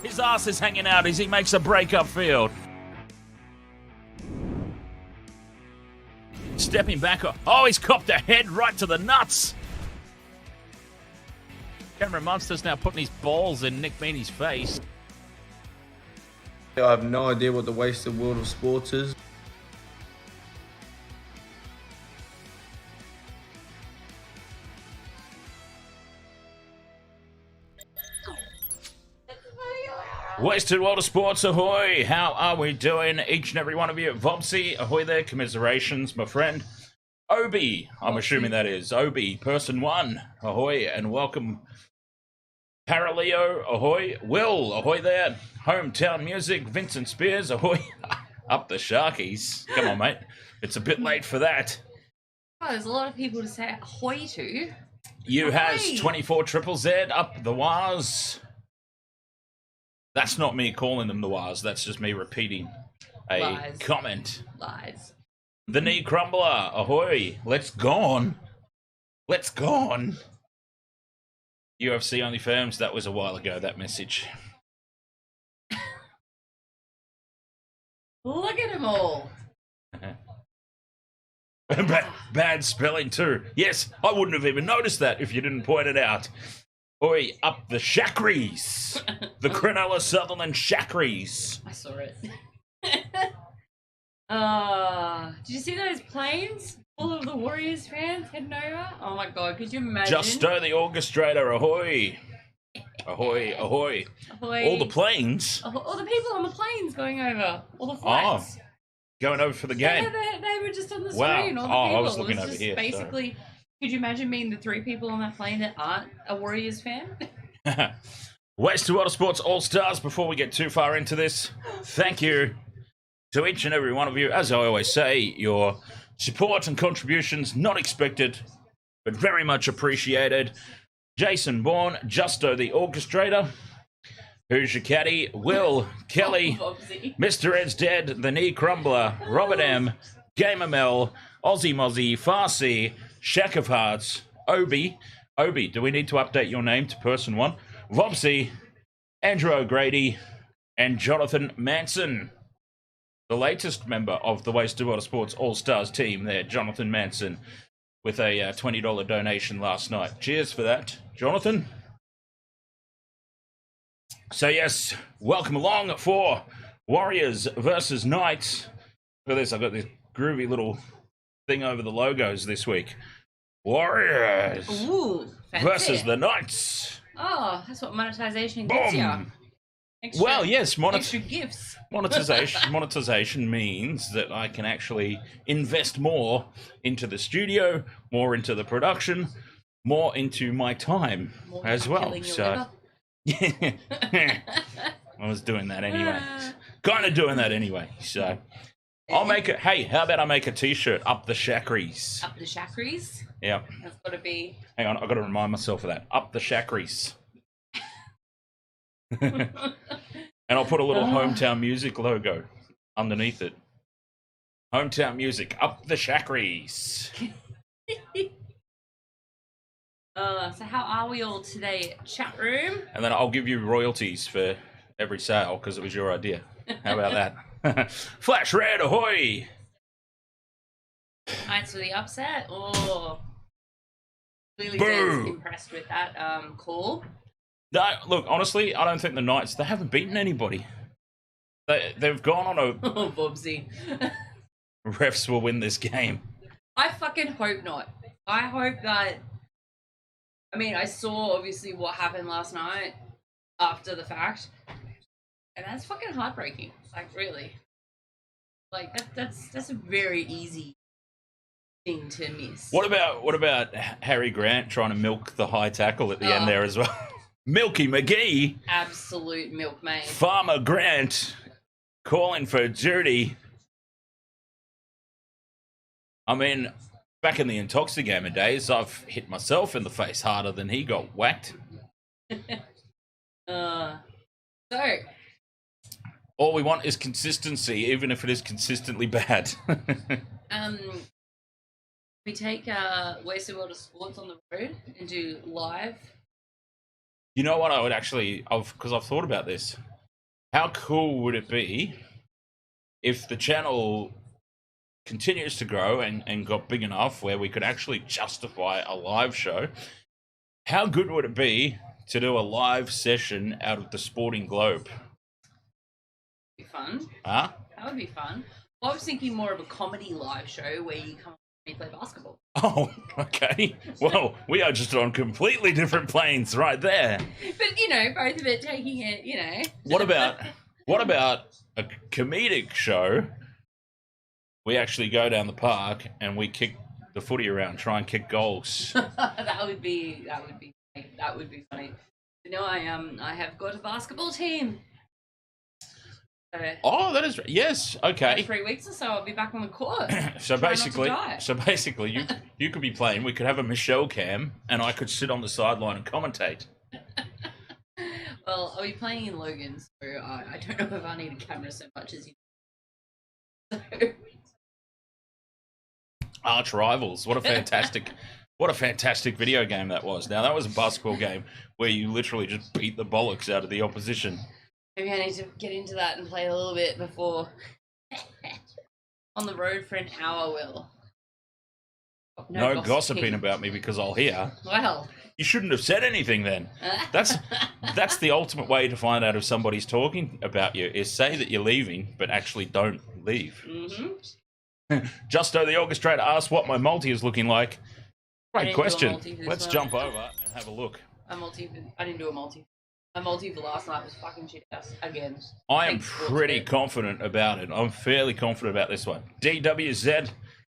His ass is hanging out as he makes a break upfield. Stepping back. Oh, he's copped a head right to the nuts. Cameron Munster's now putting his balls in Nick Meaney's face. I have no idea what the wasted world of sports is. Wasted World of Sports, ahoy! How are we doing, each and every one of you? Vobsy, ahoy there, commiserations, my friend. Obi, I'm assuming that is. Obi, person one, ahoy, and welcome. Paraleo, ahoy. Will, ahoy there. Hometown Music, Vincent Spears, ahoy. Up the Sharkies. Come on, mate. It's a bit late for that. Oh, there's a lot of people to say ahoy to. You ahoy. has 24 Triple Z, up the Waz. That's not me calling them the Waz, that's just me repeating a Lies. comment. Lies. The Knee Crumbler, ahoy. Let's gone. Let's gone. UFC Only Firms, that was a while ago, that message. Look at them all. Bad spelling too. Yes, I wouldn't have even noticed that if you didn't point it out. Oi, up the Shakries. The Cronulla Sutherland Shakries. I saw it. Did you see those planes full of the Warriors fans heading over? Oh my god, could you imagine? Justo the Orchestrator, ahoy. Ahoy, ahoy. Ahoy. All the planes. All the people on the planes going over. All the flights. Oh, going over for the game. Yeah, they were just on the Wow. screen. All the Oh, people. I was looking It over just here, basically, could you imagine being the three people on that plane that aren't a Warriors fan? Wasted World of Sports All-Stars, before we get too far into this, thank you to each and every one of you. As I always say, your support and contributions not expected, but very much appreciated. Jason Bourne, Justo the Orchestrator, Who's Your Caddy, Will, Kelly, Mr. Ed's Dead, The Knee Crumbler, Robert M, Gamer Mel, Aussie Mozzie, Farsi, Shack of Hearts, Obi, do we need to update your name to person one? Vobsy, Andrew O'Grady, and Jonathan Manson. The latest member of the Wasted World of Sports All-Stars team there, Jonathan Manson, with a $20 donation last night. Cheers for that, Jonathan. So yes, welcome along for Warriors versus Knights. Look at this, I've got this groovy little thing over the logos this week. Warriors versus the Knights. Oh, that's what monetization gets you. Extra, Well, yes, extra gifts. monetization means that I can actually invest more into the studio, more into the production, more into my time More as well. killing your So, liver. I was doing that anyway. Kind of doing that anyway. So, I'll make it. Hey, how about I make a T-shirt? Up the Shakries. Up the Shakries. Yeah. That's got to be. Hang on, I've got to remind myself of that. Up the Shakries. And I'll put a little Hometown Music logo underneath it. Hometown Music, up the Shakries. So how are we all today, chat room? And then I'll give you royalties for every sale because it was your idea. How about that? Flash Red, ahoy! Knights for the upset. Oh, clearly Boo. Zed's impressed with that call. No, look, honestly, I don't think the Knights, they haven't beaten anybody. They've gone on a... Oh, Bobsy. Refs will win this game. I fucking hope not. I hope that... I mean, I saw, obviously, what happened last night after the fact. And that's fucking heartbreaking. Like, really. Like, that's a very easy thing to miss. What about Harry Grant trying to milk the high tackle at the end there as well? Milky McGee. Absolute milkmaid. Farmer Grant calling for duty. I mean, back in the Intoxigamer days, I've hit myself in the face harder than he got whacked. So, all we want is consistency, even if it is consistently bad. we take Wasted World of Sports on the road and do live. You know what? I would actually, because I've thought about this. How cool would it be if the channel continues to grow and got big enough where we could actually justify a live show? How good would it be to do a live session out of the Sporting Globe? Be fun. Huh? That would be fun. Well, I was thinking more of a comedy live show where you come and play basketball. Oh, okay. Well, we are just on completely different planes right there. But, you know, both of it taking it, you know. What about a comedic show? We actually go down the park and we kick the footy around, try and kick goals. that would be funny. You know, I have got a basketball team. Oh, that is yes. Okay. 3 weeks or so, I'll be back on the court. So basically, you could be playing. We could have a Michelle cam, and I could sit on the sideline and commentate. Well, I'll be playing in Logan, so I don't know if I need a camera so much as you. Arch rivals. What a fantastic video game that was. Now that was a basketball game where you literally just beat the bollocks out of the opposition. Maybe I need to get into that and play a little bit before on the road for an hour, Will. No gossiping about me because I'll hear. Well, you shouldn't have said anything then. That's the ultimate way to find out if somebody's talking about you, is say that you're leaving, but actually don't leave. Mm-hmm. Justo the orchestrator asked what my multi is looking like. Great question. Let's jump over and have a look. I didn't do a multi. My multi for last night was fucking shit ass again. I am pretty confident about it. I'm fairly confident about this one. DWZ,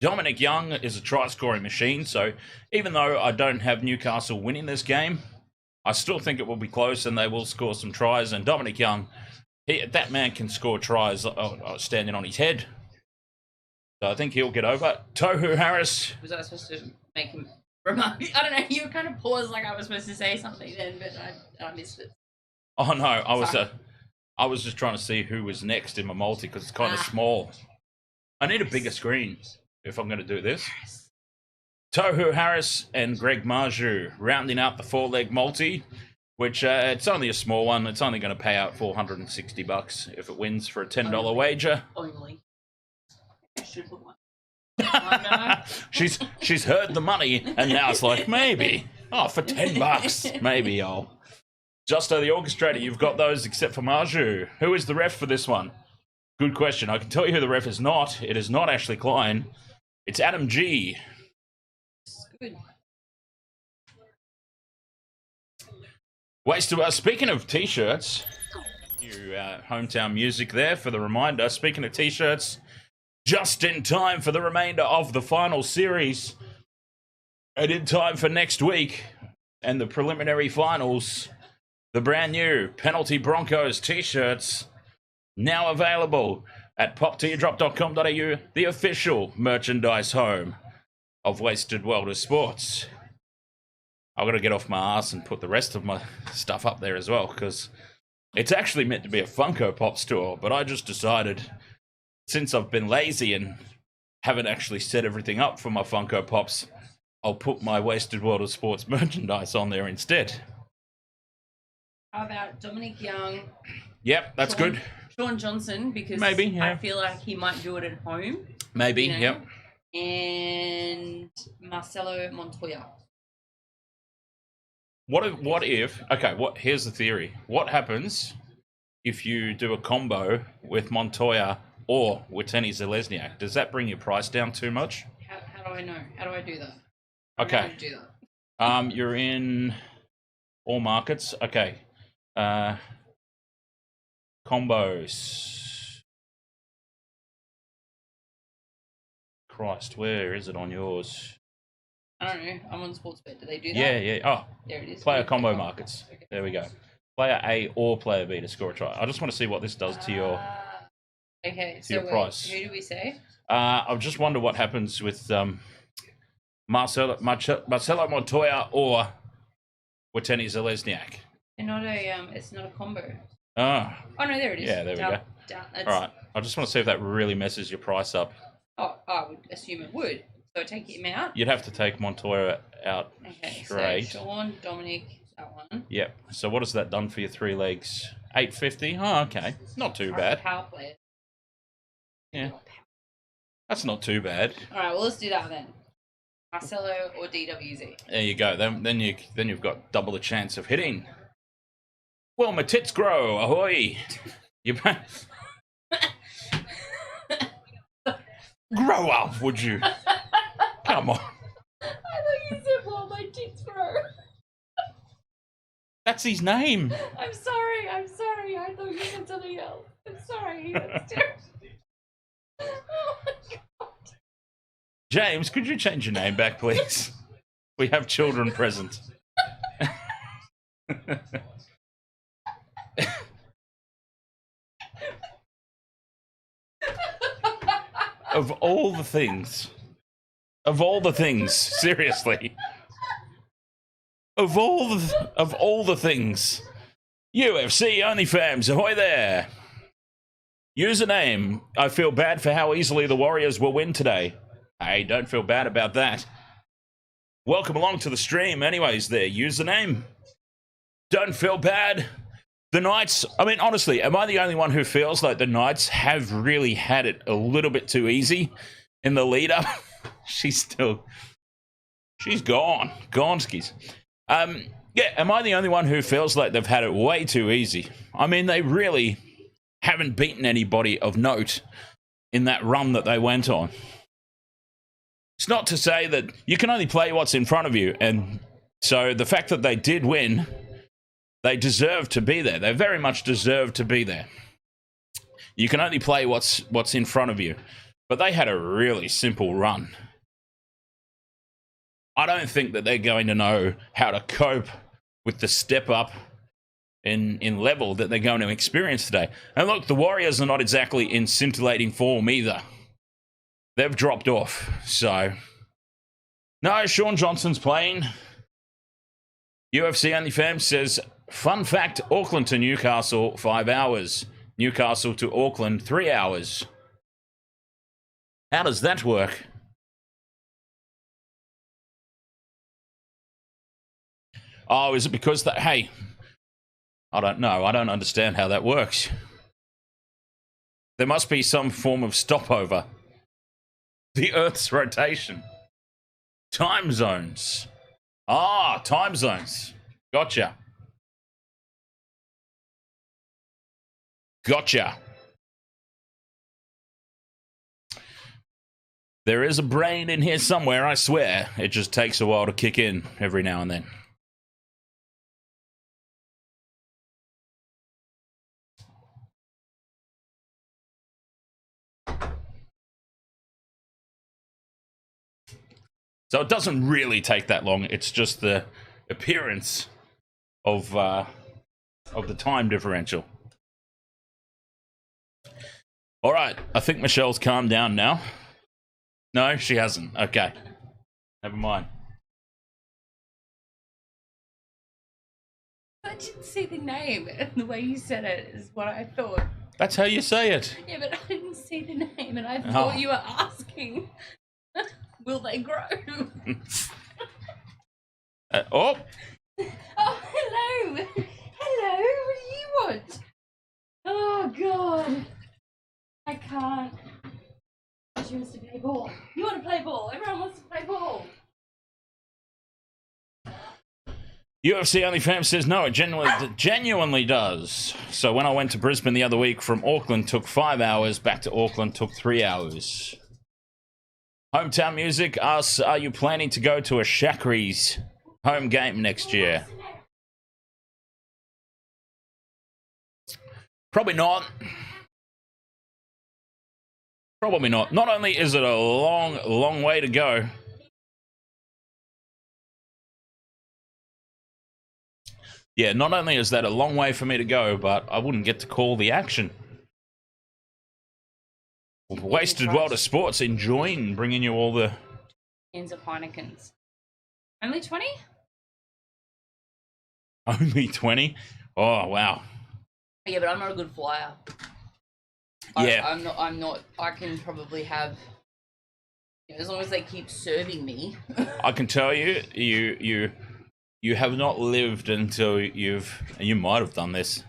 Dominic Young is a try-scoring machine, so even though I don't have Newcastle winning this game, I still think it will be close and they will score some tries. And Dominic Young, that man can score tries standing on his head. So I think he'll get over. Tohu Harris. Was I supposed to make him remark? I don't know. You kind of paused like I was supposed to say something then, but I missed it. Oh no, I was just trying to see who was next in my multi because it's kind of small. I need a bigger screen if I'm going to do this. Tohu Harris and Greg Marju rounding out the 4-leg multi, which it's only a small one. It's only going to pay out $460 if it wins for a $10 wager. Only. I should put one. She's heard the money and now it's like maybe for $10 maybe I'll. Justo the orchestrator, you've got those except for Marju. Who is the ref for this one? Good question. I can tell you who the ref is not. It is not Ashley Klein. It's Adam G. Good. Speaking of t-shirts, new hometown music there for the reminder. Speaking of t-shirts, just in time for the remainder of the final series, and in time for next week and the preliminary finals, the brand new Penalty Broncos t-shirts now available at popteardrop.com.au, the official merchandise home of Wasted World of Sports. I've got to get off my ass and put the rest of my stuff up there as well, because it's actually meant to be a Funko Pop store, but I just decided, since I've been lazy and haven't actually set everything up for my Funko Pops, I'll put my Wasted World of Sports merchandise on there instead. How about Dominic Young? Yep, that's good. Shaun Johnson, because maybe, yeah. I feel like he might do it at home. Maybe, you know? Yep. And Marcelo Montoya. Here's the theory. What happens if you do a combo with Montoya or Witeni Zelezniak? Does that bring your price down too much? How do I know? How do I do that? Okay. How do I do that? You're in all markets. Okay. Combos. Christ, where is it on yours? I don't know. I'm on Sportsbet. Do they do that? Yeah. Oh, there it is. player combo markets. Okay. There we go. Player A or player B to score a try. I just want to see what this does to your price. Who do we say? I just wonder what happens with Marcelo Montoya or Witeni Zelezniak. It's not a combo. Oh no, there it is. Yeah, there we go. All right. I just want to see if that really messes your price up. Oh, I would assume it would. So take him out. You'd have to take Montoya out Okay, straight. so Shaun, Dominic, that one. Yep. So what has that done for your 3 legs? 850. Oh, okay. Not too bad. Power play. Yeah. That's not too bad. All right, well, let's do that then. Marcelo or DWZ? There you go. Then you've got double the chance of hitting. Well, my tits grow. Ahoy! You grow up, would you? Come on. I thought you said, "Well, my tits grow." That's his name. I'm sorry. I thought you said something else. I'm sorry. That's terrible. Oh my God. James, could you change your name back, please? We have children present. Of all the things, seriously. Of all the things, UFC OnlyFans, ahoy there! Username, I feel bad for how easily the Warriors will win today. Hey, don't feel bad about that. Welcome along to the stream anyways there, username. Don't feel bad. The Knights, I mean, honestly, am I the only one who feels like the Knights have really had it a little bit too easy in the lead-up? She's gone. Gonskis. Yeah, am I the only one who feels like they've had it way too easy? I mean, they really haven't beaten anybody of note in that run that they went on. It's not to say that you can only play what's in front of you, and so the fact that they did win, they deserve to be there. They very much deserve to be there. You can only play what's in front of you, but they had a really simple run. I don't think that they're going to know how to cope with the step up in level that they're going to experience today. And look, the Warriors are not exactly in scintillating form either. They've dropped off, so... No, Shaun Johnson's playing. UFC OnlyFans says, fun fact, Auckland to Newcastle, 5 hours. Newcastle to Auckland, 3 hours. How does that work? Oh, is it because that... Hey, I don't know. I don't understand how that works. There must be some form of stopover. The Earth's rotation. Time zones. Ah, time zones. Gotcha. Gotcha. There is a brain in here somewhere, I swear. It just takes a while to kick in every now and then. So it doesn't really take that long. It's just the appearance of the time differential. All right, I think Michelle's calmed down now. No, she hasn't. Okay, never mind. I didn't see the name, and the way you said it is what I thought. That's how you say it. Yeah, but I didn't see the name, and I thought you were asking, will they grow? Oh! Oh, hello! Hello, what do you want? Oh, God. I can't. She wants to play ball. You want to play ball? Everyone wants to play ball. UFC OnlyFans says no, it genuinely does. So when I went to Brisbane the other week from Auckland, took 5 hours. Back to Auckland, took 3 hours. Hometown Music asks, are you planning to go to a Shakri's home game next year? Probably not. Probably not. Not only is it a long, long way to go, yeah, not only is that a long way for me to go, but I wouldn't get to call the action. Wasted World of Sports enjoying bringing you all the... Cans of Heinekens. Only 20? Only 20? Oh, wow. Yeah, but I'm not a good flyer. Yeah. I'm not. I can probably have... As long as they keep serving me. I can tell you, you have not lived until you might have done this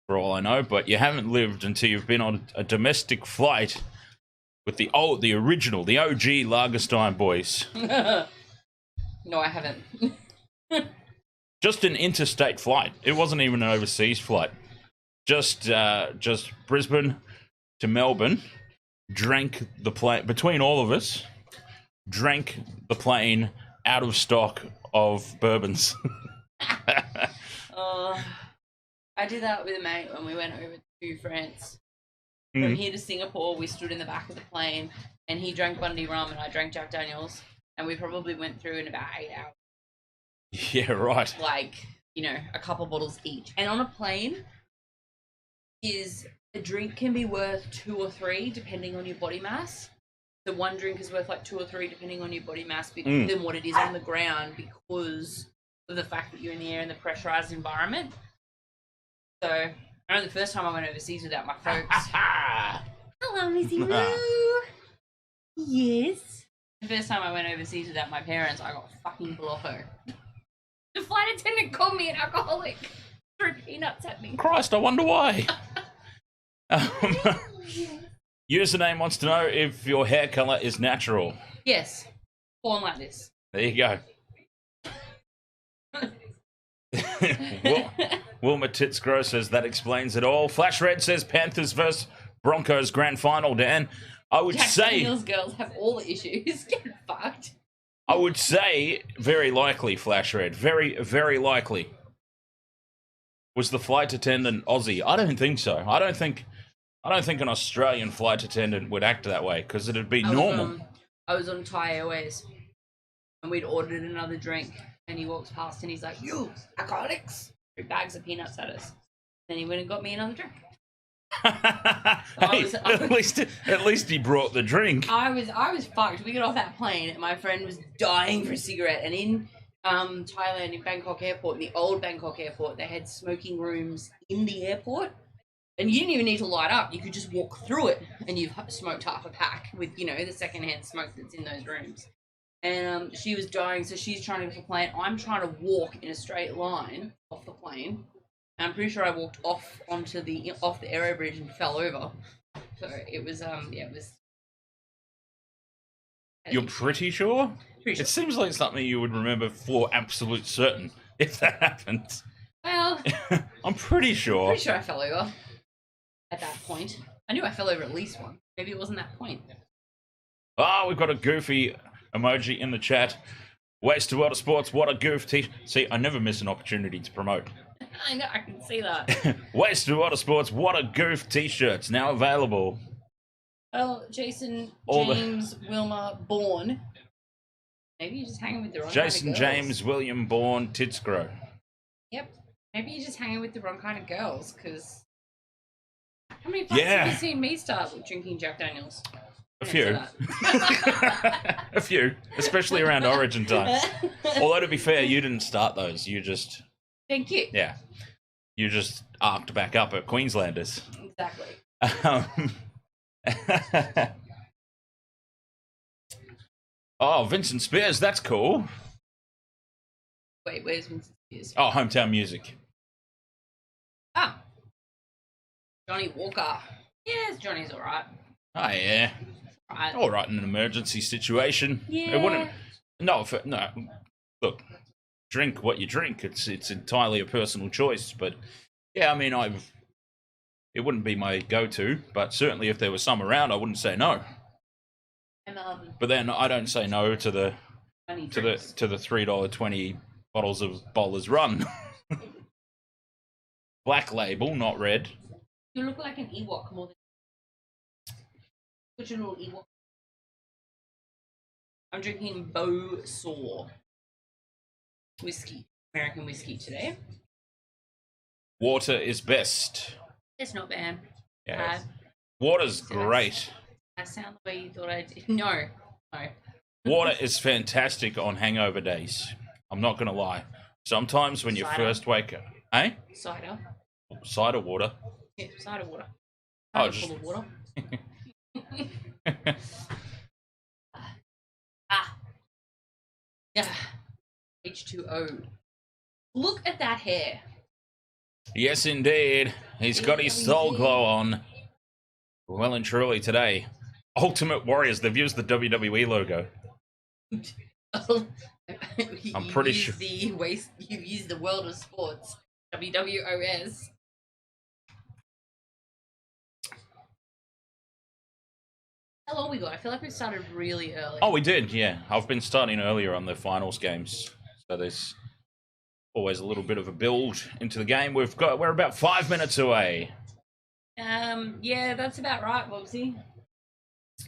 for all I know, but you haven't lived until you've been on a domestic flight with the original, the OG Lagerstein boys. No, I haven't. Just an interstate flight. It wasn't even an overseas flight. Just Brisbane to Melbourne. Drank the plane between all of us. Drank the plane out of stock of bourbons. I did that with a mate when we went over to France. From here to Singapore, we stood in the back of the plane, and he drank Bundy rum, and I drank Jack Daniels, and we probably went through in about 8 hours. Yeah, right. Like, you know, a couple bottles each. And on a plane, a drink can be worth 2 or 3 depending on your body mass. So one drink is worth like 2 or 3 depending on your body mass than what it is on the ground because of the fact that you're in the air in the pressurized environment. So I remember the first time I went overseas without my folks. Hello, Missy Lou. Yes. The first time I went overseas without my parents, I got fucking blotto. The flight attendant called me an alcoholic. Threw peanuts at me. Christ, I wonder why. Username wants to know if your hair colour is natural. Yes. Born like this. There you go. Wilma Titsgrow says that explains it all. Flash Red says Panthers versus Broncos grand final, Dan. I would say Daniels girls have all the issues. Get fucked. I would say very likely, Flash Red. Very, very likely. Was the flight attendant Aussie? I don't think so. I don't think an Australian flight attendant would act that way because it'd be normal. I was on Thai Airways and we'd ordered another drink and he walks past and he's like, "You alcoholics!" 3 bags of peanuts at us. Then he went and got me another drink. Hey, at least he brought the drink. I was fucked. We got off that plane and my friend was dying for a cigarette. And in Thailand, in Bangkok Airport, in the old Bangkok Airport, they had smoking rooms in the airport. And you didn't even need to light up. You could just walk through it and you've smoked half a pack with, you know, the secondhand smoke that's in those rooms. And she was dying, so she's trying to get off the plane. I'm trying to walk in a straight line off the plane. And I'm pretty sure I walked off the aero bridge and fell over. So it was, it was... You're pretty sure? Pretty sure. It seems like something you would remember for absolute certain if that happened. Well... I'm pretty sure. Pretty sure I fell over at that point. I knew I fell over at least once. Maybe it wasn't that point. We've got a goofy emoji in the chat. Waste of World of Sports, what a goof See, I never miss an opportunity to promote. I know, I can see that. Waste of World of Sports, what a goof t-shirts now available. Well, Jason, James, Wilma, Bourne. Maybe you're just hanging with the wrong Jason, kind of girls. James, William, Bourne, Titsgrow. Yep. Maybe you're just hanging with the wrong kind of girls, because... How many times have you seen me start with drinking Jack Daniels? A few. A few. Especially around Origin time. Although, to be fair, you didn't start those. You just... Thank you. Yeah. You just arced back up at Queenslanders. Exactly. Oh, Vincent Spears, that's cool. Wait, where's Vincent Spears? Oh, Hometown Music. Ah. Johnny Walker. Yes, Johnny's alright. Oh, yeah. Right. All right in an emergency situation. Yeah. It wouldn't... No. Look, drink what you drink. It's entirely a personal choice. But, yeah, I mean, it wouldn't be my go-to. But certainly if there was some around, I wouldn't say no. And, but then I don't say no to the drinks. to the $3.20 bottles of Bowler's Run. Black label, not red. You look like an Ewok more than... Such a little Ewok. I'm drinking Bow Saw whiskey, American whiskey today. Water is best. It's not bad. Yeah. Water's great. I sound the way you thought I did. No. Water is fantastic on hangover days. I'm not going to lie. Sometimes when you first wake up... Eh? Cider. Cider water? Yeah, cider water. Oh, Full of water. Yeah. H2O. Look at that hair. Yes, indeed. He's got his soul glow on. Well and truly today. Ultimate Warriors. They've used the WWE logo. I'm pretty sure. You've used the World of Sports. WWOS. How long we got? I feel like we started really early. Oh, we did, yeah. I've been starting earlier on the finals games. So there's always a little bit of a build into the game. We're about 5 minutes away. Yeah, that's about right, Bobsy.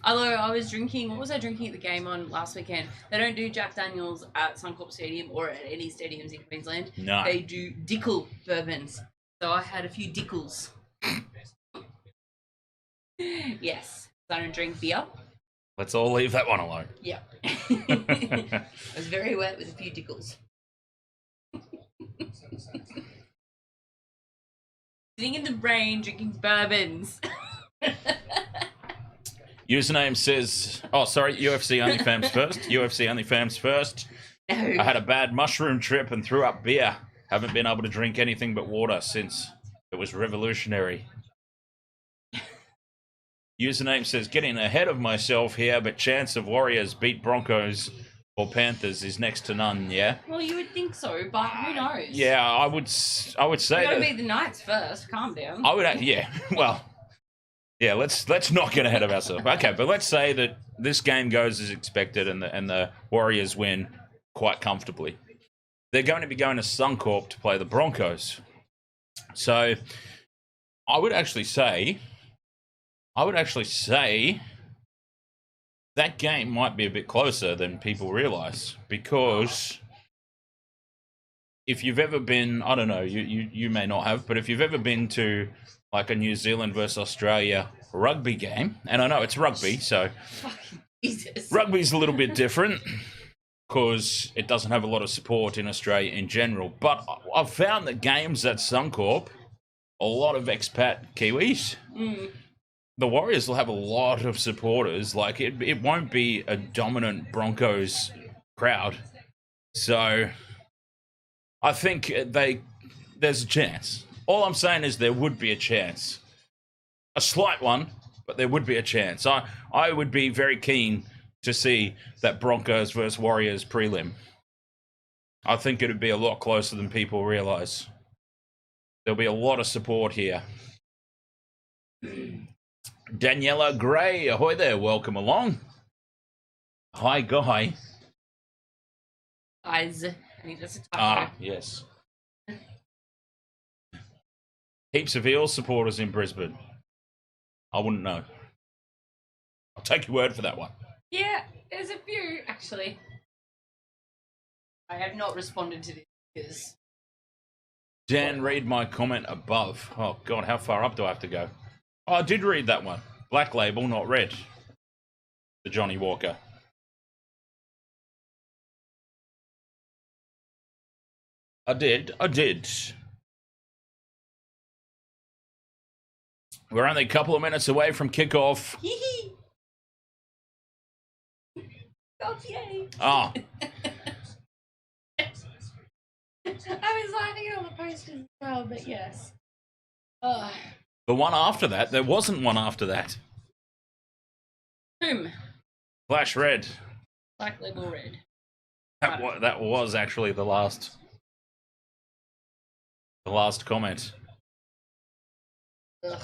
Although I was drinking, what was I drinking at the game on last weekend? They don't do Jack Daniels at Suncorp Stadium or at any stadiums in Queensland. No. They do Dickel bourbons. So I had a few Dickels. Yes, I don't drink beer. Let's all leave that one alone. Yeah. I was very wet with a few Dickels. Sitting in the rain, drinking bourbons. Username says, oh, sorry, UFC OnlyFans first. UFC OnlyFans first. No. I had a bad mushroom trip and threw up beer. Haven't been able to drink anything but water since. It was revolutionary. Username says, getting ahead of myself here, but chance of Warriors beat Broncos or Panthers is next to none, yeah? Well, you would think so, but who knows? Yeah, I would say You gotta that... beat the Knights first. Calm down. I would, yeah, well... Yeah, let's not get ahead of ourselves. Okay, but let's say that this game goes as expected and the Warriors win quite comfortably. They're going to be going to Suncorp to play the Broncos. So I would actually say that game might be a bit closer than people realise, because if you've ever been, I don't know, you may not have, but if you've ever been to like a New Zealand versus Australia rugby game, and I know it's rugby, so Jesus. Rugby's a little bit different because it doesn't have a lot of support in Australia in general, but I've found that games at Suncorp, a lot of expat Kiwis, the Warriors will have a lot of supporters. Like, it won't be a dominant Broncos crowd, so I think there's a chance. All I'm saying is there would be a chance. A slight one, but there would be a chance. I would be very keen to see that Broncos versus Warriors prelim. I think it would be a lot closer than people realise. There'll be a lot of support here. Daniela Gray, ahoy there, welcome along. Hi, Guy. Guys, I think that's a typo. Ah, yes. Heaps of Eels supporters in Brisbane. I wouldn't know. I'll take your word for that one. Yeah, there's a few, actually. I have not responded to this because... Dan, read my comment above. Oh, God, how far up do I have to go? Oh, I did read that one. Black label, not red. The Johnny Walker. I did. We're only a couple of minutes away from kickoff. Oh, yay. Ah. I was laughing at all the posters as well, but yes. The one after that, there wasn't one after that. Whom? Flash red. Black label red. That was actually the last comment. Ugh.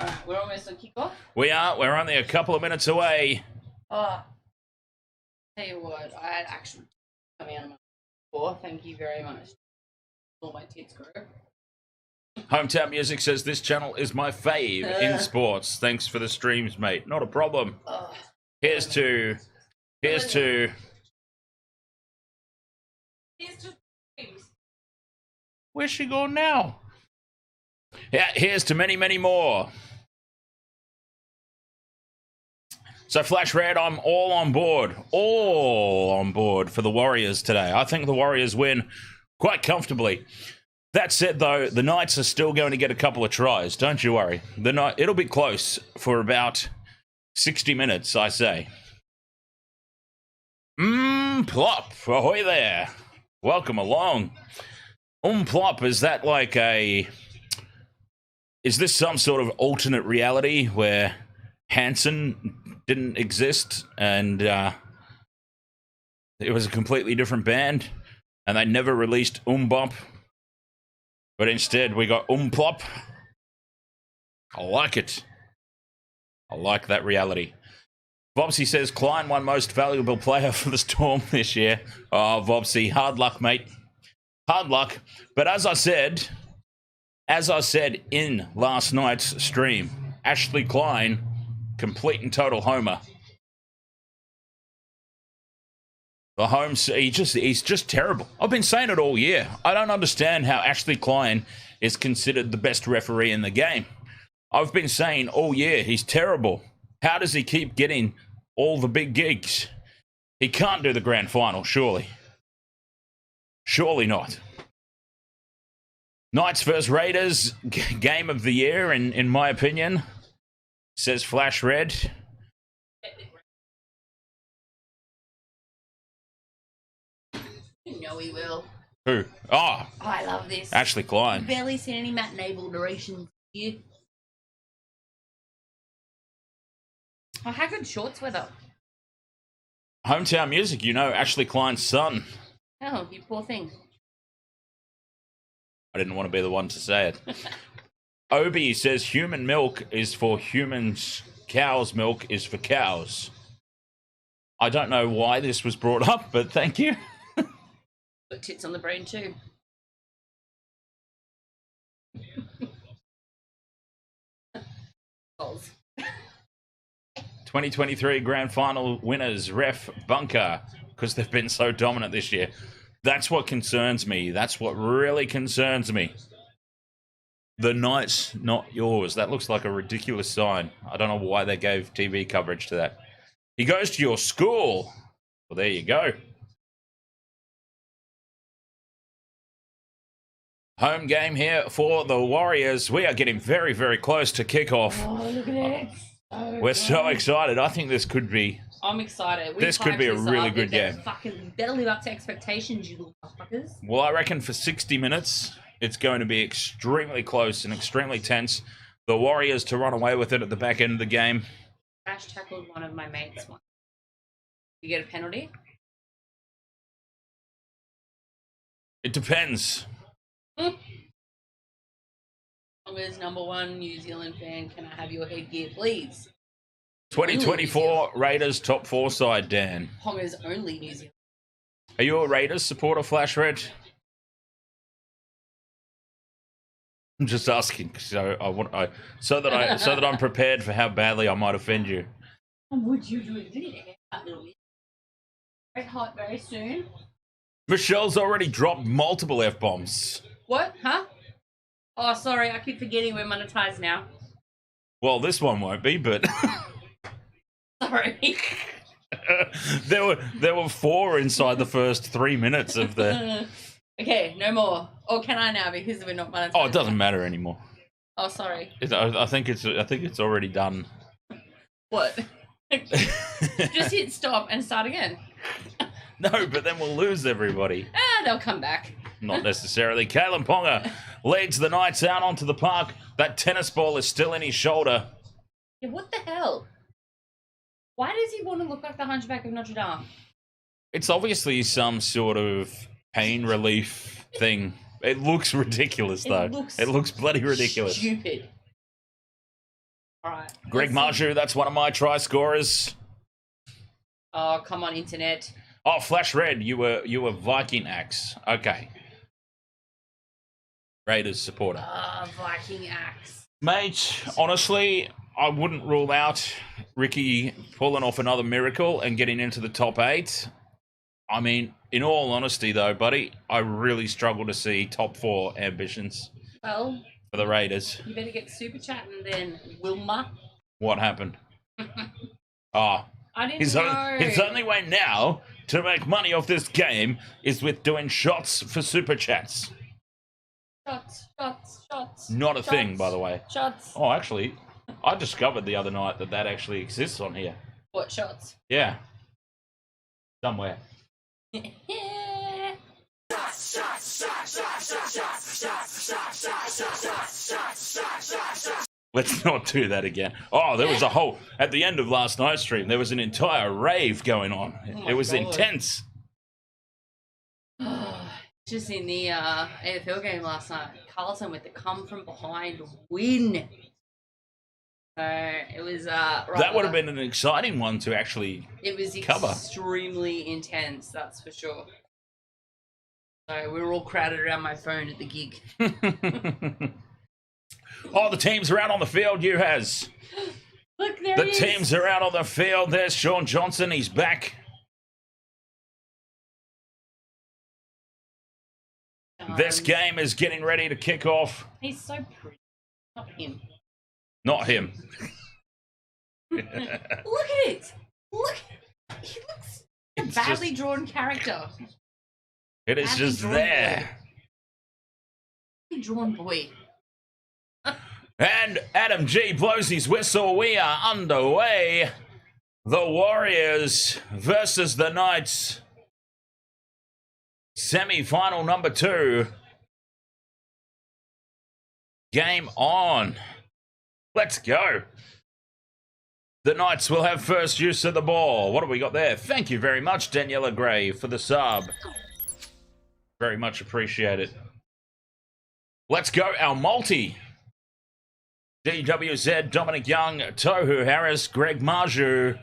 Alright, we're almost on kickoff. We are. We're only a couple of minutes away. Oh. Tell you what, I had actual coming out of my before. Thank you very much. All my tits grow. Hometown Music says this channel is my fave in sports. Thanks for the streams, mate. Not a problem. Here's to. Where's she going now? Yeah, here's to many, many more. So, Flash Red, I'm all on board. All on board for the Warriors today. I think the Warriors win quite comfortably. That said, though, the Knights are still going to get a couple of tries. Don't you worry. It'll be close for about 60 minutes, I say. Plop. Ahoy there. Welcome along. Umplop, is that like is this some sort of alternate reality where Hanson didn't exist and it was a completely different band and they never released Umbop, but instead we got Umplop? I like it. I like that reality. Vopsy says Klein won most valuable player for the Storm this year. Oh, Vopsy, hard luck, mate. Hard luck. But as I said in last night's stream, Ashley Klein, complete and total homer. The he's just terrible. I've been saying it all year. I don't understand how Ashley Klein is considered the best referee in the game. I've been saying all year he's terrible. How does he keep getting all the big gigs? He can't do the grand final, surely. Surely not. Knights vs Raiders, game of the year, in my opinion, says Flash Red. You know he will. Who? Oh, I love this. Ashley Klein. I've barely seen any Matt Nable narrations here. Oh, how good shorts weather. Hometown music, you know, Ashley Klein's son. Oh, you poor thing. I didn't want to be the one to say it. Obi says human milk is for humans, cow's milk is for cows. I don't know why this was brought up, but thank you. Got tits on the brain too. Balls. 2023 Grand Final winners, ref Bunker, because they've been so dominant this year. That's what concerns me. That's what really concerns me. The Knights, not yours. That looks like a ridiculous sign. I don't know why they gave TV coverage to that. He goes to your school. Well, there you go. Home game here for the Warriors. We are getting very, very close to kickoff. Oh, look at it. We're so excited. I think this could be... I'm excited. This could be a really good game. Fucking better live up to expectations, you little motherfuckers. Well, I reckon for 60 minutes, it's going to be extremely close and extremely tense. The Warriors to run away with it at the back end of the game. Crash tackled one of my mates once. You get a penalty? It depends. Tonga's #1 New Zealand fan, can I have your headgear, please? 2024 Raiders top 4 side, Dan. Tonga's only New Zealand. Are you a Raiders supporter, Flash Red? I'm just asking, so so that I'm prepared for how badly I might offend you. Would you do it? Very hot, very soon. Michelle's already dropped multiple F-bombs. What? Huh? Oh, sorry, I keep forgetting we're monetized now. Well, this one won't be, but... Sorry. there were 4 inside the first 3 minutes of the... Okay, no more. Or can I now because we're not monetized? Oh, it doesn't matter anymore. Oh, sorry. I think it's already done. What? Just hit stop and start again. No, but then we'll lose everybody. They'll come back. Not necessarily. Kalen Ponga leads the Knights out onto the park. That tennis ball is still in his shoulder. Yeah, what the hell? Why does he want to look like the Hunchback of Notre Dame? It's obviously some sort of pain relief thing. It looks ridiculous, though. It looks bloody ridiculous. Stupid. All right. Greg Marshu, that's one of my try scorers. Oh, come on, internet. Oh, Flash Red, you were Viking Axe. Okay. Raiders supporter. Viking Axe. Mate, honestly, I wouldn't rule out Ricky pulling off another miracle and getting into the top 8. I mean, in all honesty, though, buddy, I really struggle to see top 4 ambitions. Well, for the Raiders. You better get super chatting then, Wilma. What happened? I didn't know. His only way now to make money off this game is with doing shots for super chats. Shots. Not a thing, by the way. Shots. Oh, actually, I discovered the other night that actually exists on here. What, shots? Yeah. Somewhere. Let's not do that again. Oh, there was a whole... At the end of last night's stream, there was an entire rave going on. It was intense. Just in the AFL game last night, Carlton with the come from behind win. So it was that would have been an exciting one to actually cover. Extremely intense, that's for sure. So we were all crowded around my phone at the gig. Oh, the teams are out on the field, you has. Look, there the he is. teams are out on the field. There's Shaun Johnson, he's back. This game is getting ready to kick off. He's so pretty. Not him. Not him. Look at it. Look. He looks like a badly drawn character. It is just there. Badly drawn boy. And Adam G blows his whistle. We are underway. The Warriors versus the Knights. Semi-final number 2. Game on. Let's go. The Knights will have first use of the ball. What have we got there? Thank you very much, Daniela Gray, for the sub. Very much appreciated. Let's go, our multi. DWZ, Dominic Young, Tohu Harris, Greg Marju.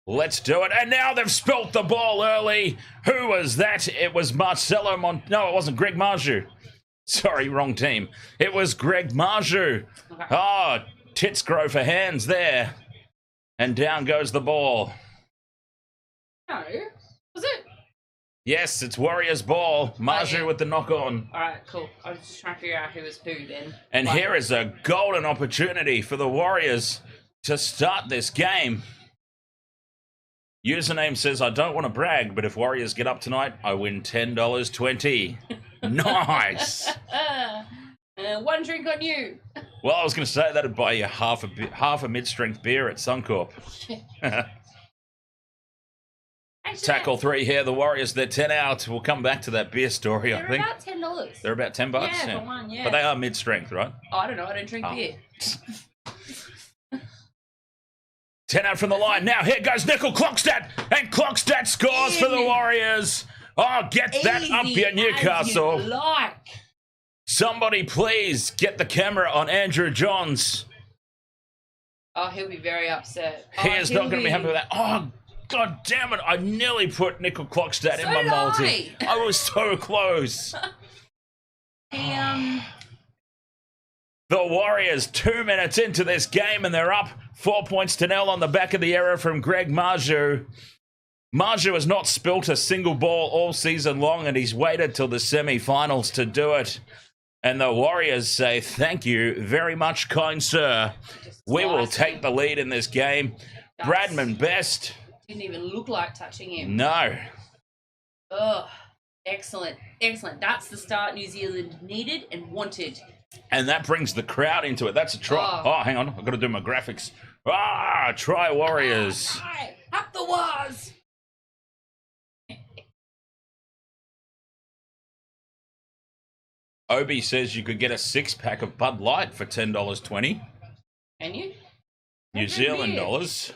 Let's do it. And now they've spilt the ball early. Who was that? It was Marcelo No, it wasn't Greg Marju. Sorry, wrong team. It was Greg Marju. Okay. Oh, tits grow for hands there. And down goes the ball. No. Was it? Yes, it's Warriors ball. Marju with the knock on. All right, cool. I was just trying to figure out who was who then. And here is a golden opportunity for the Warriors to start this game. Username says, I don't want to brag, but if Warriors get up tonight, I win $10.20. Nice. One drink on you. Well, I was going to say that'd buy you half a mid-strength beer at Suncorp. Tackle 3 here. The Warriors, they're 10 out. We'll come back to that beer story, I think. They're about $10. They're about $10? Yeah, for one, yeah. But they are mid-strength, right? Oh, I don't know. I don't drink beer. 10 out from the line. Now here goes Nickel Clockstead. And Clockstead scores for the Warriors. Oh, get that up here, Newcastle. You like. Somebody please get the camera on Andrew Johns. Oh, he'll be very upset. He is not going to be happy with that. Oh, God damn it. I nearly put Nickel Clockstead in my multi. I was so close. The Warriors 2 minutes into this game and they're up 4-0 on the back of the error from Greg Marju. Marju has not spilt a single ball all season long and he's waited till the semi-finals to do it. And the Warriors say, thank you very much, kind sir. We will take the lead in this game. Bradman Best. Didn't even look like touching him. No. Ugh. Excellent. Excellent. That's the start New Zealand needed and wanted. And that brings the crowd into it. That's a try. Oh, hang on. I've got to do my graphics. Try Warriors. Up the Wars. Obi says you could get a 6-pack of Bud Light for $10.20. Can you? New Zealand dollars.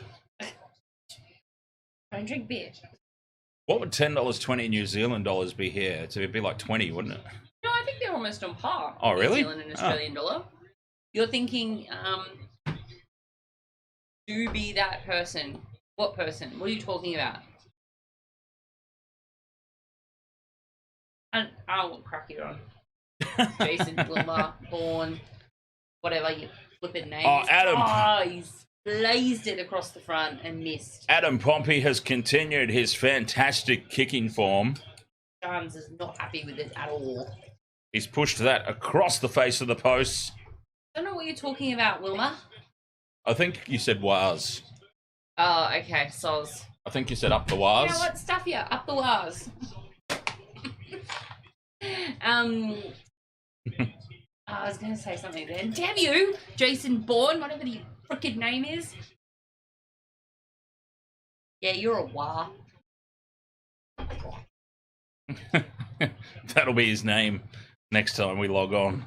Don't drink beer. What would $10.20 New Zealand dollars be here? It'd be like 20, wouldn't it? No, I think they're almost on par. Oh, really? New Zealand and Australian dollar. You're thinking, do be that person. What person? What are you talking about? I won't crack it on. Jason Glimmer, Bourne, whatever you flipping name. Oh, Adam. Oh, he's blazed it across the front and missed. Adam Pompey has continued his fantastic kicking form. Johns is not happy with it at all. He's pushed that across the face of the post. I don't know what you're talking about, Wilma. I think you said was. Oh, okay, soz. I think you said up the was. You know what? Stuff you. Up the was. I was going to say something then. Damn you, Jason Bourne, whatever the frickin' name is. Yeah, you're a wah. That'll be his name next time we log on.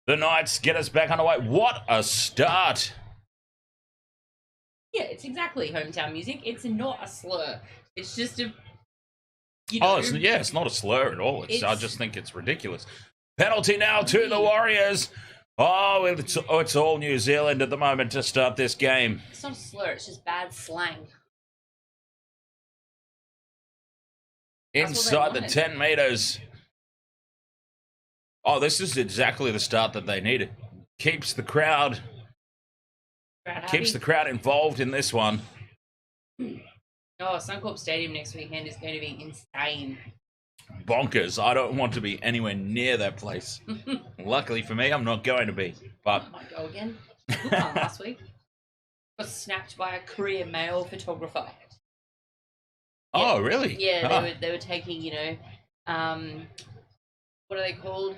The Knights get us back underway. What a start! Yeah, it's exactly hometown music. It's not a slur. It's just a... It's not a slur at all. I just think it's ridiculous. Penalty now to the Warriors. Oh, it's all New Zealand at the moment to start this game. It's not a slur. It's just bad slang. Inside the 10 metres. Oh, this is exactly the start that they needed. Keeps the crowd involved in this one. Oh, Suncorp Stadium next weekend is going to be insane. Bonkers. I don't want to be anywhere near that place. Luckily for me, I'm not going to be. But I might go again. Good one last week. Got snapped by a career male photographer. Oh, really? Yeah, they were taking, what are they called?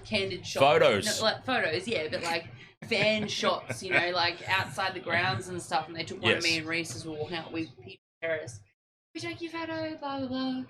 Candid shots. Photos. No, like photos, yeah, but like fan shots, like outside the grounds and stuff. And they took one of me and Reese as we were walking out with Pete Terrace. We take your photo, blah, blah, blah.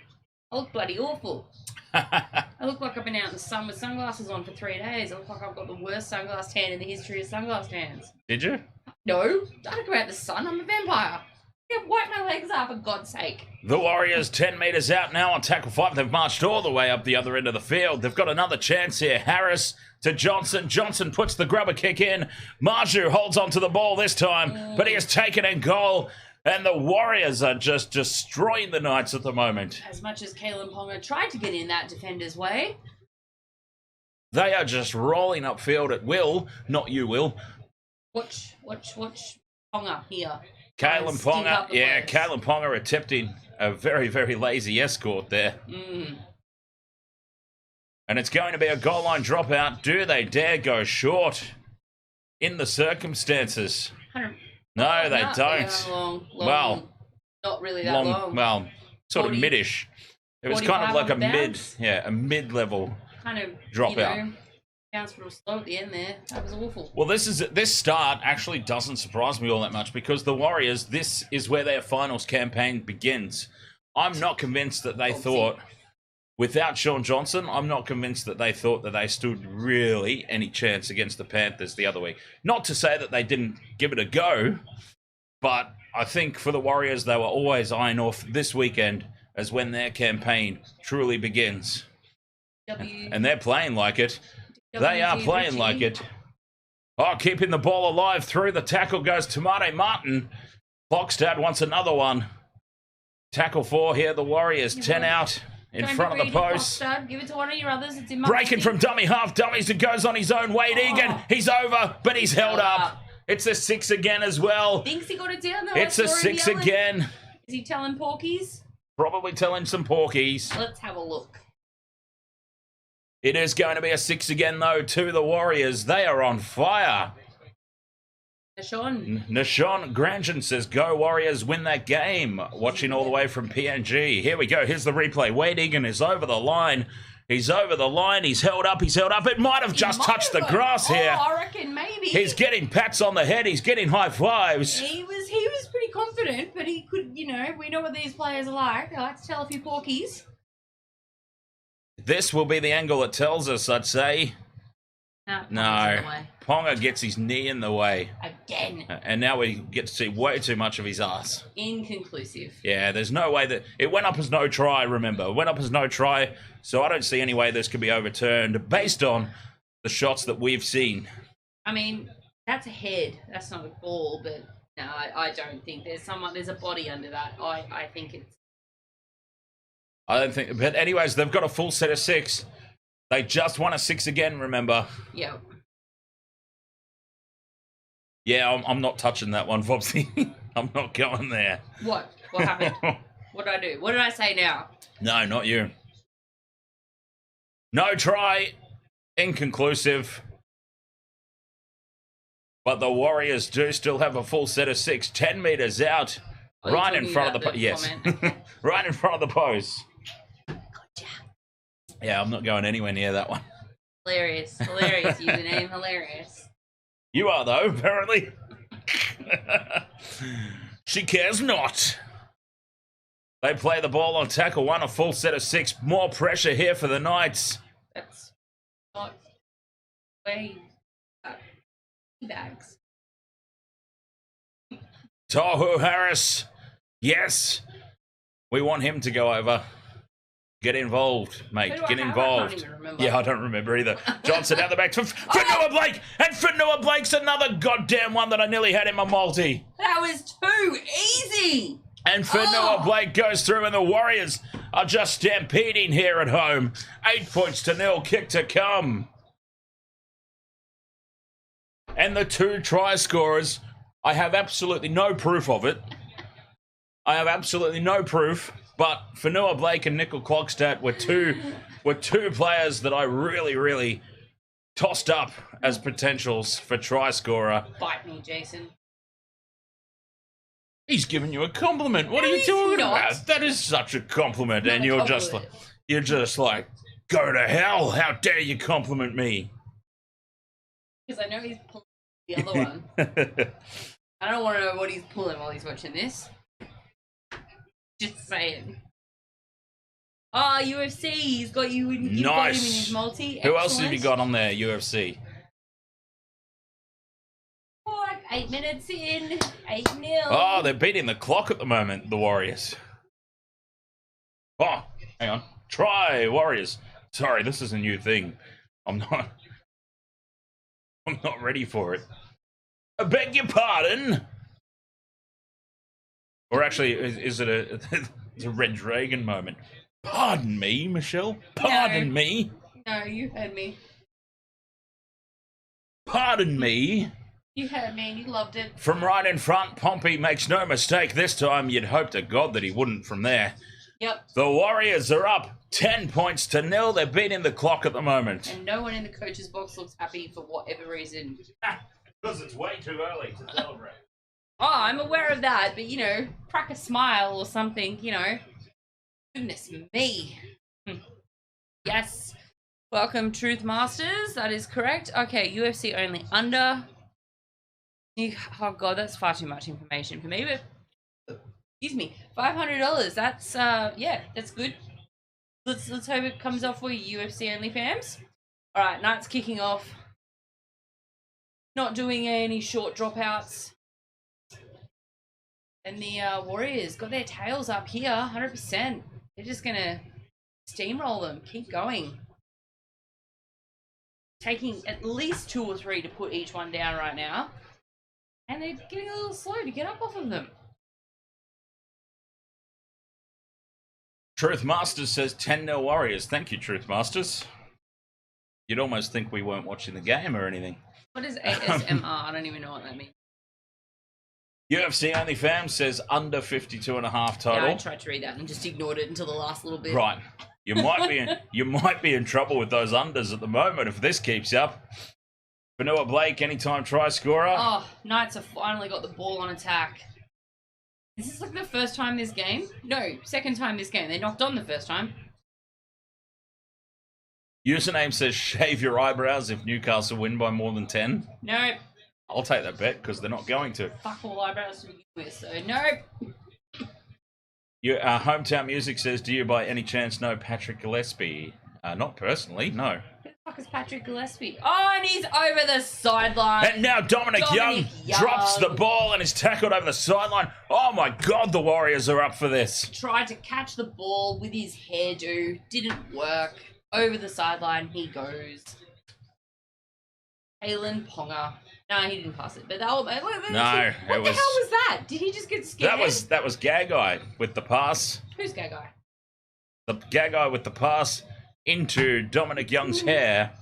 I look bloody awful. I look like I've been out in the sun with sunglasses on for 3 days. I look like I've got the worst sunglass tan in the history of sunglass tans. Did you? No, I don't go out in the sun. I'm a vampire. Yeah, wipe my legs up, for God's sake. The Warriors 10 metres out now on tackle 5. They've marched all the way up the other end of the field. They've got another chance here. Harris to Johnson. Johnson puts the grubber kick in. Marju holds onto the ball this time, but he has taken in goal. And the Warriors are just destroying the Knights at the moment. As much as Kalen Ponga tried to get in that defender's way. They are just rolling upfield at will. Not you, Will. Watch Ponga here. Kalen Ponga attempting a very, very lazy escort there. And it's going to be a goal line dropout. Do they dare go short in the circumstances? No, they don't. Long, not really that long. Well, sort of mid-ish. It was kind of like a mid-level kind of dropout. Bounced real slow at the end there. That was awful. Well, this start actually doesn't surprise me all that much because the Warriors, this is where their finals campaign begins. I'm not convinced that they thought, without Shaun Johnson, I'm not convinced that they thought that they stood really any chance against the Panthers the other week. Not to say that they didn't give it a go, but I think for the Warriors, they were always eyeing off this weekend as when their campaign truly begins. And they're playing like it. They are playing like it. Oh, keeping the ball alive through the tackle goes Tamate Martin. Blockstad wants another one. Tackle 4 here, the Warriors. 10 out in front of the post. Give it to one of your others. It's in breaking from dummy half dummies and goes on his own. Wade Egan, he's over, but he's held up. It's a 6 again as well. Thinks he got it down though. It's a 6 again. Is he telling porkies? Probably telling some porkies. Let's have a look. It is going to be a 6 again, though, to the Warriors. They are on fire. Nashon Grangen says, go Warriors, win that game. Watching all the way from PNG. Here we go. Here's the replay. Wade Egan is over the line. He's over the line. He's held up. It might have just touched the grass here. I reckon maybe. He's getting pats on the head. He's getting high fives. He was pretty confident, but he could, we know what these players are like. They like to tell a few porkies. This will be the angle it tells us, I'd say. No. Ponga gets his knee in the way. Again. And now we get to see way too much of his ass. Inconclusive. Yeah, there's no way that... It went up as no try, remember. It went up as no try, so I don't see any way this could be overturned based on the shots that we've seen. I mean, that's a head. That's not a ball, but no, I don't think there's a body under that. I think it's... I don't think... But anyways, they've got a full set of 6. They just won a 6 again, remember? Yeah. Yeah, I'm not touching that one, Vobsy. I'm not going there. What? What happened? What did I do? What did I say now? No, not you. No try. Inconclusive. But the Warriors do still have a full set of 6. 10 metres out. Right in front of the... Yes. Right in front of the post. Yeah, I'm not going anywhere near that one. Hilarious. Hilarious username. Hilarious. You are, though, apparently. She cares not. They play the ball on tackle 1, a full set of 6. More pressure here for the Knights. That's not way bags. Tohu Harris. Yes. We want him to go over. Get involved, mate. Get involved. I can't even remember. Yeah, I don't remember either. Johnson out the back for Noah Blake. And for Noah Blake's another goddamn one that I nearly had in my multi. That was too easy. And for Noah Blake goes through, and the Warriors are just stampeding here at home. 8 points to 0. Kick to come. And the 2 try scorers, I have absolutely no proof of it. I have absolutely no proof. But Fanua Blake and Nickel Klogstad were two players that I really, really tossed up as potentials for try scorer. Bite me, Jason. He's giving you a compliment. What are you talking about? That is such a compliment, and you're just like, go to hell. How dare you compliment me? Because I know he's pulling the other one. I don't want to know what he's pulling while he's watching this. Just saying. Oh, UFC, he's got you. You've got him in his multi. Who else have you got on there, UFC? Oh, like 8 minutes in, 8-0. Oh, they're beating the clock at the moment, the Warriors. Oh, hang on. Try, Warriors. Sorry, this is a new thing. I'm not ready for it. I beg your pardon. Or actually, is it it's a Red Dragon moment? Pardon me, Michelle. Pardon me. No, you heard me. Pardon me. You heard me and you loved it. From right in front, Pompey makes no mistake this time. You'd hope to God that he wouldn't from there. Yep. The Warriors are up 10 points to 0. They're beating the clock at the moment. And no one in the coach's box looks happy for whatever reason. Because it's way too early to celebrate. Oh, I'm aware of that, but, you know, crack a smile or something, you know. Goodness me. Yes. Welcome, Truth Masters. That is correct. Okay, UFC only under. Oh, God, that's far too much information for me, but, excuse me, $500. That's, yeah, that's good. Let's hope it comes off for you, UFC only fans. All right, Knights kicking off. Not doing any short dropouts. And the Warriors got their tails up here, 100%. They're just going to steamroll them. Keep going. Taking at least 2 or 3 to put each one down right now. And they're getting a little slow to get up off of them. Truth Masters says 10-0 Warriors. Thank you, Truth Masters. You'd almost think we weren't watching the game or anything. What is ASMR? I don't even know what that means. UFC Only Fam says under 52.5 total. Yeah, I tried to read that and just ignored it until the last little bit. Right. You might be in trouble with those unders at the moment if this keeps up. Fanua Blake, anytime try scorer. Oh, Knights have finally got the ball on attack. Is this like the first time this game? No, second time this game. They knocked on the first time. Username says shave your eyebrows if Newcastle win by more than 10. Nope. I'll take that bet because they're not going to. Fuck all eyebrows to begin with, so nope. Your Hometown Music says, do you by any chance know Patrick Gillespie? Not personally, no. Who the fuck is Patrick Gillespie? Oh, and he's over the sideline. And now Dominic Young drops the ball and is tackled over the sideline. Oh my God, the Warriors are up for this. Tried to catch the ball with his hairdo. Didn't work. Over the sideline he goes. Kalen Ponga. No, he didn't pass it. But what the hell was that? Did he just get scared? That was Gagai with the pass. Who's Gagai? The Gagai with the pass into Dominic Young's hair.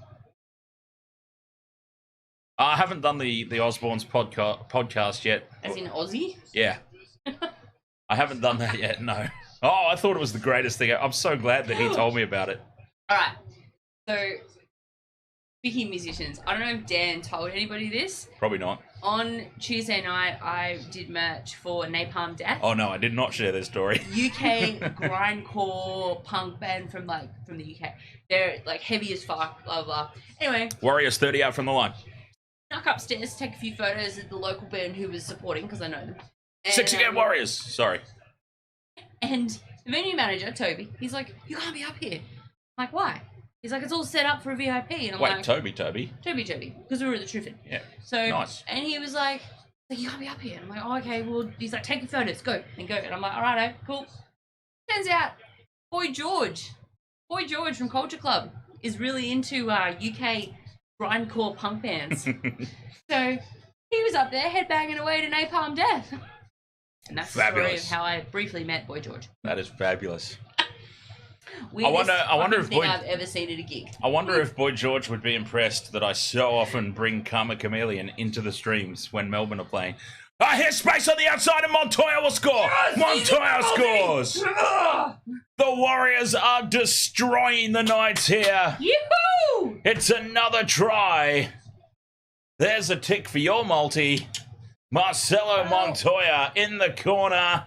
I haven't done the Osborne's podcast yet. As in Aussie? Yeah. I haven't done that yet, no. Oh, I thought it was the greatest thing. I'm so glad that he told me about it. All right. So, speaking of musicians, I don't know if Dan told anybody this. Probably not. On Tuesday night, I did merch for Napalm Death. Oh no, I did not share this story. UK grindcore punk band from the UK. They're like heavy as fuck, blah blah. Anyway, Warriors 30 out from the line. Snuck upstairs to take a few photos of the local band who was supporting because I know them. And, 6 again, Warriors. Sorry. And The venue manager, Toby, he's like, you can't be up here. I'm like, why? He's like, it's all set up for a VIP. And I'm Wait, like, Toby. Toby, because we were at the Truffin. Yeah. So, Nice. and he was like, you can't be up here. And I'm like, oh, okay, well, he's like, take your photos, go. And go. And I'm like, all right, cool. Turns out, Boy George from Culture Club is really into UK grindcore punk bands. So, he was up there headbanging away to Napalm Death. And that's the story of how I briefly met Boy George. That is fabulous. I wonder if I've ever seen at a gig. I wonder if Boy George would be impressed that I so often bring Karma Chameleon into the streams when Melbourne are playing. Here's space on the outside and Montoya will score! Yes, Montoya scores! The Warriors are destroying the Knights here. Yoo-hoo! It's another try. There's a tick for your multi. Marcelo Montoya in the corner.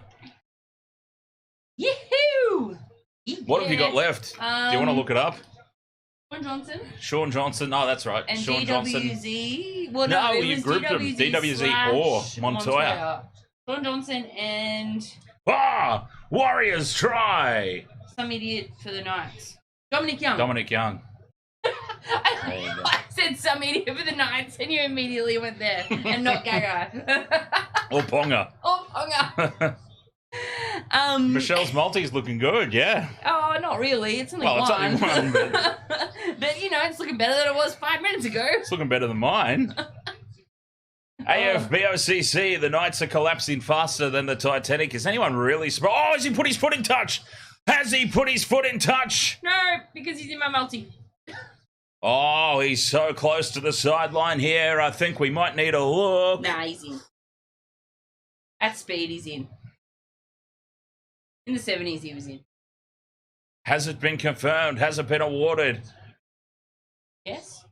Yoo-hoo! What have you got left? Do you want to look it up? Shaun Johnson. Shaun Johnson. Oh, that's right. And Shaun DWZ. Johnson. Well, no, it you was grouped them. DWZ or Montoya. Shaun Johnson and... Warriors try. Some idiot for the Knights. Dominic Young. I said some idiot for the Knights and you immediately went there. And not Gaga. Or Ponga. Michelle's multi's looking good, yeah. Oh, not really. It's only one. It's only one, but... but, it's looking better than it was 5 minutes ago. It's looking better than mine. AFBOCC, the Knights are collapsing faster than the Titanic. Is anyone really surprised? Oh, has he put his foot in touch? Has he put his foot in touch? No, because he's in my multi. Oh, he's so close to the sideline here. I think we might need a look. Nah, he's in. At speed, he's in. In the 70s, he was in. Has it been confirmed? Has it been awarded? Yes.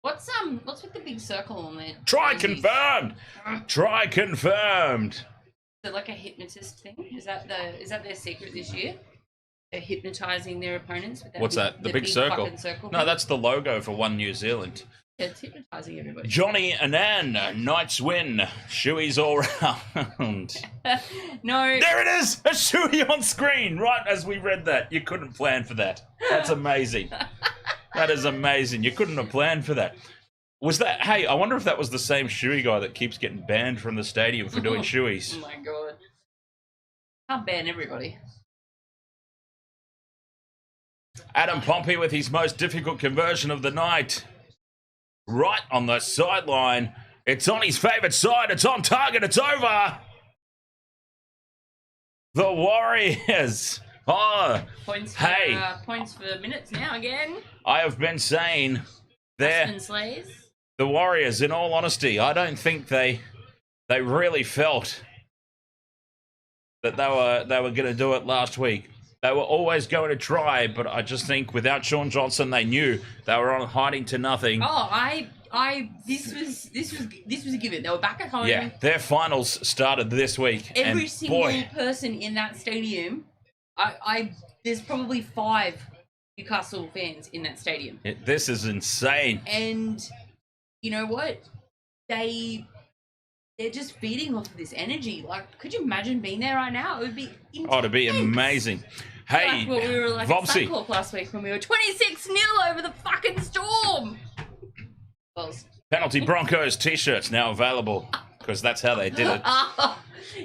What's with the big circle on there? Try confirmed. Try confirmed. Is it like a hypnotist thing? Is that their secret this year? They're hypnotizing their opponents with that. What's that? The big circle. No, that's the logo for One New Zealand. Yeah, it's hypnotizing everybody. Johnny Annan, Knights win. Shoeys all round. No. There it is! A shoey on screen, right as we read that. You couldn't plan for that. That's amazing. That is amazing. You couldn't have planned for that. Was that... Hey, I wonder if that was the same shoey guy that keeps getting banned from the stadium for doing shoeys. Oh my god. Can't ban everybody. Adam Pompey with his most difficult conversion of the night. Right on the sideline. It's on his favourite side. It's on target. It's over. The Warriors. Points for minutes now again. I have been saying the Warriors, in all honesty, I don't think they really felt that they were going to do it last week. They were always going to try, but I just think without Shaun Johnson, they knew they were on hiding to nothing. This was a given. They were back at home. Yeah, their finals started this week. Every single person in that stadium, there's probably 5 Newcastle fans in that stadium. This is insane. And you know what? They're just feeding off of this energy. Like, could you imagine being there right now? It would be intense. Oh, it'd be amazing. Hey, like what we were like at Suncorp last week when we were 26-0 over the fucking Storm. Penalty Broncos t-shirts now available because that's how they did it.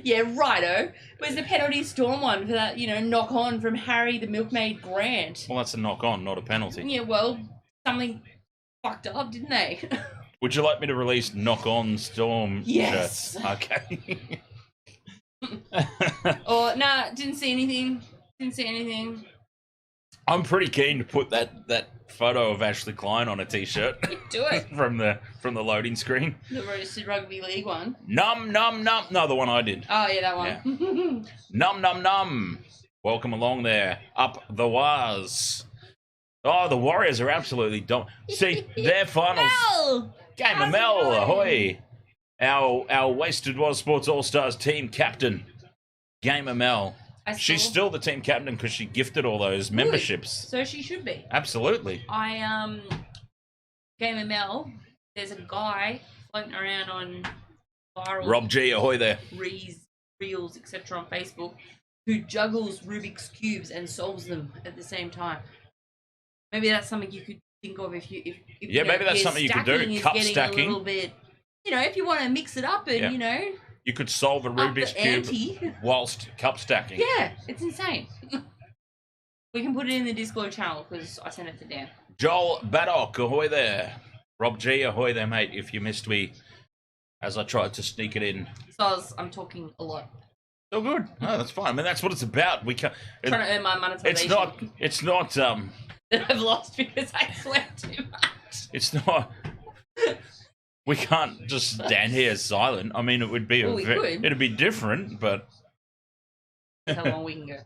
Yeah, righto. Where's the penalty Storm one for that, knock on from Harry the Milkmaid Grant? Well, that's a knock on, not a penalty. Yeah, well, something fucked up, didn't they? Would you like me to release knock on Storm yes. shirts? Okay. Didn't see anything. I'm pretty keen to put that photo of Ashley Klein on a t-shirt. Do it. from the loading screen. The Roasted Rugby League one. Num num num. No, the one I did. Oh yeah, that one. Yeah. Num num num. Welcome along there. Up the Waz. Oh, the Warriors are absolutely dumb. See, their finals. Mel! Game of Mel, ahoy. Our Wasted Was Sports All-Stars team captain, Game of Mel. She's still the team captain because she gifted all those memberships. So she should be. Absolutely. Game of Mel, there's a guy floating around on viral Rob G, ahoy there. reels, etc. on Facebook who juggles Rubik's cubes and solves them at the same time. Maybe that's something you could think of if Yeah, maybe that's something you could do. Cup stacking. A little bit, if you want to mix it up and you could solve a Rubik's cube whilst cup stacking. Yeah, it's insane. We can put it in the Discord channel because I sent it to Dan. Joel Baddock, ahoy there. Rob G, ahoy there, mate. If you missed me as I tried to sneak it in. So I'm talking a lot. Oh, good. No, that's fine. I mean, that's what it's about. We can't. Trying to earn my monetization. It's not. That I've lost because I swear too much. It's not. We can't just stand here silent. I mean, it would be it'd be different, but. How long we can go.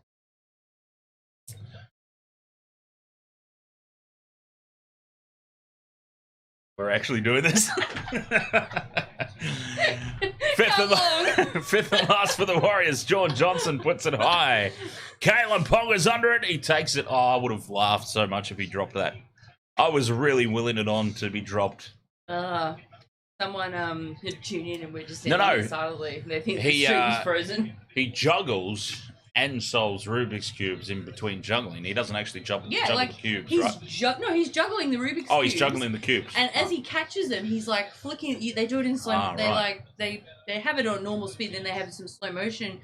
We're actually doing this. Fifth and last for the Warriors. Shaun Johnson puts it high. Kalen Ponga's under it. He takes it. Oh, I would have laughed so much if he dropped that. I was really willing it on to be dropped. Someone had tuned in and we're just standing there silently. They think the stream's frozen. He juggles and solves Rubik's cubes in between juggling. He doesn't actually juggle the cubes, right? He's juggling the Rubik's cubes. Oh, he's juggling the cubes. And as he catches them, he's like flicking. They do it in slow. They have it on normal speed, then they have some slow motion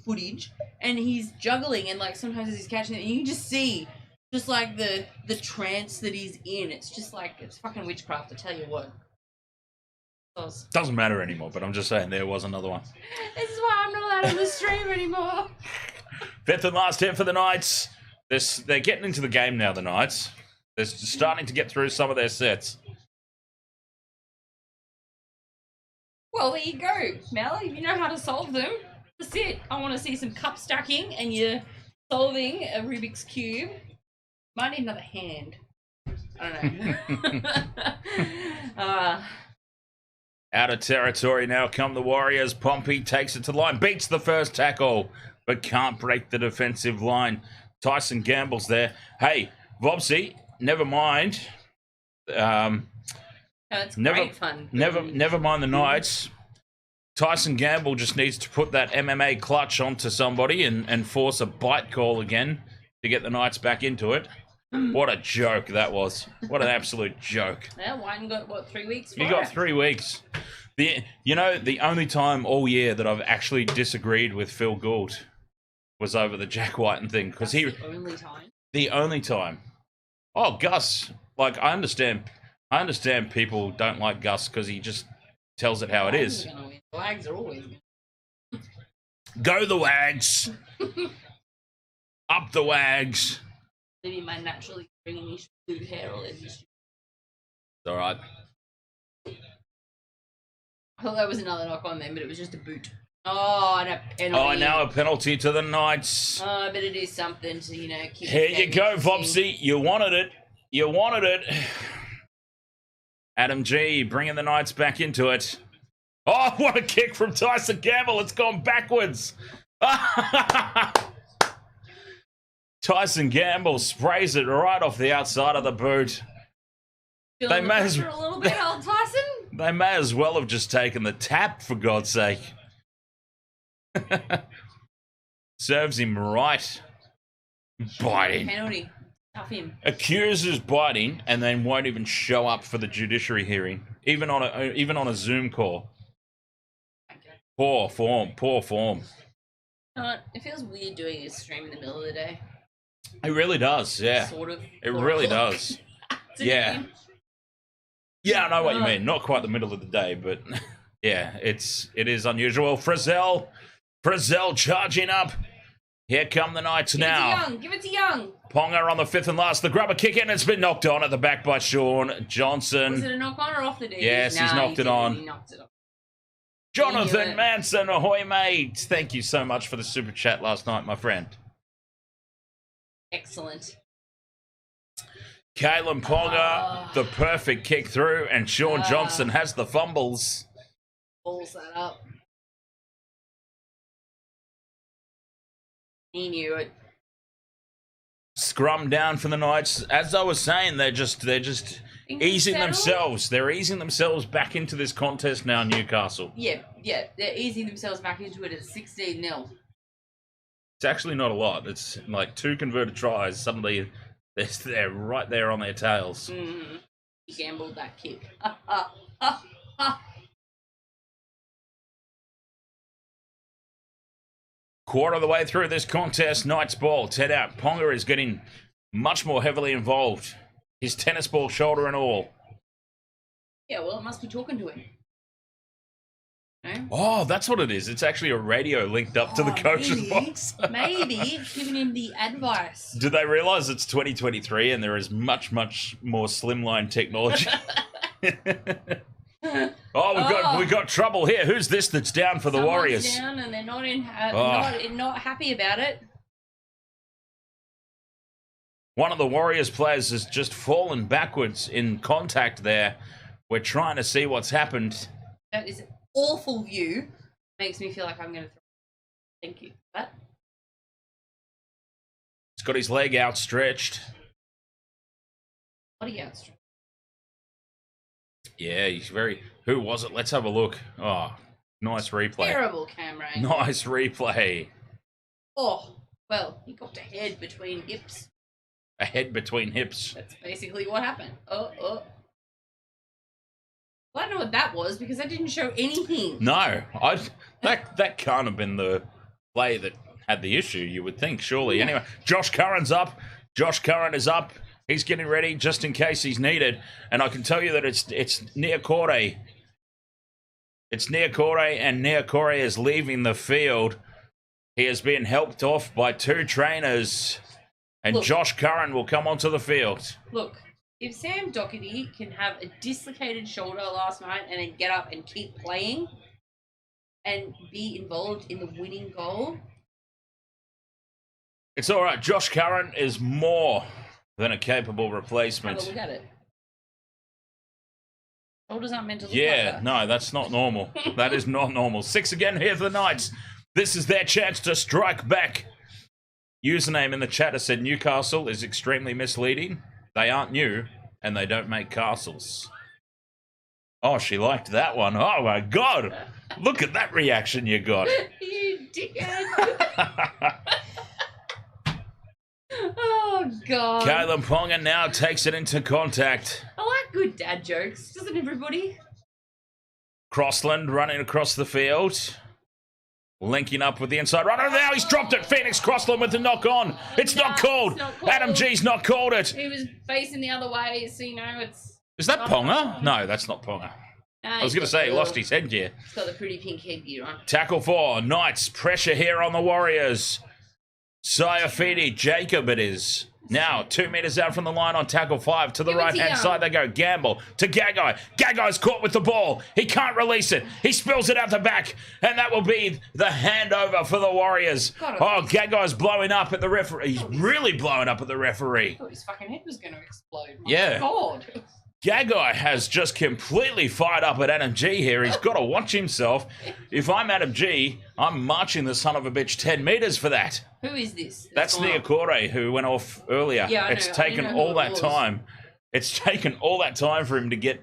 footage, and he's juggling. And like sometimes as he's catching it, and you can just see, just like the trance that he's in. It's just like it's fucking witchcraft. I tell you what. Doesn't matter anymore, but I'm just saying there was another one. This is why I'm not allowed on the stream anymore. Fifth and last hit for the Knights. They're getting into the game now, the Knights. They're starting to get through some of their sets. Well, there you go, Mel. If you know how to solve them, that's it. I want to see some cup stacking and you're solving a Rubik's Cube. Might need another hand. I don't know. Out of territory now come the Warriors. Pompey takes it to the line, beats the first tackle, but can't break the defensive line. Tyson Gamble's there. Hey, Vobsy, never mind. It's great fun. Never mind the Knights. Tyson Gamble just needs to put that MMA clutch onto somebody and force a bite call again to get the Knights back into it. What a joke that was. What an absolute joke. Yeah, Whiten got, 3 weeks for You got 3 weeks. The only time all year that I've actually disagreed with Phil Gould was over the Jack Whiten thing. Because the only time? The only time. Oh, Gus. Like, I understand people don't like Gus because he just tells it how it is. The Wags are always going to win. Go the Wags. Up the Wags. Maybe my naturally greenish blue hair all in this. It's all right. I thought that was another knock on them, but it was just a boot. Oh, and a penalty. Oh, now a penalty to the Knights. Oh, I better do something to, keep Here you go, Vopsy. You wanted it. You wanted it. Adam G bringing the Knights back into it. Oh, what a kick from Tyson Gamble. It's gone backwards. Tyson Gamble sprays it right off the outside of the boot. Feeling the pressure a little bit, old Tyson? They may as well have just taken the tap, for God's sake. Serves him right. Biting. Penalty. Tough him. Accuses biting and then won't even show up for the judiciary hearing, even on a Zoom call. Okay. Poor form. It feels weird doing a stream in the middle of the day. It really does, yeah. Sort of. It really does. Yeah. Yeah, I know what you mean. Not quite the middle of the day, but yeah, it is unusual. Frizzell charging up. Here come the Knights now. Give it to Young. Ponga on the fifth and last. The grubber kick in. It's been knocked on at the back by Shaun Johnson. Was it a knock on or off the D? Yes, he's knocked it on. He knocked it on. Jonathan Manson, ahoy mate. Thank you so much for the super chat last night, my friend. Excellent. Kalen Ponga, the perfect kick through, and Shaun Johnson has the fumbles. Balls that up. He knew it. Scrum down for the Knights. As I was saying, they're just easing themselves. They're easing themselves back into this contest now, Newcastle. Yeah. They're easing themselves back into it at 16-0. It's actually not a lot. It's like 2 converted tries. Suddenly, they're right there on their tails. Mm-hmm. He gambled that kick. Quarter of the way through this contest, Knights ball. Ted out. Ponga is getting much more heavily involved. His tennis ball shoulder and all. Yeah, well, it must be talking to him. No? Oh, that's what it is. It's actually a radio linked up to the coach's really? box. Maybe it's giving him the advice. Do they realise it's 2023 and there is much, much more slimline technology? we got trouble here. Who's this that's down for the Someone's Warriors? down and they're not not happy about it. One of the Warriors players has just fallen backwards in contact there. We're trying to see what's happened. That is an awful view. Makes me feel like I'm going to throw. Thank you for that. He's got his leg outstretched. What are you outstretched? Yeah, he's very... Who was it? Let's have a look. Oh, nice replay. Terrible camera. Nice replay. Oh, well, he got a head between hips. A head between hips. That's basically what happened. Oh. Well, I don't know what that was because I didn't show anything. No, that can't have been the play that had the issue, you would think, surely. Yeah. Anyway, Josh Curran's up. Josh Curran is up. He's getting ready just in case he's needed. And I can tell you that it's near Corey. It's near Corey, and near Corey is leaving the field. He has been helped off by 2 trainers. And look, Josh Curran will come onto the field. Look, if Sam Doherty can have a dislocated shoulder last night and then get up and keep playing and be involved in the winning goal. It's all right. Josh Curran is more than a capable replacement. Have a look at it. Shoulders aren't meant to look like that. No, that's not normal. That is not normal. 6 again here for the Knights. This is their chance to strike back. Username in the chat has said Newcastle is extremely misleading. They aren't new, and they don't make castles. Oh, she liked that one. Oh, my God. Look at that reaction you got. You dickhead. Oh, God. Caleb Ponga now takes it into contact. I like good dad jokes, doesn't everybody? Crossland running across the field. Linking up with the inside runner. Now he's dropped it. Phoenix Crossland with the knock on. It's not called. Adam G's not called it. He was facing the other way, so you know it's... Is that Ponga? No, that's not Ponga. I was going to say he lost his headgear. He's got the pretty pink headgear on. Tackle 4. Knights. Pressure here on the Warriors. Sayafidi. Jacob it is. Now, 2 meters out from the line on tackle 5. To the right-hand side they go. Gamble to Gagai. Gagai's caught with the ball. He can't release it. He spills it out the back. And that will be the handover for the Warriors. Oh, Gagai's blowing up at the referee. He's really blowing up at the referee. I thought his fucking head was going to explode. My God. Gagai has just completely fired up at Adam G here. He's got to watch himself. If I'm Adam G, I'm marching the son of a bitch 10 meters for that. Who is this? That's Niokore, who went off earlier. Yeah, it's taken all that time. It's taken all that time for him to get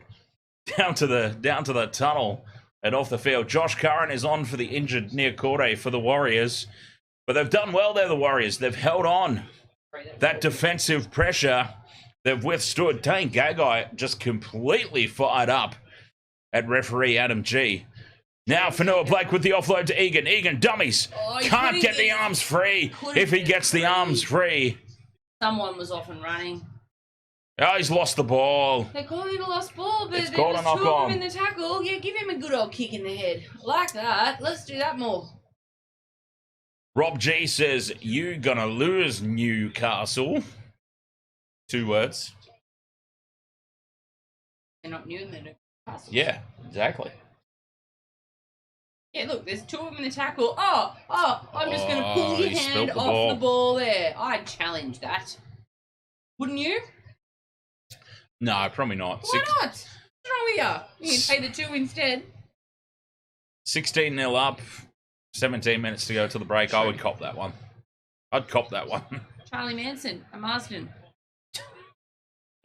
down to the tunnel and off the field. Josh Curran is on for the injured Niokore for the Warriors. But they've done well there, the Warriors. They've held on. That defensive pressure they've withstood. Dane Gagai just completely fired up at referee Adam G. Now Fanua Blake with the offload to Egan. Egan dummies. Can't get the arms free. If he gets the arms free. Someone was off and running. Oh, he's lost the ball. They call it a lost ball, but it's there was 2 of them in the tackle. Yeah, give him a good old kick in the head. Like that. Let's do that more. Rob G says, you gonna lose, Newcastle. 2 words. They're not new in the Newcastle. Yeah, exactly. Yeah, look, there's 2 of them in the tackle. I'm just going to pull your hand off the ball there. I'd challenge that. Wouldn't you? No, probably not. Why not? What's wrong with you? You can pay the 2 instead. 16-0 up. 17 minutes to go to the break. I would cop that one. I'd cop that one. Charlie Manson, a Marsden.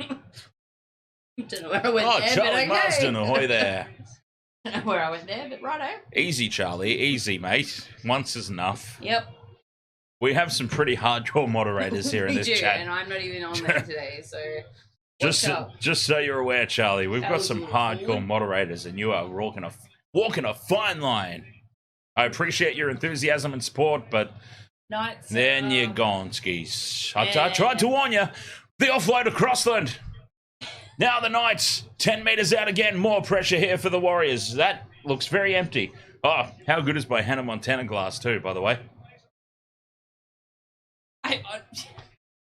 Don't know where I went there, Charlie but okay. Marsden, ahoy there. Don't know where I went there, but righto. Easy, Charlie. Easy, mate. Once is enough. Yep. We have some pretty hardcore moderators here in this chat. And I'm not even on there today, so Just so you're aware, Charlie, we've got some hardcore moderators, and you are walking a fine line. I appreciate your enthusiasm and support, but Knights, then you're gone, skis. I tried to warn you. The offload of Crossland. Now the Knights, 10 metres out again. More pressure here for the Warriors. That looks very empty. Oh, how good is by Hannah Montana glass too, by the way.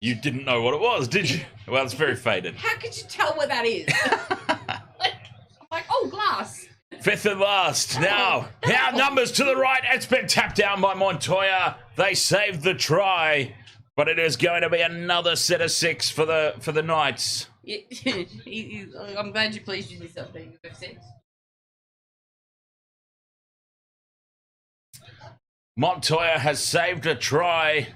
You didn't know what it was, did you? Well, it's very faded. How could you tell what that is? I'm like, oh, glass. Fifth and last. Now numbers to the right. It's been tapped down by Montoya. They saved the try, but it is going to be another set of 6 for the Knights. I'm glad you pleased with yourself being with 6. Montoya has saved a try,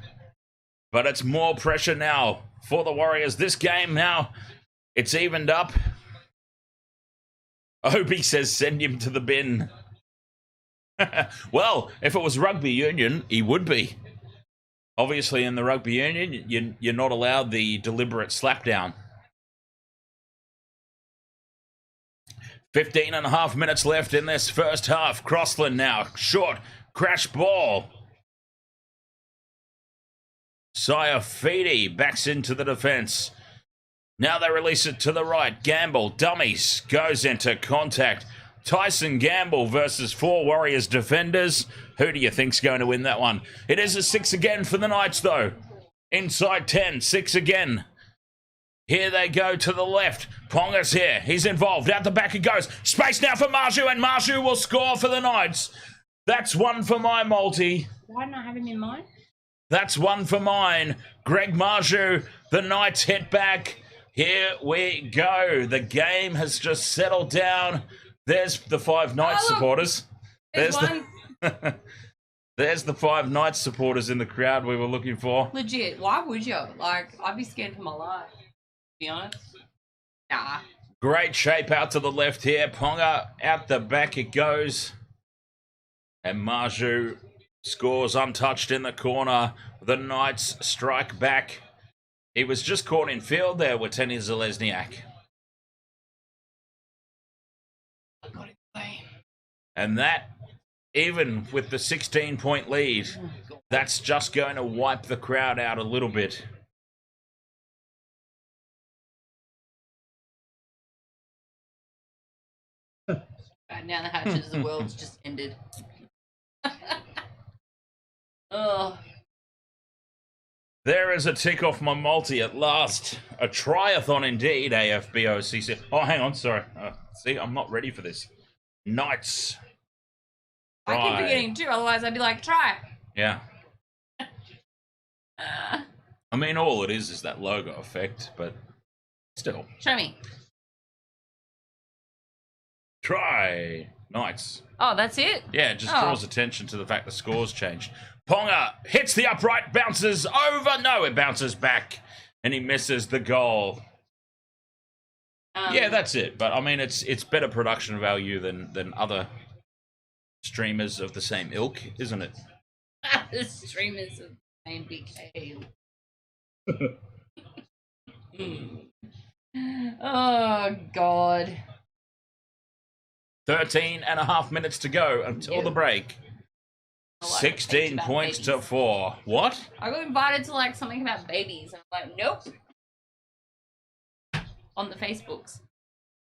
but it's more pressure now for the Warriors. This game now, it's evened up. Opie says send him to the bin. Well, if it was rugby union, he would be. Obviously, in the rugby union, you're not allowed the deliberate slapdown. 15.5 minutes left in this first half. Crossland now, short, crash ball. Saifidi backs into the defence. Now they release it to the right. Gamble, dummies, goes into contact. Tyson Gamble versus 4 Warriors defenders. Who do you think's going to win that one? It is a 6 again for the Knights, though. Inside 10, 6 again. Here they go to the left. Ponga's here. He's involved. Out the back it goes. Space now for Marju, and Marju will score for the Knights. That's one for my multi. Why not have him in mind? That's one for mine. Greg Marju, the Knights hit back. Here we go. The game has just settled down. There's the 5 Knights supporters. There's the 5 Knights supporters in the crowd we were looking for. Legit. Why would you? Like, I'd be scared for my life, to be honest. Nah. Great shape out to the left here. Ponga out the back it goes. And Marju scores untouched in the corner. The Knights strike back. He was just caught in field there with Tenny Zalesniak. And that, even with the 16-point lead, that's just going to wipe the crowd out a little bit. Right, now the hatches of the world's just ended. Oh. There is a tick off my multi at last. A triathlon indeed, AFBOCC. Oh, hang on, sorry. See, I'm not ready for this. Knights. I keep forgetting too, otherwise I'd be like, try. Yeah. I mean, all it is that logo effect, but still. Show me. Try. Knights. Oh, that's it? Yeah, it just draws attention to the fact the score's changed. Ponga hits the upright, bounces over. No, it bounces back, and he misses the goal. Yeah, that's it. But I mean, it's better production value than other streamers of the same ilk, isn't it? The streamers of the same BK. Oh God. 13.5 minutes to go until the break. 16 points to 4. What? I got invited to like something about babies. I'm like, nope. On the Facebooks.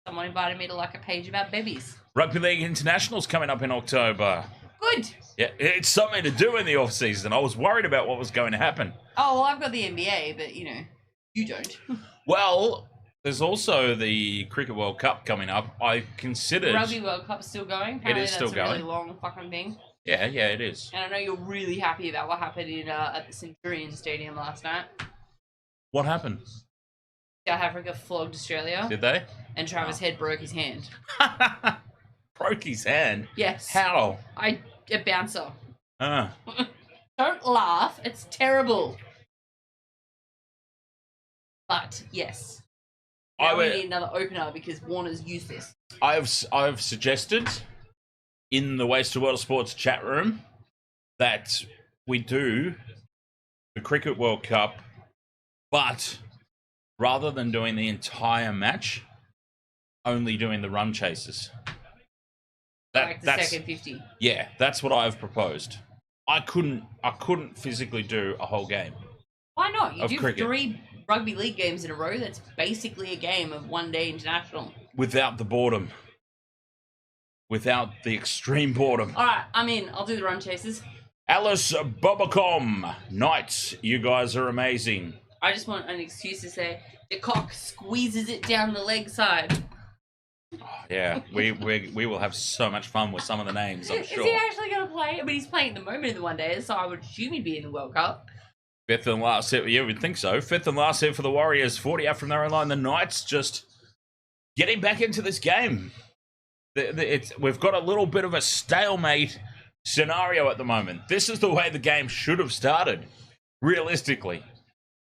Someone invited me to like a page about babies. Rugby League International's coming up in October. Good. Yeah, it's something to do in the off season. I was worried about what was going to happen. Oh, well, I've got the NBA, but you know, you don't. Well, there's also the Cricket World Cup coming up. I considered... Rugby World Cup's still going. Apparently it is still going. That's a really long fucking thing. Yeah, it is. And I know you're really happy about what happened in at the Centurion Stadium last night. What happened? South Africa flogged Australia. Did they? And Travis Head broke his hand. Broke his hand? Yes. How? A bouncer. Ah. Don't laugh. It's terrible. But, yes. Now we need another opener because Warner's useless. I've suggested in the Waste of World Sports chat room that we do the Cricket World Cup, but rather than doing the entire match, only doing the run chases. Like the second 50. Yeah, that's what I've proposed. I couldn't physically do a whole game. Why not? You do cricket. 3 rugby league games in a row. That's basically a game of one-day international. Without the boredom. Without the extreme boredom. All right, I'm in. I'll do the run chases. Alice Bobacom. Knights, you guys are amazing. I just want an excuse to say the cock squeezes it down the leg side. Oh, yeah, we will have so much fun with some of the names, I'm sure. Is he actually going to play? I mean, he's playing at the moment in the one day, so I would assume he'd be in the World Cup. Fifth and last hit, yeah, we'd think so. Fifth and last hit for the Warriors, 40 out from their own line. The Knights just getting back into this game. We've got a little bit of a stalemate scenario at the moment. This is the way the game should have started, realistically.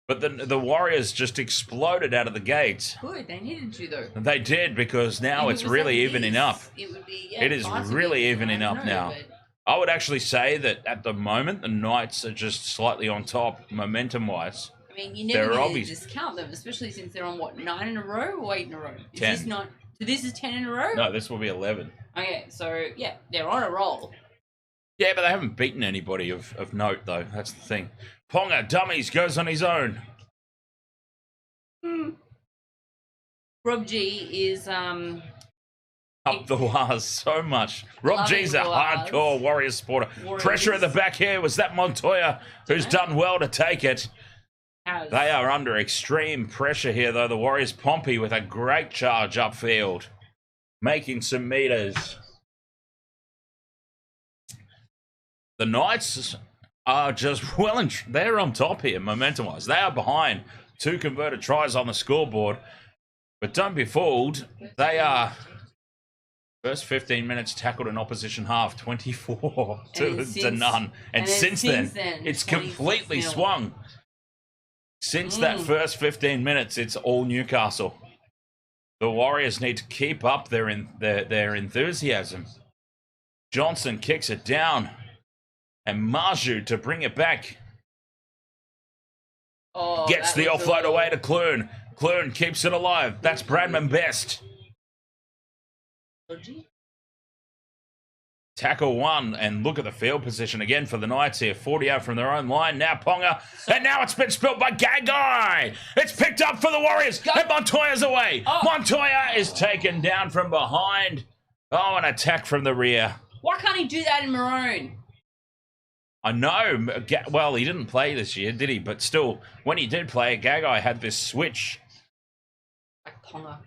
But the Warriors just exploded out of the gates. Good, they needed to, though. They did, because now it's really evening up. It would be, It is really evening up now. But I would actually say that at the moment, the Knights are just slightly on top, momentum-wise. I mean, you never going to discount them, especially since they're on, what, 9 in a row or 8 in a row? 10. So this is 10 in a row? No, this will be 11. Okay, so, yeah, they're on a roll. Yeah, but they haven't beaten anybody of note, though. That's the thing. Ponga, dummies, goes on his own. Rob G is, Up the wires so much. Rob G's a hardcore Warriors supporter. Pressure at the back here. Was that Montoya, who's done well to take it? They are under extreme pressure here, though. The Warriors, Pompey with a great charge upfield, making some meters. The Knights are just well, they're on top here, momentum-wise. They are behind 2 converted tries on the scoreboard. But don't be fooled. They are... First 15 minutes tackled in opposition half, 24 to none. And since then, it's completely swung. Since that first 15 minutes, it's all Newcastle. The Warriors need to keep up their enthusiasm. Johnson kicks it down. And Marju to bring it back. Oh, gets the offload away to Clune. Clune keeps it alive. That's Bradman Best. Tackle 1, and look at the field position again for the Knights here. 40 out from their own line. Now Ponga, and now it's been spilled by Gagai. It's picked up for the Warriors, and Montoya's away. Montoya is taken down from behind. Oh, an attack from the rear. Why can't he do that in Maroon? I know. Well, he didn't play this year, did he? But still, when he did play, Gagai had this switch. Like Ponga.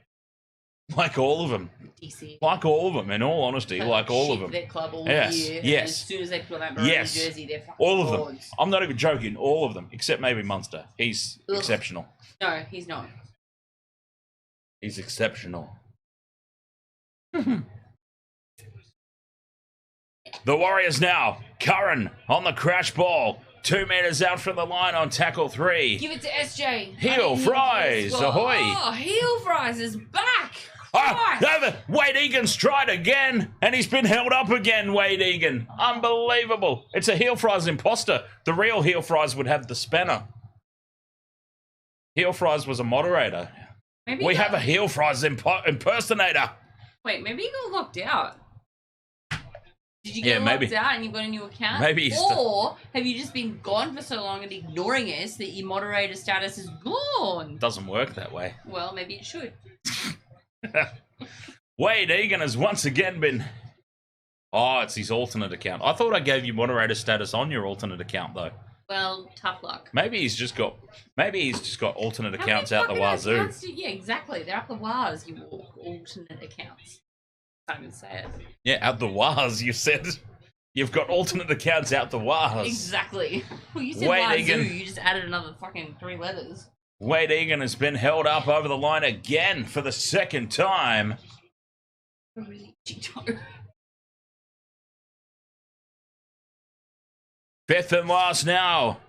Like all of them. DC. Like all of them, in all honesty, like all of them. Their club all yes, year. yes. And as soon as they put on that Maroon jersey, they're fucking all of frauds. them. I'm not even joking. All of them, except maybe Munster. He's exceptional. No, he's not. He's exceptional. The Warriors now. Curran on the crash ball. 2 meters out from the line on tackle 3. Give it to SJ. Heel Fries, ahoy. Oh, Heel Fries is back. Wade Egan's tried again, and he's been held up again, Wade Egan. Unbelievable. It's a Heel Fries imposter. The real Heel Fries would have the spanner. Heel Fries was a moderator. We have a Heel Fries impersonator. Wait, maybe he got locked out. Did you get locked out and you've got a new account? Maybe. Or have you just been gone for so long and ignoring us that your moderator status is gone? Doesn't work that way. Well, maybe it should. Wade Egan has once again been... Oh, it's his alternate account. I thought I gave you moderator status on your alternate account, though. Well, tough luck. Maybe he's just got alternate accounts out the wazoo. Yeah, exactly. They're up the waz, you alternate accounts. I can't even say it. Yeah, out the waz, you said. You've got alternate accounts out the waz. Exactly. Well, you said wazoo, you just added another fucking 3 letters. Wade Egan has been held up over the line again for the second time. Fifth and last now.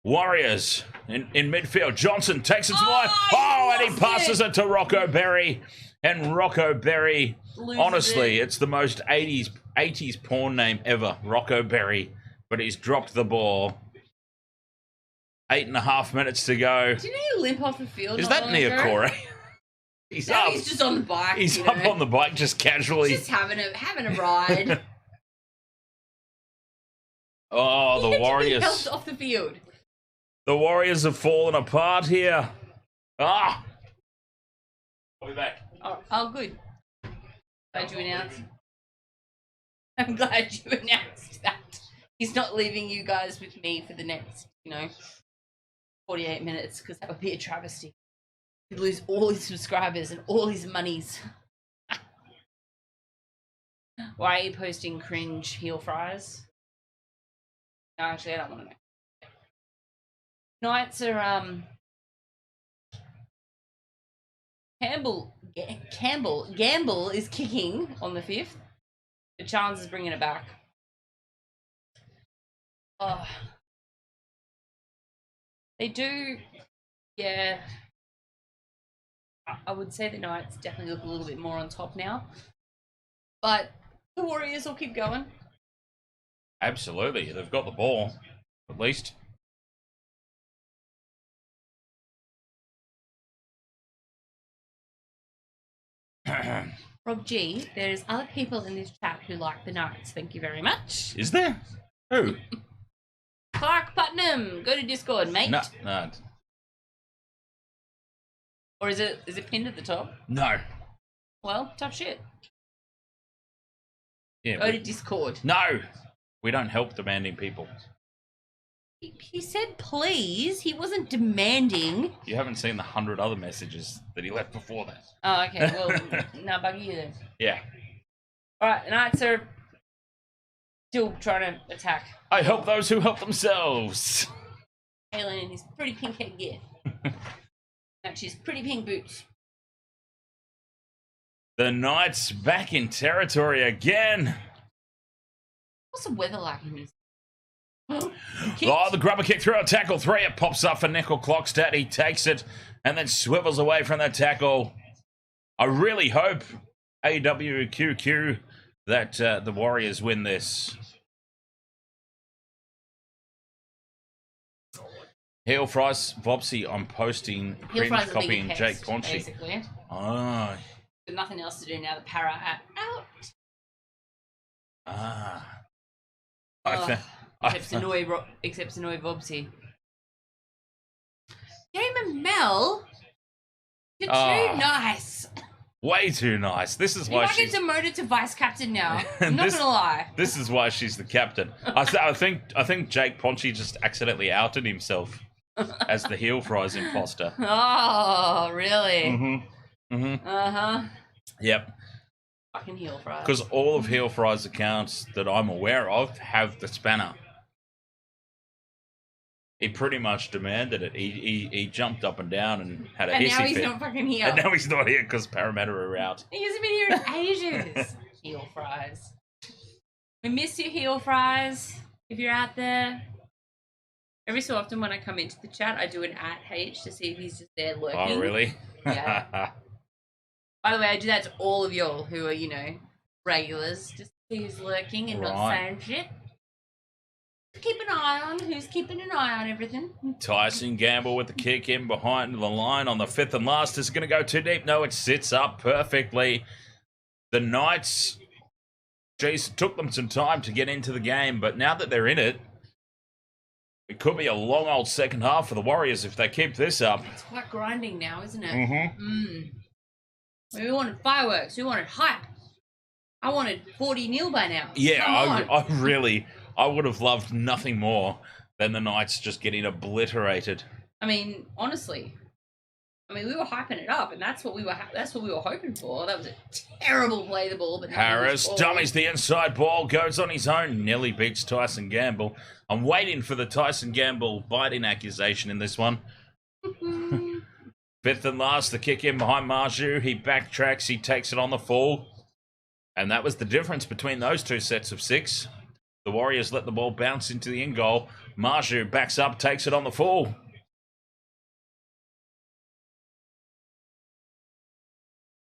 Warriors in midfield. Johnson takes it to the line. Oh, and he passes it to Rocco Berry. And Rocco Berry, honestly, it's the most 80s porn name ever. Rocco Berry. But he's dropped the ball. 8.5 minutes to go. Didn't he limp off the field? Is not that long near ago? Corey? He's Now up. he's just on the bike. He's you up know? on the bike just casually. Just having a ride. Oh, the He Warriors. helped off the field. The Warriors have fallen apart here. Ah! I'll be back. Oh, good. Glad you announced. I'm glad you announced that. He's not leaving you guys with me for the next, 48 minutes, because that would be a travesty. He'd lose all his subscribers and all his monies. Why are you posting cringe heel fries? No, actually, I don't want to know. Knights are, Gamble is kicking on the 5th. But Chance is bringing it back. Oh. They do, yeah. I would say the Knights definitely look a little bit more on top now. But the Warriors will keep going. Absolutely. They've got the ball, at least. Rob G, there's other people in this chat who like the Knights. Thank you very much. Is there? Who? Clark Putnam, go to Discord, mate. No. Or is it pinned at the top? No. Well, tough shit. Yeah. Go to Discord. No. We don't help demanding people. He said please. He wasn't demanding. You haven't seen the 100 other messages that he left before that. Oh, okay. Well, no, buggy you then. Yeah. All right, the Knights are still trying to attack. I help those who help themselves. Halen in his pretty pink headgear. Actually, his pretty pink boots. The Knights back in territory again. What's the weather like in this? Oh, the grubber kick through a tackle 3. It pops up for Nickel Clockstead. He takes it and then swivels away from that tackle. I really hope AWQQ that the Warriors win this. Heel fries, Vopsy, I'm posting, cringe copying Jake Ponchi. Basically. Oh. Got nothing else to do now. The para are out. Ah. Except annoy Vopsy. Game of Mel. You're too nice. Way too nice. This is You why might get she's demoted to vice captain now. I'm not gonna lie. This is why she's the captain. I think Jake Ponchi just accidentally outed himself as the heel fries imposter. Oh, really? Mm-hmm. Mm-hmm. Uh-huh. Yep. Fucking heel fries. Because all of heel fries accounts that I'm aware of have the spanner. He pretty much demanded it. He jumped up and down and had a hissy fit. And now he's not fucking here. And now he's not here because Parramatta are out. He hasn't been here in ages. Heel fries. We miss you, heel fries. If you're out there. Every so often when I come into the chat, I do an @H to see if he's just there lurking. Oh, really? Yeah. By the way, I do that to all of y'all who are, regulars. Just see who's lurking and not saying shit. Keep an eye on who's keeping an eye on everything. Tyson Gamble with the kick in behind the line on the 5th and last. Is it going to go too deep? No, it sits up perfectly. The Knights, it took them some time to get into the game, but now that they're in it, it could be a long old second half for the Warriors if they keep this up. It's quite grinding now, isn't it? Mm-hmm. We wanted fireworks. We wanted hype. I wanted 40-0 by now. Yeah, I would have loved nothing more than the Knights just getting obliterated. I mean, honestly, we were hyping it up, and that's what we were hoping for. That was a terrible play the ball, but Harris dummies the inside ball, goes on his own, nearly beats Tyson Gamble. I'm waiting for the Tyson Gamble biting accusation in this one. 5th and last, the kick in behind Marju. He backtracks, he takes it on the full, and that was the difference between those two sets of 6. The Warriors let the ball bounce into the in goal. Marju backs up, takes it on the full.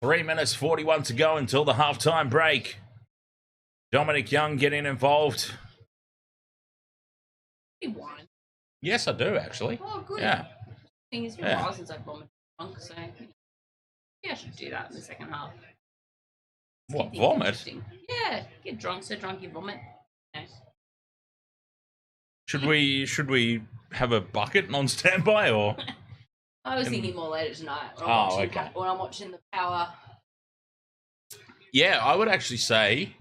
Three minutes 41 to go until the halftime break. Dominic Young getting involved. He won. Yes, I do actually. Oh, good. Yeah. Thing is, it's been a while since I've vomited drunk, so yeah, I should do that in the second half. What, vomit? Yeah, get drunk, so drunk you vomit. Nice. Should we have a bucket on standby or? I was thinking more later tonight. When I'm watching the Power. Yeah, I would actually say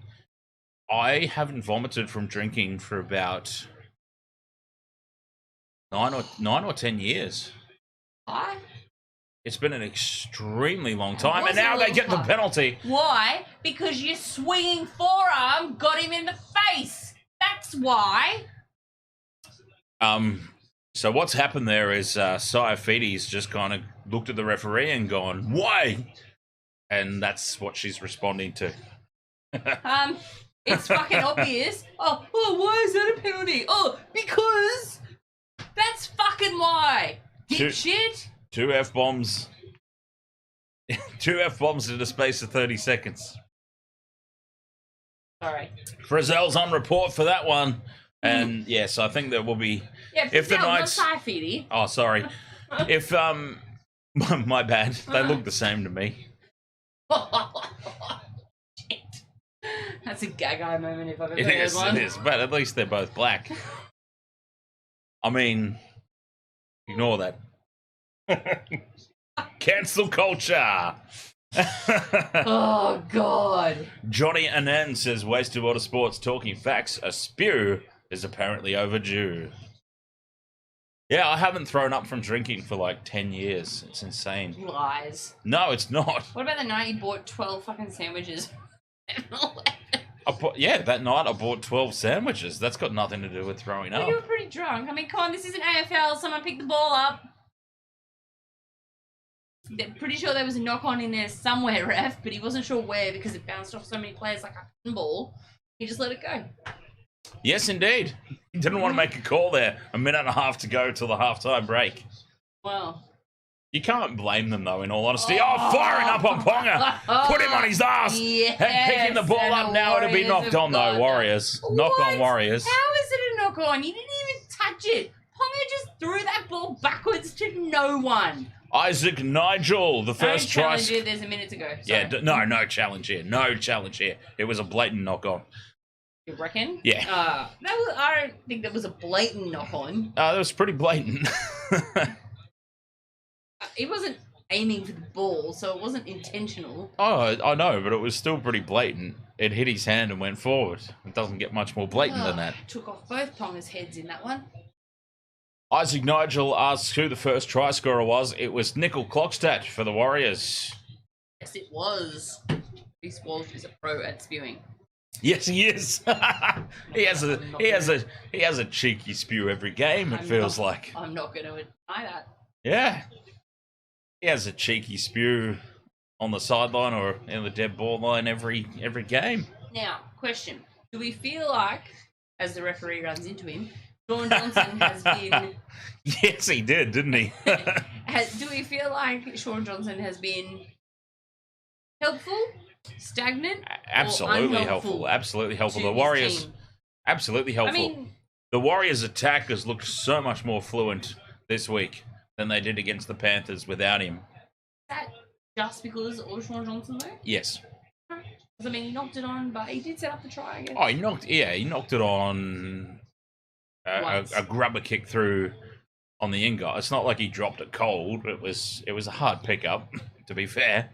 I haven't vomited from drinking for about 9 or 10 years. Why? It's been an extremely long time, and now they get the penalty. Why? Because your swinging forearm got him in the face. That's why. So what's happened there is Saifides just kind of looked at the referee and gone, "Why?" And that's what she's responding to. It's fucking obvious. Oh, why is that a penalty? Oh, because that's fucking why. Dipshit. Two F-bombs. 2 F-bombs in the space of 30 seconds. Sorry. Frizzell's on report for that one. And yes, I think there will be. Yeah, if the Knights. Oh, sorry. If my bad. They look the same to me. Shit. That's a gag-eye moment if I've ever It heard one. is. But at least they're both black. I mean, ignore that. Cancel culture. Oh, God. Johnny Anand says, Wasted Water Sports talking facts. A spew is apparently overdue. Yeah, I haven't thrown up from drinking for like 10 years. It's insane. Lies. No, it's not. What about the night you bought 12 fucking sandwiches? That night I bought 12 sandwiches. That's got nothing to do with throwing up. You were pretty drunk. I mean, come on, this isn't AFL. Someone pick the ball up. They're pretty sure there was a knock-on in there somewhere, ref, but he wasn't sure where because it bounced off so many players like a pinball. He just let it go. Yes, indeed. He didn't want to make a call there. A minute and a half to go till the halftime break. Well. You can't blame them, though, in all honesty. Firing up on Ponga. Put him on his ass. Yes, Picking the ball up now. It'll be knocked on, though, Warriors. Knock on Warriors. How is it a knock on? You didn't even touch it. Ponga just threw that ball backwards to no one. Isaac Nigel, the first try. There's a minute to go. Sorry. Yeah, no challenge here. No challenge here. It was a blatant knock on. You reckon? Yeah. I don't think that was a blatant knock on. That was pretty blatant. He wasn't aiming for the ball, so it wasn't intentional. Oh, I know, but it was still pretty blatant. It hit his hand and went forward. It doesn't get much more blatant than that. Took off both Ponga's heads in that one. Isaac Nigel asks who the first try scorer was. It was Nickel Clockstadt for the Warriors. Yes, it was. Reece Walsh is a pro at spewing. Yes, he is. he has a cheeky spew every game. It feels like. I'm not going to deny that. Yeah, he has a cheeky spew on the sideline or in the dead ball line every game. Now, question: do we feel like, as the referee runs into him, Shaun Johnson has been? Yes, he did, didn't he? Do we feel like Shaun Johnson has been helpful? Stagnant? Absolutely helpful. Absolutely helpful. The Warriors, absolutely helpful. I mean, the Warriors' attack has looked so much more fluent this week than they did against the Panthers without him. Is that just because of Shaun Johnson, though? Yes. I mean, he knocked it on, but he did set up the try, I guess. Oh, he knocked it on a grubber kick through on the in goal. It's not like he dropped it cold. It was a hard pickup, to be fair.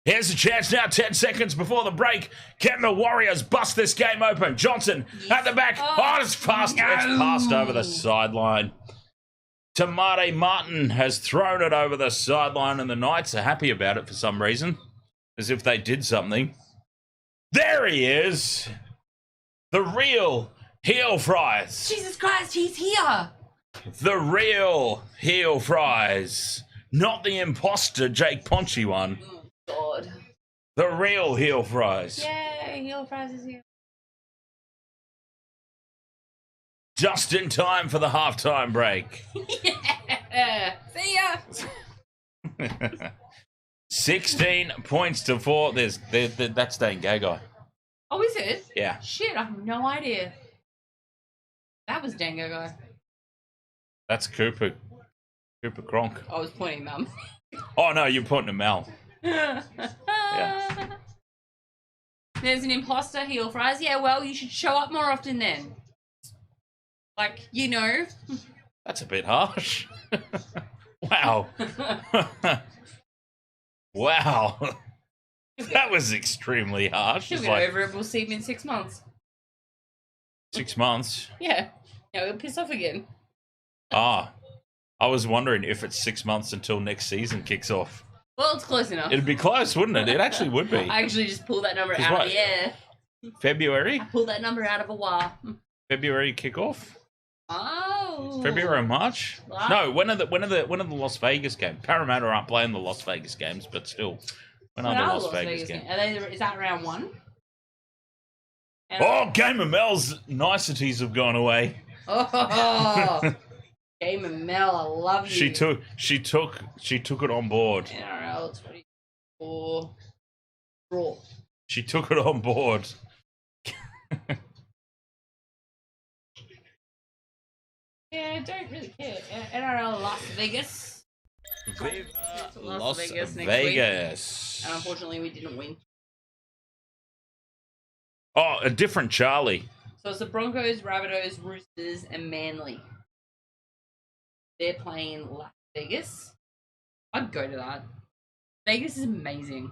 Here's a chance now, 10 seconds before the break. Can the Warriors bust this game open? Johnson at the back. It's fast. No. It's passed over the sideline. Tamate Martin has thrown it over the sideline, and the Knights are happy about it for some reason, as if they did something. There he is. The real heel fries. Jesus Christ, he's here. The real heel fries. Not the imposter Jake Ponchi one. God. The real heel fries. Yay, heel fries is here. Just in time for the halftime break. Yeah. See ya. 16 points to 4. That's Dane Gagai. Oh, is it? Yeah. Shit, I have no idea. That was Dango guy. That's Cooper. Cooper Cronk. I was pointing mum. Oh no, you're pointing to Mel. Yeah. There's an imposter, heel fries. Yeah, well, you should show up more often then. Like, you know. That's a bit harsh. Wow. Wow. That was extremely harsh. She'll It's get like over it. We'll see him in 6 months. 6 months. Yeah. Yeah, we'll piss off again. Ah. I was wondering if it's 6 months until next season kicks off. Well, it's close enough. It'd be close, wouldn't it? It actually would be. I actually just pulled that number out what? of the air. February? I pulled that number out of a wire. February kickoff? Oh. February or March? What? No, when are the Las Vegas games? Parramatta aren't playing the Las Vegas games, but still. When are the Las Vegas games? Is that round 1? Oh, Game of Mel's niceties have gone away. Oh, Game of Mel, I love you. She took it on board. NRL 24 draw. She took it on board. Yeah, I don't really care. NRL Las Vegas. Viva Las Vegas next Vegas. And unfortunately, we didn't win. Oh, a different Charlie. So it's the Broncos, Rabbitohs, Roosters, and Manly. They're playing Las Vegas. I'd go to that. Vegas is amazing.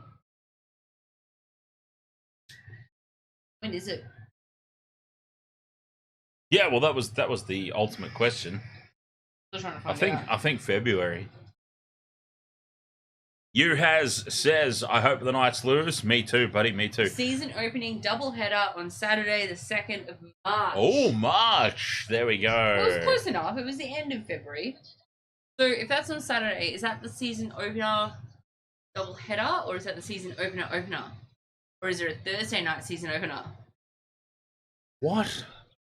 When is it? Yeah, well, that was the ultimate question. Still trying to find out. I think February. Says, I hope the Knights lose. Me too, buddy. Me too. Season opening doubleheader on Saturday, the 2nd of March. Oh, March. There we go. It was close enough. It was the end of February. So if that's on Saturday, is that the season opener doubleheader, or is that the season opener? Or is there a Thursday night season opener? What?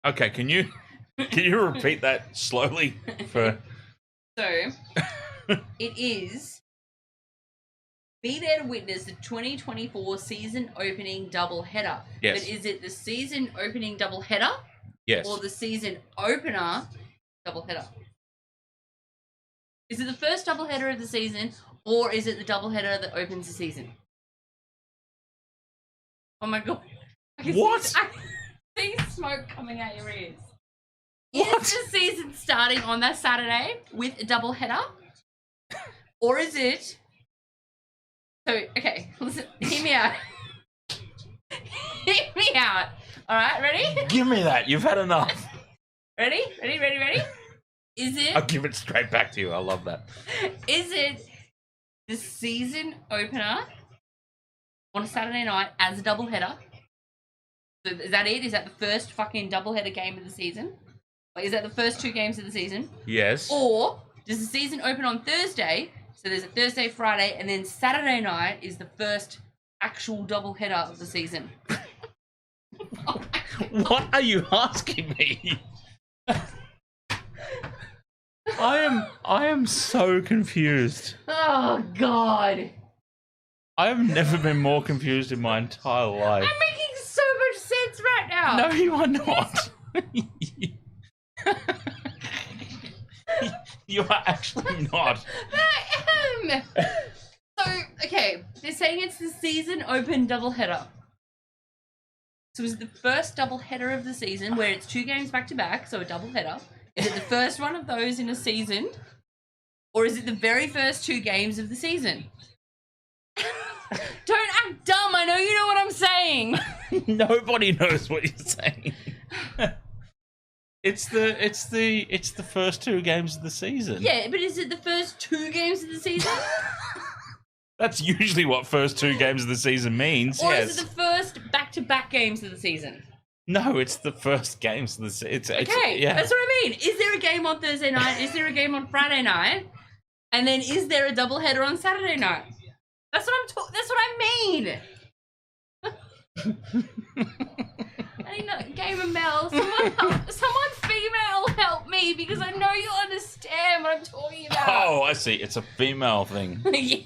Okay, can you repeat that slowly for? So it is be there to witness the 2024 season opening doubleheader. Yes. But is it the season opening doubleheader? Yes. Or the season opener doubleheader? Is it the first doubleheader of the season, or is it the doubleheader that opens the season? Oh my god! What? I see smoke coming out your ears. What? Is the season starting on that Saturday with a doubleheader, or is it? So okay, listen, hear me out. Hear me out. All right, ready? Give me that. You've had enough. Ready? Is it? I'll give it straight back to you. I love that. Is it the season opener on a Saturday night as a doubleheader? So is that it? Is that the first fucking doubleheader game of the season? Like, is that the first 2 games of the season? Yes. Or does the season open on Thursday? So there's a Thursday, Friday, and then Saturday night is the first actual doubleheader of the season. What are you asking me? I am so confused. Oh God! I have never been more confused in my entire life. I'm making so much sense right now. No, you are not. You are actually not. I am. So, okay, they're saying it's the season open doubleheader. So is it the first doubleheader of the season where it's 2 games back to back, so a doubleheader? Is it the first one of those in a season? Or is it the very first 2 games of the season? Don't act dumb, I know you know what I'm saying. Nobody knows what you're saying. It's the first 2 games of the season. Yeah, but is it the first 2 games of the season? That's usually what first 2 games of the season means. Or yes. is it the first back-to-back games of the season? No, it's the first games of the season. Okay, yeah. that's what I mean. Is there a game on Thursday night? Is there a game on Friday night? And then is there a doubleheader on Saturday night? That's what that's what I mean. I need a game of Mel. Someone female help me, because I know you'll understand what I'm talking about. Oh, I see. It's a female thing. Yeah.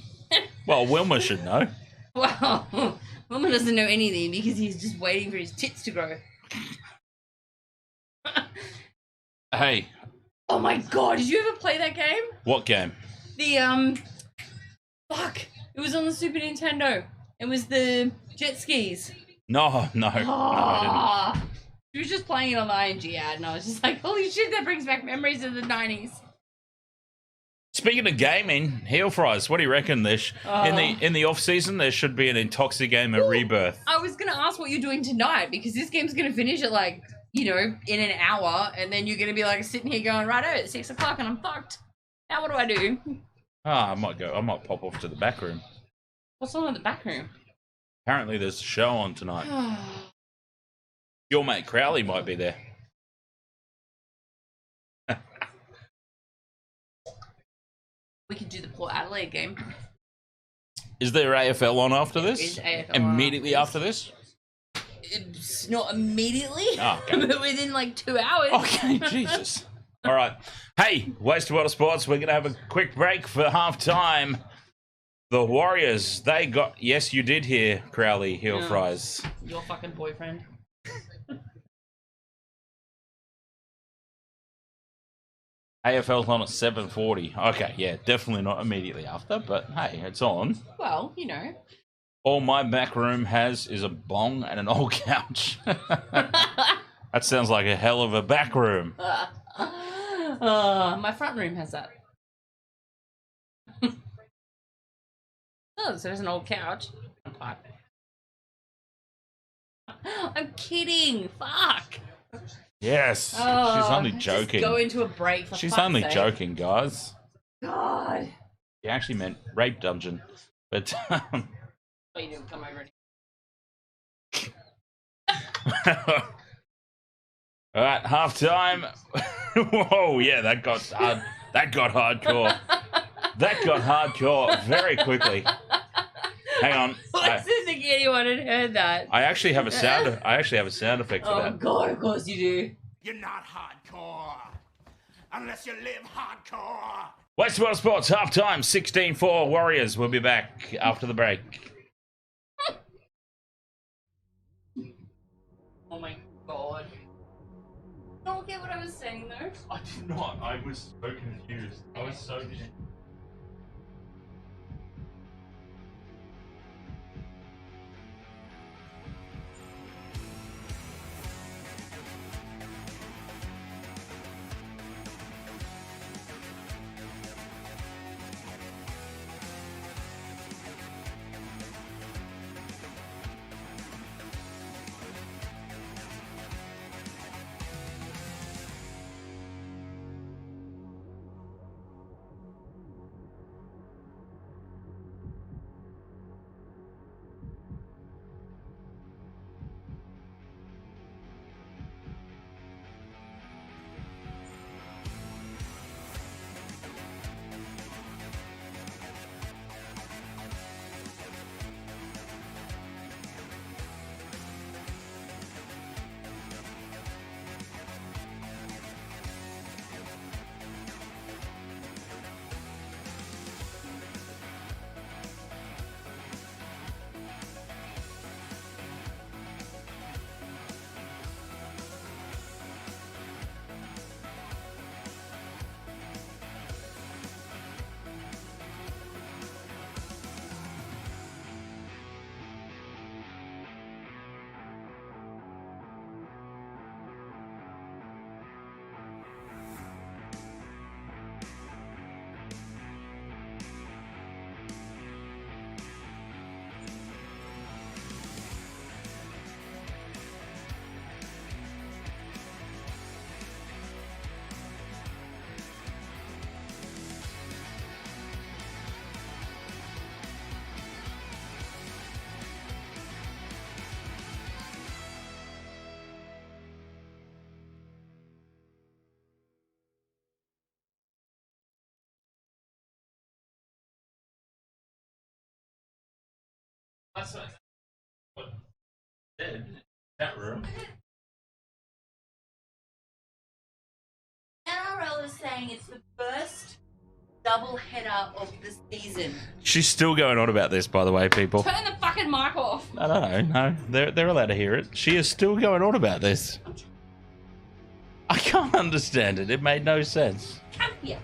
Well, Wilma should know. Well, Wilma doesn't know anything because he's just waiting for his tits to grow. Hey, Oh my god, did you ever play that game? What game? The, fuck. It was on the Super Nintendo. It was the jet skis. No, I didn't. She was just playing it on the ING ad, and I was just like, holy shit, that brings back memories of the 90s. Speaking of gaming, heel fries. What do you reckon? In the off season, there should be an Intoxigamer rebirth. I was gonna ask what you're doing tonight because this game's gonna finish at like, you know, in an hour, and then you're gonna be like sitting here going, right, it's 6 o'clock, and I'm fucked. Now what do I do? I might pop off to the back room. What's on in the back room? Apparently, there's a show on tonight. Your mate Crowley might be there. We could do the Port Adelaide game. Is there AFL on after There this? is AFL Immediately after this? It's not immediately, okay. but within like 2 hours. Okay, Jesus. All right. Hey, Wasted World of Sports, we're going to have a quick break for half-time. The Warriors, they got... Yes, you did hear Crowley, heel fries. Your fucking boyfriend. AFL's on at 7:40. Okay, yeah, definitely not immediately after, but hey, it's on. Well, you know. All my back room has is a bong and an old couch. That sounds like a hell of a back room. My front room has that. Oh, so there's an old couch. I'm kidding. Fuck. Yes. She's only joking. Just go into a break for She's fuck's only sake. joking, guys. God. He actually meant rape dungeon. But Oh, you didn't come over. all right, half time. Whoa, yeah, that got hard. That got hardcore. That got hardcore very quickly. Hang on. I didn't think anyone had heard that. I actually have a sound effect for that. Oh god, of course you do. You're not hardcore unless you live hardcore. Wasted World Sports, half time, 16-4 Warriors. We'll be back after the break. Oh my god. Don't get what I was saying though. I did not. I was so confused. I was so confused. That's what dead that room. NRL is saying it's the first double header of the season. She's still going on about this, by the way, people. Turn the fucking mic off. No. They're allowed to hear it. She is still going on about this. I can't understand it. It made no sense. Come here.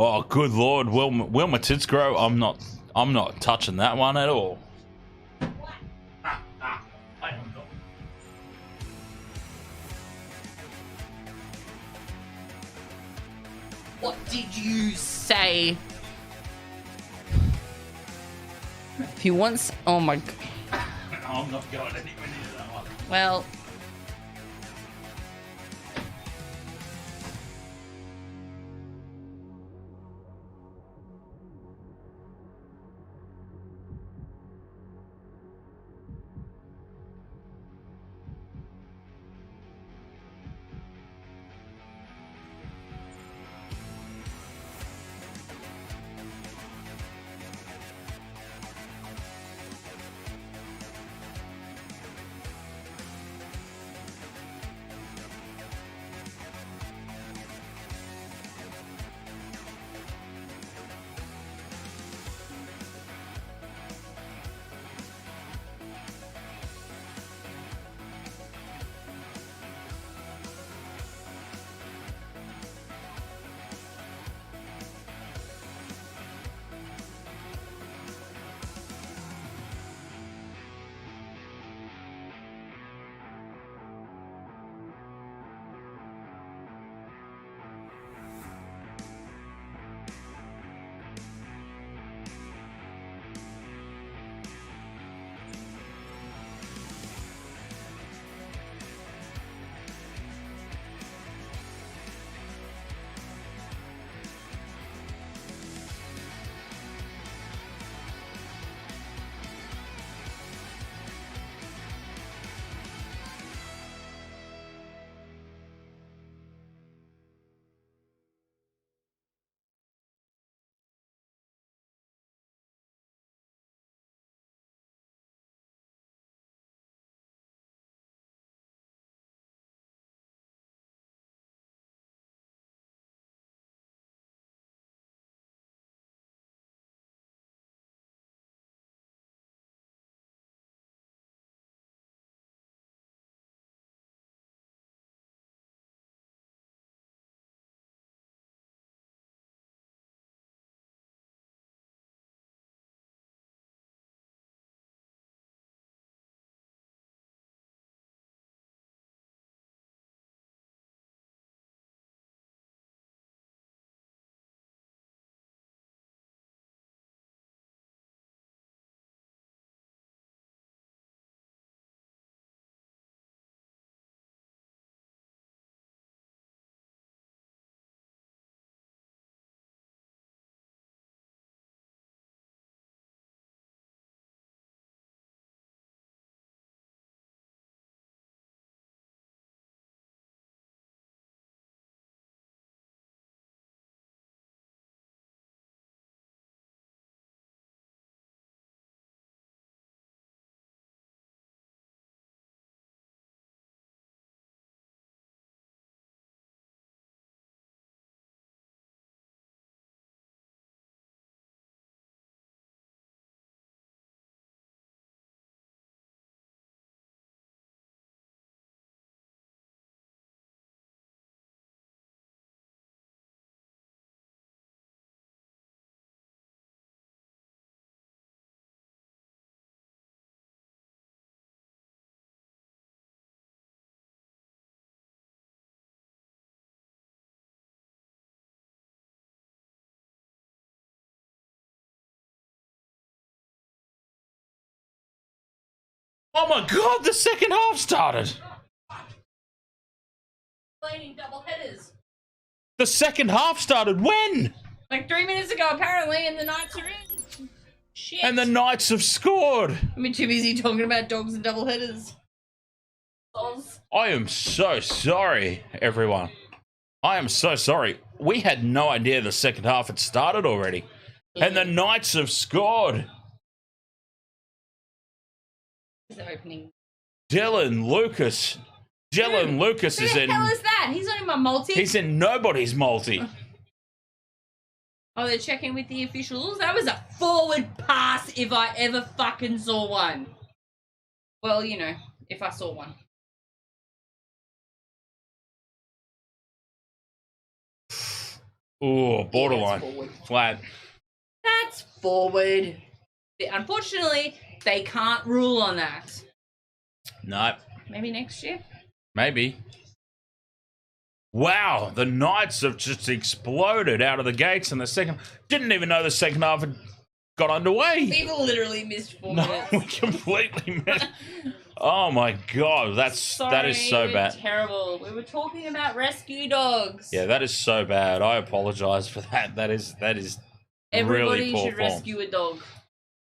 Oh, good lord, Wilma Titsgrove. I'm not touching that one at all. What did you say? If he wants, oh my god. I'm not going anywhere near that one. Well, Oh my God, the second half started. Playing double headers. The second half started when? Like 3 minutes ago, apparently, and the Knights are in. Shit. And the Knights have scored. I've been too busy talking about dogs and double headers. Soz. I am so sorry, everyone. I am so sorry. We had no idea the second half had started already. And the Knights have scored. Is the opening? Dylan Lucas. Dylan Lucas is Who the in... hell is that? He's not in my multi. He's in nobody's multi. Oh, they're checking with the officials. That was a forward pass if I ever fucking saw one. Well, you know, if I saw one. Ooh, borderline. Yeah, that's forward. Flat. That's forward. Unfortunately, they can't rule on that. No. Maybe next year? Maybe. Wow, the Knights have just exploded out of the gates in the second. Didn't even know the second half had got underway. We've literally missed 4 No, minutes. we completely missed. Oh my God, that is so Sorry, bad. Terrible. We were talking about rescue dogs. Yeah, that is so bad. I apologize for that. That is Everybody really poor should form. rescue a dog.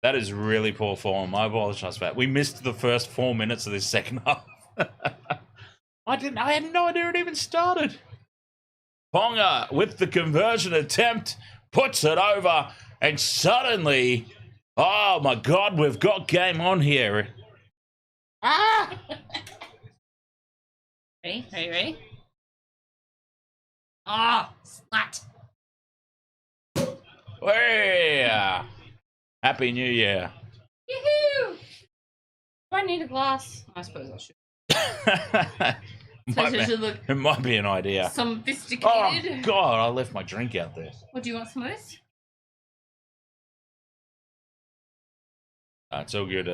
That is really poor form. I apologize for that. We missed the first 4 minutes of this second half. I had no idea it even started. Ponga with the conversion attempt puts it over, and suddenly, oh my God, we've got game on here. Ah! Ready? Ah, slut. Yeah. Happy New Year. Yoo-hoo! Do I need a glass? I suppose I should. It might be an idea. Sophisticated. Oh God, I left my drink out there. What, do you want some of this? It's all good.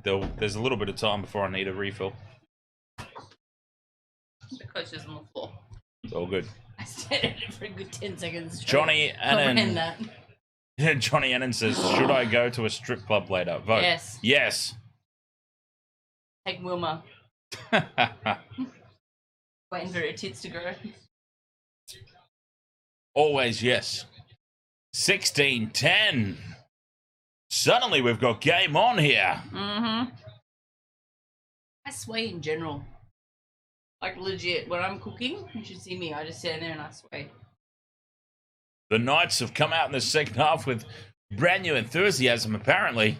There's a little bit of time before I need a refill. The coach is on the floor. It's all good. I stared at it for a good 10 seconds. Johnny Annan. That. Johnny Annan says, should I go to a strip club later? Vote. Yes. Yes. Take Wilma. Waiting for her tits to grow. Always yes. 16-10. Suddenly we've got game on here. Mm-hmm. I sway in general. Like legit, when I'm cooking, you should see me. I just stand there and I sway. The Knights have come out in the second half with brand new enthusiasm, apparently.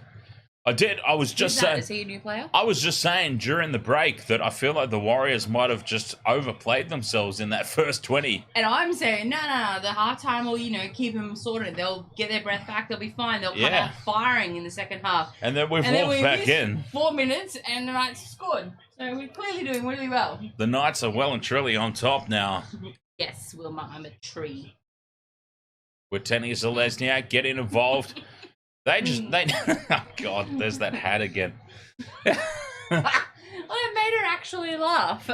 I was just saying. Is he a new player? I was just saying during the break that I feel like the Warriors might have just overplayed themselves in that first 20. And I'm saying, no, the halftime will, keep them sorted. They'll get their breath back. They'll be fine. They'll come out firing in the second half. And then we've walked back in. 4 minutes and the Knights scored. So we're clearly doing really well. The Knights are well and truly on top now. Yes, Wilma, I'm a tree. With Tenny Zalesniak getting involved. Oh God, there's that hat again. Well, it made her actually laugh.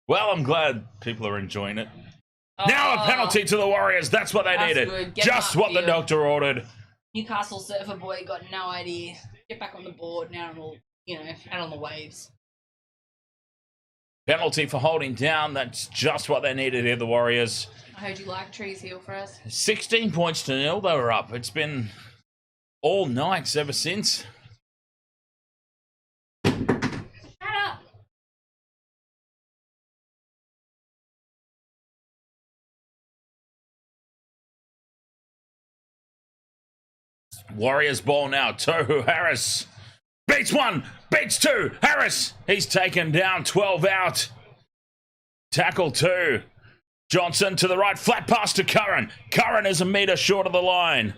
Well, I'm glad people are enjoying it. Now a penalty to the Warriors. That's what they needed. Good. Get Just up, what the doctor ordered. Newcastle surfer boy got no idea. Get back on the board now, out on the waves. Penalty for holding down. That's just what they needed here, the Warriors. I heard you like trees heal for us. 16 points to 0. They were up. It's been all Knights ever since. Shut up. Warriors ball now. Tohu Harris beats one, beats two. Harris, he's taken down, 12 out. Tackle two. Johnson to the right, flat pass to Curran. Curran is a metre short of the line.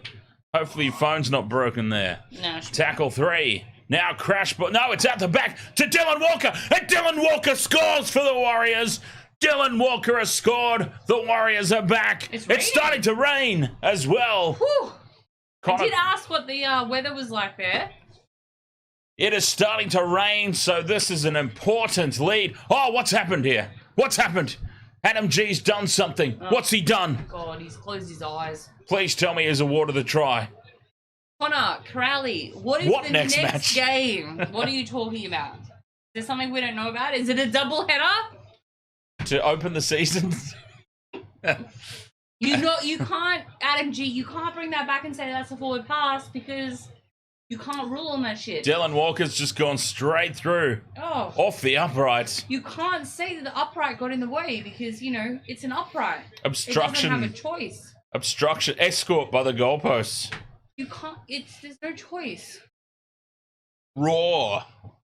Hopefully your phone's not broken there. No. Tackle three. Now crash, but no, it's out the back to Dylan Walker. And Dylan Walker scores for the Warriors. Dylan Walker has scored. The Warriors are back. It's starting to rain as well. Whew. Connor, I did ask what the weather was like there. it is starting to rain, so this is an important lead. Oh, what's happened here? What's happened? Adam G's done something. What's he done? God, he's closed his eyes. Please tell me he's awarded the try. Connor, Crowley, what is What the next next match? game? What are you talking about? Is there something we don't know about? Is it a double header? To open the season. You can't, Adam G, you can't bring that back and say that's a forward pass because you can't rule on that shit. Dylan Walker's just gone straight through. Oh. Off the uprights. You can't say that the upright got in the way because, you know, it's an upright. Obstruction. It doesn't have a choice. Obstruction. Escort by the goalposts. You can't, there's no choice. Raw.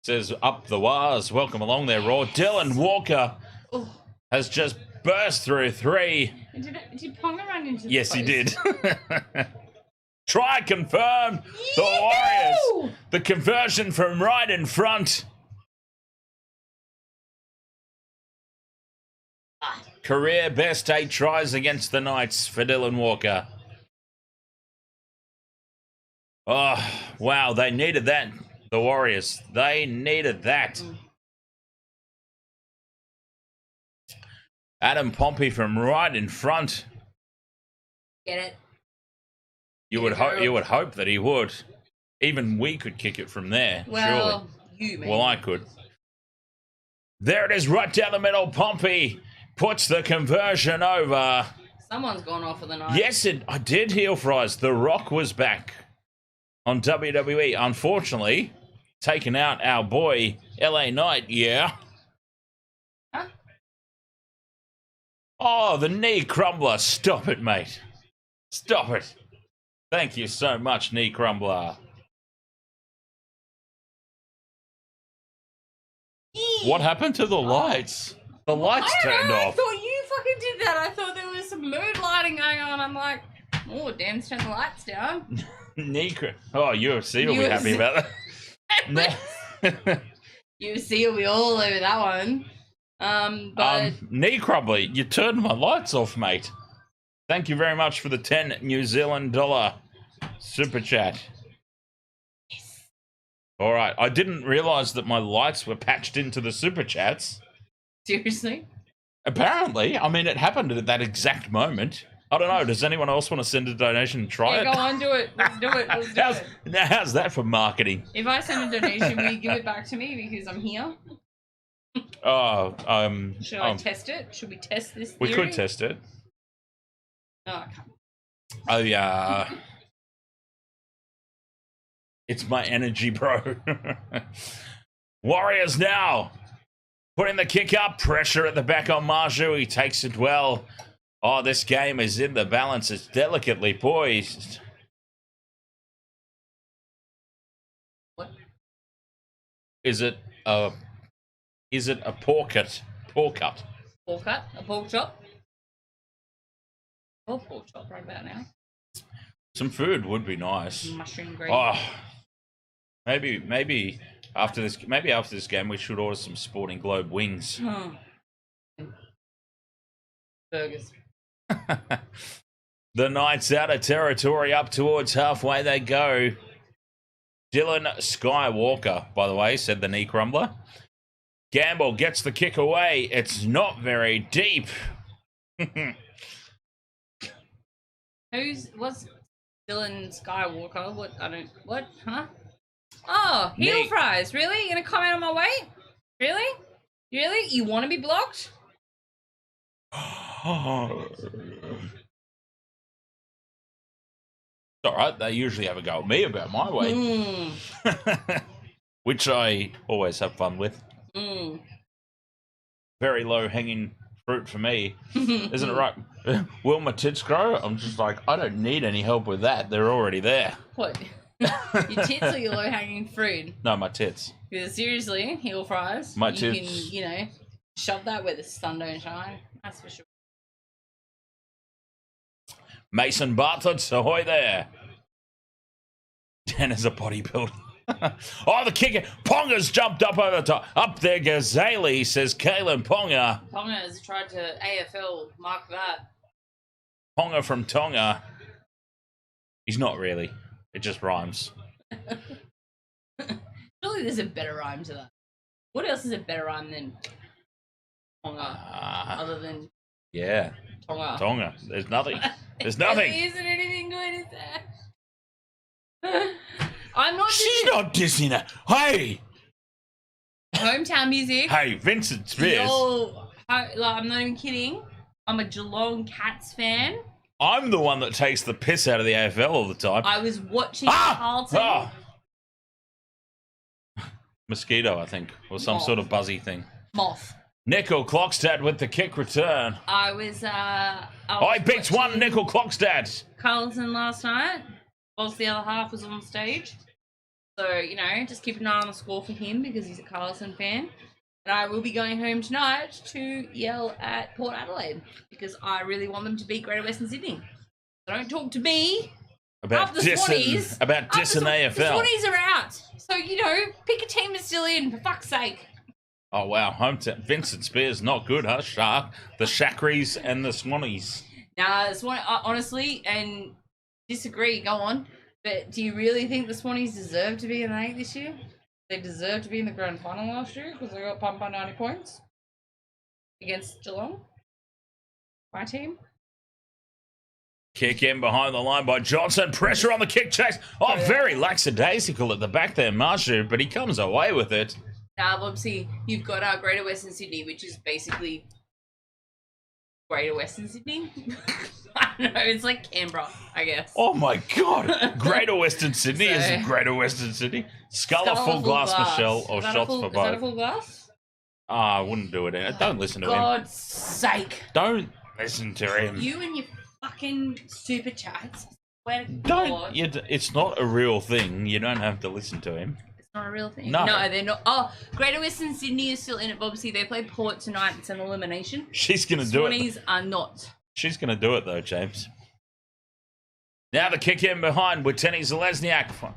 Says up the wires. Welcome along there, Raw. Dylan Walker has just burst through 3. Did Ponga run into the Yes, he post? did. Try confirm. The Warriors. The conversion from right in front. Career best 8 tries against the Knights for Dylan Walker. Oh, wow. They needed that. The Warriors. They needed that. Adam Pompey from right in front. Get it? You would hope that he would. Even we could kick it from there. Well, surely. you, man. Well, I could. There it is, right down the middle. Pompey puts the conversion over. Someone's gone off for the night. Yes, I did, heel fries. The Rock was back on WWE. Unfortunately, taking out our boy LA Knight. Yeah. Huh? Oh, the knee crumbler. Stop it, mate. Stop it. Thank you so much, knee crumbler. What happened to the lights? The lights turned I off. thought you fucking did that. I thought there was some mood lighting going on. I'm like, oh, damn, turn the lights down. Oh, UFC will be happy about that. UFC will be all over that one. But knee crumbler, you turned my lights off, mate. Thank you very much for the 10 New Zealand dollar super chat. yes. All right, I didn't realize that my lights were patched into the super chats. Seriously? Apparently, I mean, it happened at that exact moment. I don't know. Does anyone else want to send a donation and try Yeah, it? go on, do it. Let's do it. Let's do it. How's that for marketing? If I send a donation, will you give it back to me because I'm here? Should I test it? Should we test this theory? We could test it. No, I can't. Oh, yeah. It's my energy, bro. Warriors now. Putting the kick up. Pressure at the back on Marju. He takes it well. Oh, this game is in the balance. It's delicately poised. What? Is it a pork cut? Pork cut. Pork cut? A pork chop? Oh, pork chop right about now. Some food would be nice. Mushroom gravy. Oh, maybe after this game we should order some Sporting Globe wings. Burgers. The Knights out of territory, up towards halfway they go. Dylan Skywalker, by the way, said the knee crumbler. Gamble gets the kick away. It's not very deep. What's Dylan Skywalker? What? Huh? Oh, heel fries. Really? You gonna comment on my weight? Really? Really? You want to be blocked? It's all right. They usually have a go at me about my weight, which I always have fun with. Very low hanging fruit for me, isn't it right? Will my tits grow? I'm just like, I don't need any help with that. They're already there. What? Your tits or your low hanging fruit? No, my tits. Because seriously, heel fries. My you tits. can, shove that where the sun don't shine. That's for sure. Mason Bartlett, ahoy there. Dan is a bodybuilder. Oh, the kicker. Ponga's jumped up over the top. Up there, Gazali, says Kalen Ponga. Ponga has tried to AFL mark that. Ponga from Tonga. He's not really. It just rhymes. Surely there's a better rhyme to that. What else is a better rhyme than Ponga? Other than yeah. Tonga. Tonga. There's nothing. There's nothing. There isn't anything good, is there? I'm not She's just not dissing her. Hey, hometown music. hey, Vincent Spears. I'm not even kidding. I'm a Geelong Cats fan. I'm the one that takes the piss out of the AFL all the time. I was watching Carlton. Mosquito, I think, or some sort of buzzy thing. Moth. Nickel Clockstad with the kick return. I was Beats one Nickel Clockstad. Carlton last night, whilst the other half was on stage. So, just keep an eye on the score for him because he's a Carlton fan. And I will be going home tonight to yell at Port Adelaide because I really want them to beat Greater Western Sydney. So don't talk to me About dissing AFL. The Swannies are out. So, pick a team that's still in, for fuck's sake. Oh, wow. Hometown. Vincent Spears, not good, huh? Shark. The Shackries and the Swannies. Nah, honestly, and disagree, go on. But do you really think the Swannies deserve to be in the 8 this year? They deserve to be in the grand final last year because they got pumped by 90 points against Geelong. My team. Kick in behind the line by Johnson. Pressure on the kick chase. Oh, very lackadaisical at the back there, Marshu, but he comes away with it. Now, obviously, you've got our Greater Western Sydney, which is basically Greater Western Sydney. I don't know, it's like Canberra, I guess. Oh my God. Greater Western Sydney isn't Greater Western Sydney. Sculler full glass, Michelle, or shots for both. Is that a full glass? I wouldn't do it. Don't listen to him. God's sake. Don't listen to him. You and your fucking super chats. It's not a real thing. You don't have to listen to him. It's not a real thing. No, they're not. Oh, Greater Western Sydney is still in it. Obviously, they play Port tonight. It's an elimination. She's going to do it. Swannies are not. She's going to do it, though, James. Now the kick in behind with Tenny Zalesniak. Fuck.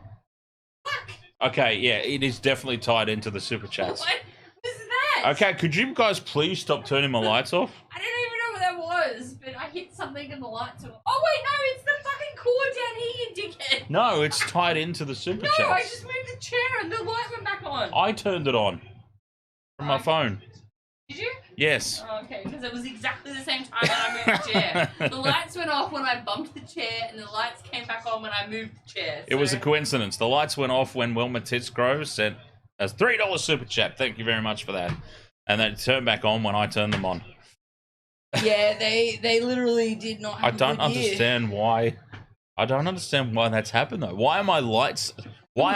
Okay, yeah, it is definitely tied into the super chats. What was that? Okay, could you guys please stop turning my lights off? I don't even know what that was, but I hit something and the lights were... Oh, wait, no, it's the fucking cord down here, you dickhead. No, it's tied into the super chats. No, I just moved the chair and the light went back on. I turned it on from my phone. Did you? Yes. Oh, okay, because it was exactly the same time that I moved the chair. The lights went off when I bumped the chair, and the lights came back on when I moved the chair. It was a coincidence. The lights went off when Wilma Titsgrove sent a $3 super chat. Thank you very much for that. And they turned back on when I turned them on. Yeah, they literally did not have I don't understand why. I don't understand why that's happened, though. Why are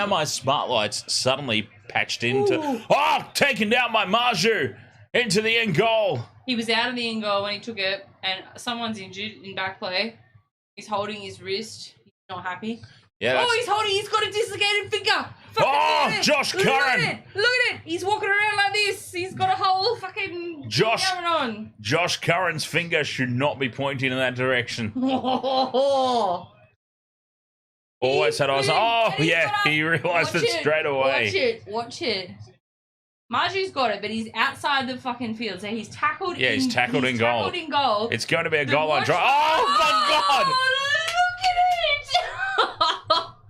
my smart lights suddenly patched into... Ooh. Oh, taken down by Marju into the end goal. He was out of the end goal when he took it, and someone's injured in back play. He's holding his wrist. He's not happy. Yeah. He's got a dislocated finger. Josh Curran. Look at it. He's walking around like this. He's got a whole fucking thing going on. Josh Curran's finger should not be pointing in that direction. Always had eyes. Oh, yeah, he realised it straight away. Watch it. Marju's got it, but he's outside the fucking field, so he's tackled. Yeah, he's tackled in goal. It's going to be a goal line drive. Oh my God!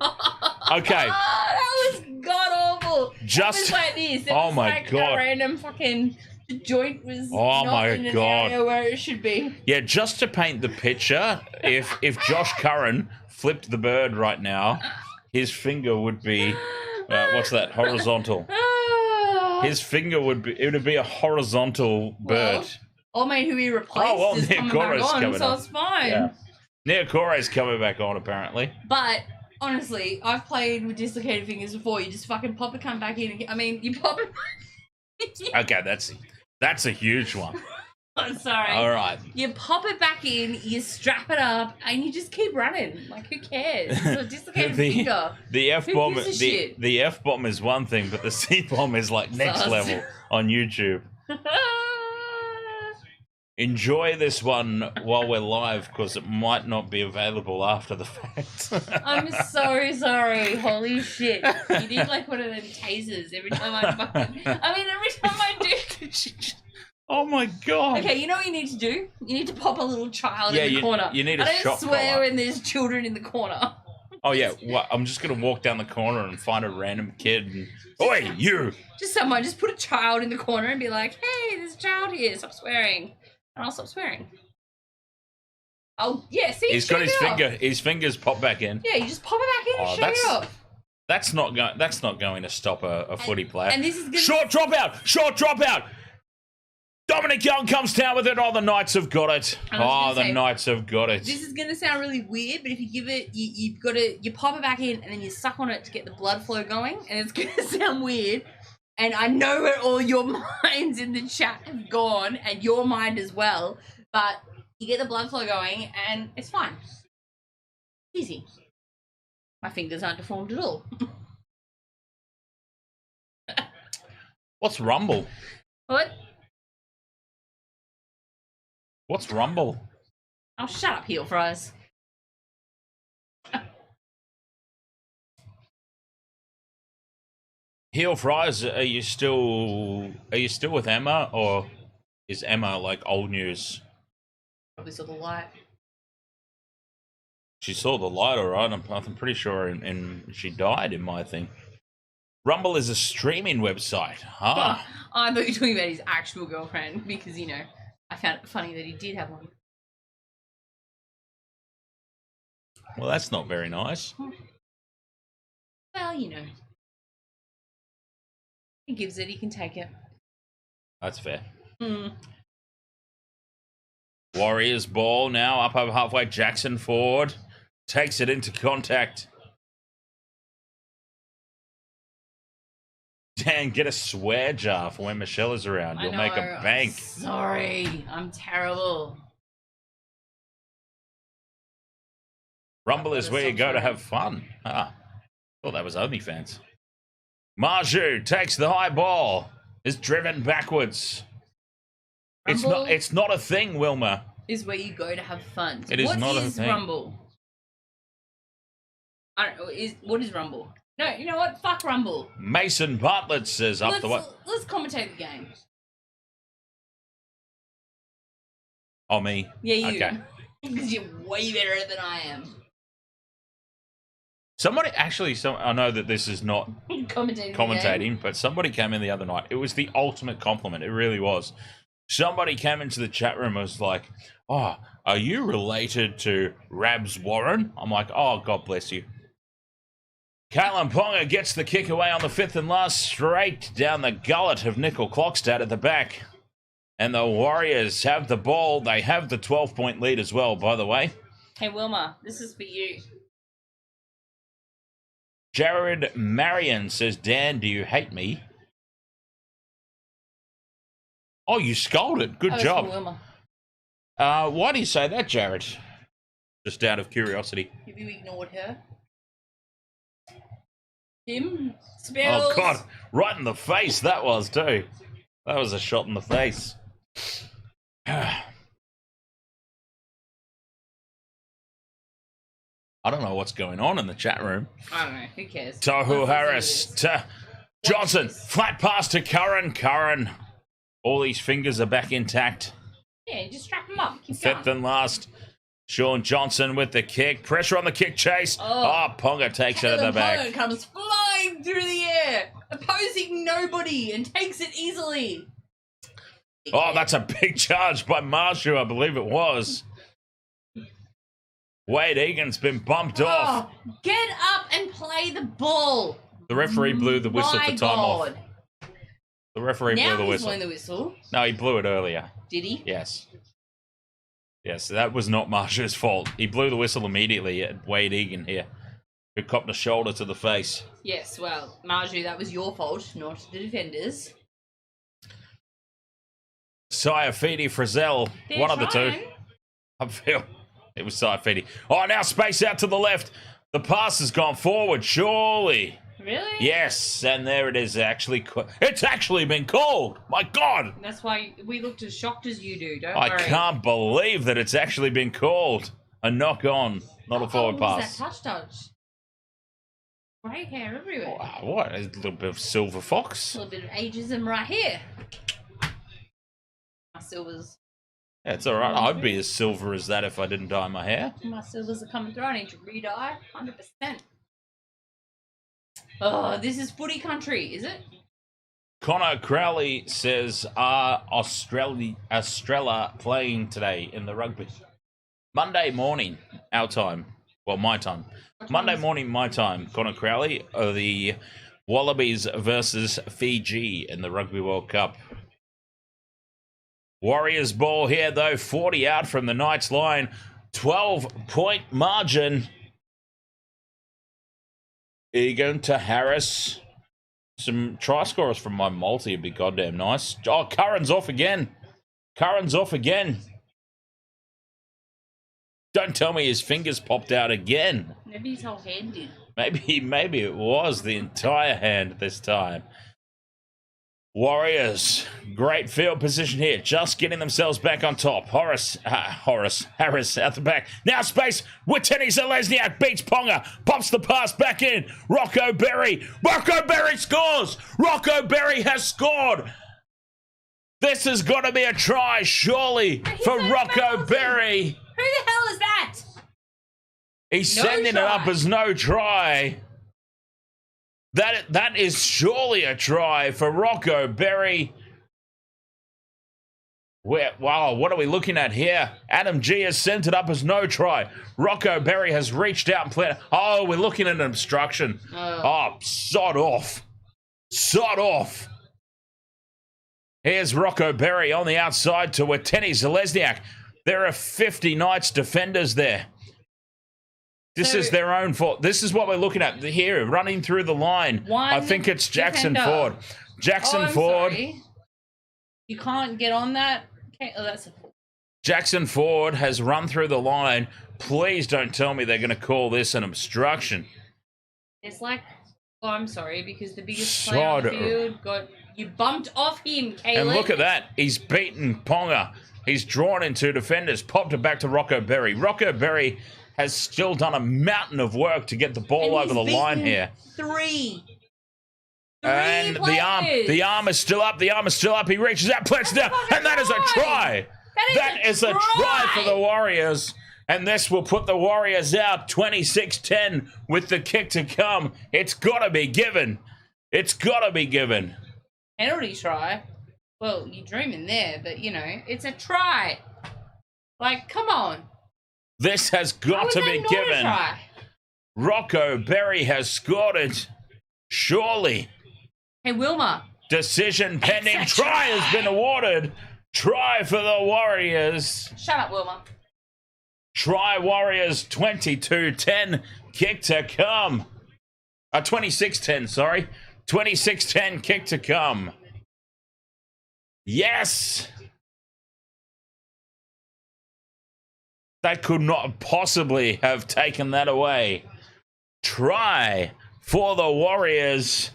Look at it! Okay. That was god awful. Just it was like this. It oh was my like God! A random fucking. The joint was not in an area where it should be. Yeah, just to paint the picture, if Josh Curran flipped the bird right now, his finger would be what's that? Horizontal. His finger would be a horizontal bird. Oh man, who he replaced is coming back on, so it's fine. Yeah. Niakore's coming back on apparently. But honestly, I've played with dislocated fingers before. You just fucking pop it, come back in. You pop it. Okay, that's a huge one. I'm sorry. All right. You pop it back in, you strap it up, and you just keep running. Like, who cares? It's a dislocated finger. The F-bomb, the F-bomb is one thing, but the C-bomb is like next level on YouTube. Enjoy this one while we're live, because it might not be available after the fact. I'm so sorry. Holy shit. You need like one of them tasers every time every time I do. Oh my God. Okay, you know what you need to do? You need to pop a little child in the corner. You need a shot collar. I don't swear when there's children in the corner. Oh yeah, I'm just going to walk down the corner and find a random kid and... Oi, you! Just put a child in the corner and be like, hey, there's a child here, stop swearing. And I'll stop swearing. Oh, yeah, see, He's got shake it off. his fingers pop back in. Yeah, you just pop it back in and shake it off. That's not going to stop a footy player. And this is gonna... Short dropout. Dominic Young comes down with it. Oh, the Knights have got it. Knights have got it. This is gonna sound really weird, but if you give it, you pop it back in and then you suck on it to get the blood flow going, and it's gonna sound weird. And I know where all your minds in the chat have gone, and your mind as well. But you get the blood flow going, and it's fine. Easy. My fingers aren't deformed at all. What's rumble? What? What's rumble? Oh, shut up, heel fries. Heel fries, are you still with Emma, or is Emma like old news? Probably saw the light. She saw the light, all right. I'm pretty sure, and she died in my thing. Rumble is a streaming website. I thought you were talking about his actual girlfriend because, you know, I found it funny that he did have one. Well, that's not very nice. Well, you know. He gives it, he can take it. That's fair. Mm. Warriors ball now up over halfway. Jackson forward takes it into contact. Dan, get a swear jar for when Michelle is around. You'll make a bank. Sorry, I'm terrible. Rumble is where you go to have fun. Thought that was OnlyFans. Marju takes the high ball. Is driven backwards. Rumble It's not a thing, Wilma. is where you go to have fun. So It is what not a is thing. Rumble? I don't know. What is Rumble? No, you know what? Fuck Rumble. Mason Bartlett says up the way. Let's commentate the game. Oh, me? Yeah, you. Okay. Because you're way better than I am. Somebody, actually, I know that this is not Commentating, but somebody came in the other night. It was the ultimate compliment. It really was. Somebody came into the chat room and was like, "Oh, are you related to Rabs Warren?" I'm like, "Oh, God bless you." Caitlin Ponga gets the kick away on the fifth and last, straight down the gullet of Nickel Clockstad at the back. And the Warriors have the ball. They have the 12-point lead as well, by the way. Hey, Wilma, this is for you. Jared Marion says, "Dan, do you hate me?" Oh, you scolded. Good job. Wilma. Why do you say that, Jared? Just out of curiosity. Have you ignored her? Him? Spells? Oh, God. Right in the face, that was, too. That was a shot in the face. I don't know what's going on in the chat room. I don't know. Who cares? Tohu Harris to Johnson. Flat pass to Curran. Curran. All these fingers are back intact. Yeah, just strap him up. Keep Fifth going. and last. Shaun Johnson with the kick. Pressure on the kick chase. Ponga takes it at the back. Ponga comes flying through the air, opposing nobody, and takes it easily. Oh, that's a big charge by Marshu, I believe it was. Wade Egan's been bumped off. Get up and play the ball. The referee blew the whistle My for time off. God. The referee Now blew the he's whistle. blowing the whistle. No, he blew it earlier. Did he? Yes. Yes, that was not Marshu's fault. He blew the whistle immediately at Wade Egan here, who copped a shoulder to the face. Yes, well, Marjorie, that was your fault, not the defenders. Sayafidi Frizzell, They're one of the two. trying. I feel it was Sayafidi. Oh, now space out to the left. The pass has gone forward, surely. Really? Yes, and there it is. It's actually been called. My God. That's why we looked as shocked as you do, don't I worry. can't believe that it's actually been called. A knock on, not a forward pass. What was that touch? Grey hair everywhere. Oh, what? A little bit of silver fox. A little bit of ageism right here. My silvers. Yeah, it's all right. I'd be as silver as that if I didn't dye my hair. My silvers are coming through. I need to re-dye 100%. Oh, this is footy country, is it? Connor Crowley says, are Australia playing today in the rugby? Monday morning, our time. Well, my time. Monday morning, my time. Connor Crowley of the Wallabies versus Fiji in the Rugby World Cup. Warriors ball here, though. 40 out from the Knights line. 12-point margin. Egan to Harris. Some try scorers from my multi would be goddamn nice. Oh, Curran's off again. Curran's off again. Don't tell me his fingers popped out again. Maybe his whole hand did. Maybe it was the entire hand this time. Warriors, great field position here, just getting themselves back on top. Harris out the back. Now space with Tenny Zalesniak, beats Ponga, pops the pass back in. Rocco Berry scores! Rocco Berry has scored! This has got to be a try, surely, for Rocco Berry. Who the hell is that? He's sending it up as no try. That is surely a try for Rocco Berry. Wow, what are we looking at here? Adam G has sent it up as no try. Rocco Berry has reached out and played. Oh, we're looking at an obstruction. Oh, sod off. Sod off. Here's Rocco Berry on the outside to Wateni Zalesniak. There are 50 Knights defenders there. This is their own fault. This is what we're looking at here, running through the line. I think it's Jackson Ford. Jackson Ford. Sorry. You can't get on that. Okay. Oh, that's a fault. Jackson Ford has run through the line. Please don't tell me they're going to call this an obstruction. It's like, oh, I'm sorry, because the biggest player on the field you bumped off him, Caleb. And look at that. He's beaten Ponga. He's drawn in two defenders, popped it back to Rocco Berry. Rocco Berry has still done a mountain of work to get the ball over the line here. Three and players. the arm is still up. The arm is still up. He reaches out, plants down, and that is a try. That is a try for the Warriors. And this will put the Warriors out 26-10 with the kick to come. It's got to be given. It's got to be given. Penalty try. Well, you dream in there, but, you know, it's a try. Like, come on. This has got to be given. Rocco Berry has scored it. Surely. Hey, Wilma. Decision pending. Try has been awarded. Try for the Warriors. Shut up, Wilma. Try Warriors 22-10. Kick to come. 26-10, sorry. 26-10 kick to come. Yes. They could not possibly have taken that away. Try for the Warriors.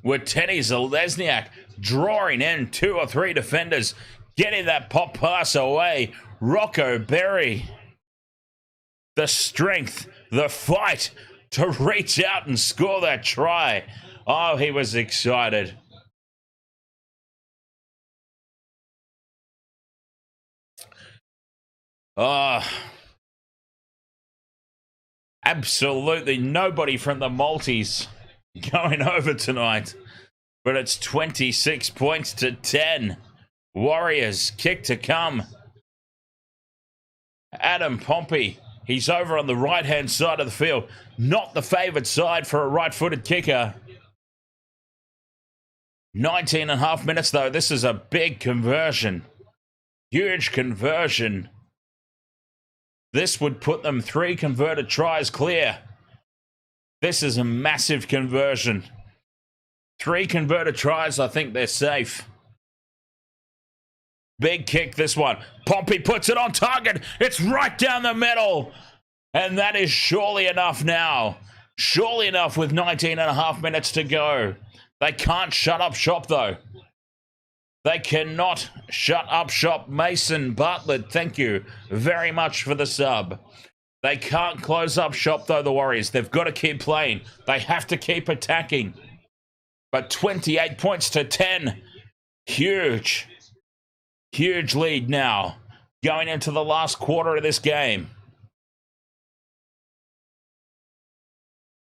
With Tenny Zalesniak drawing in two or three defenders, getting that pop pass away. Rocco Berry. The strength, the fight to reach out and score that try. Oh, he was excited. Absolutely nobody from the Maltese going over tonight. But it's 26 points to 10. Warriors kick to come. Adam Pompey, he's over on the right-hand side of the field. Not the favoured side for a right-footed kicker. 19 and a half minutes, though. This is a big conversion. Huge conversion. This would put them 3 converted tries clear. This is a massive conversion. 3 converted tries, I think they're safe. Big kick, this one. Pompey puts it on target. It's right down the middle. And that is surely enough now. Surely enough with 19 and a half minutes to go. They can't shut up shop, though. They cannot shut up shop. Mason Bartlett, thank you very much for the sub. They can't close up shop, though, the Warriors. They've got to keep playing. They have to keep attacking. But 28 points to 10. Huge. Huge lead now. Going into the last quarter of this game.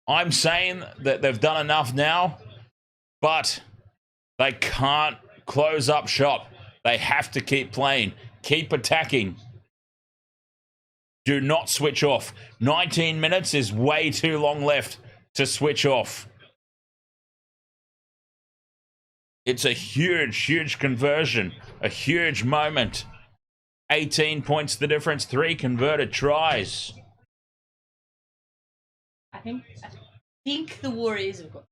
I'm saying that they've done enough now, but they can't close up shop. They have to keep playing. Keep attacking. Do not switch off. 19 minutes is way too long left to switch off. It's a huge, huge conversion. A huge moment. 18 points the difference. 3 converted tries. I think the Warriors have got.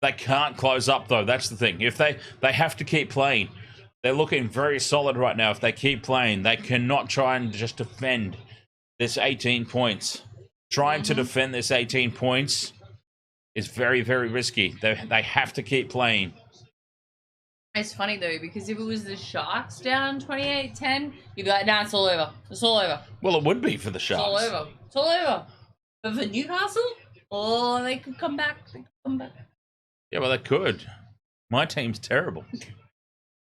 They can't close up, though. That's the thing. If they have to keep playing. They're looking very solid right now. If they keep playing, they cannot try and just defend this 18 points. Trying to defend this 18 points is very, very risky. They have to keep playing. It's funny, though, because if it was the Sharks down 28-10, you'd be like, nah, it's all over. It's all over. Well, it would be for the It's Sharks. all over. It's all over. But for Newcastle, oh, they could come back. They could come back. Yeah, well, they could. My team's terrible.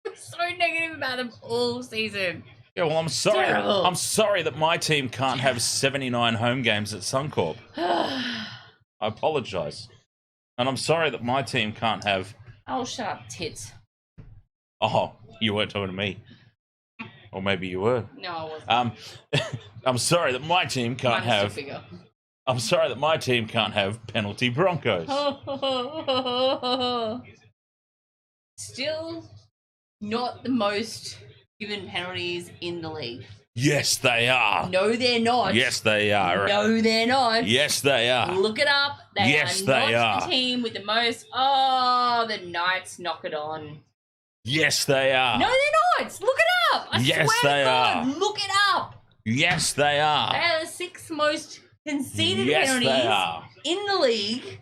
We're so negative about them all season. Yeah, well, I'm sorry. Terrible. I'm sorry that my team can't have 79 home games at Suncorp. I apologise. And I'm sorry that my team can't have... Oh, shut up, tits. Oh, you weren't talking to me. Or maybe you were. No, I wasn't. I'm sorry that my team can't Mine is have... still bigger. I'm sorry that my team can't have penalty Broncos. Still not the most given penalties in the league. Yes, they are. No, they're not. Yes, they are. No, they're not. Yes, they are. Look it up. They Yes, are they not are. the team with the most. Oh, the Knights knock it on. Yes, they are. No, they're not. Look it up. I Yes, swear they to God, are. look it up. Yes, they They are. are the 6th most conceded Yes, penalties they are. in the league.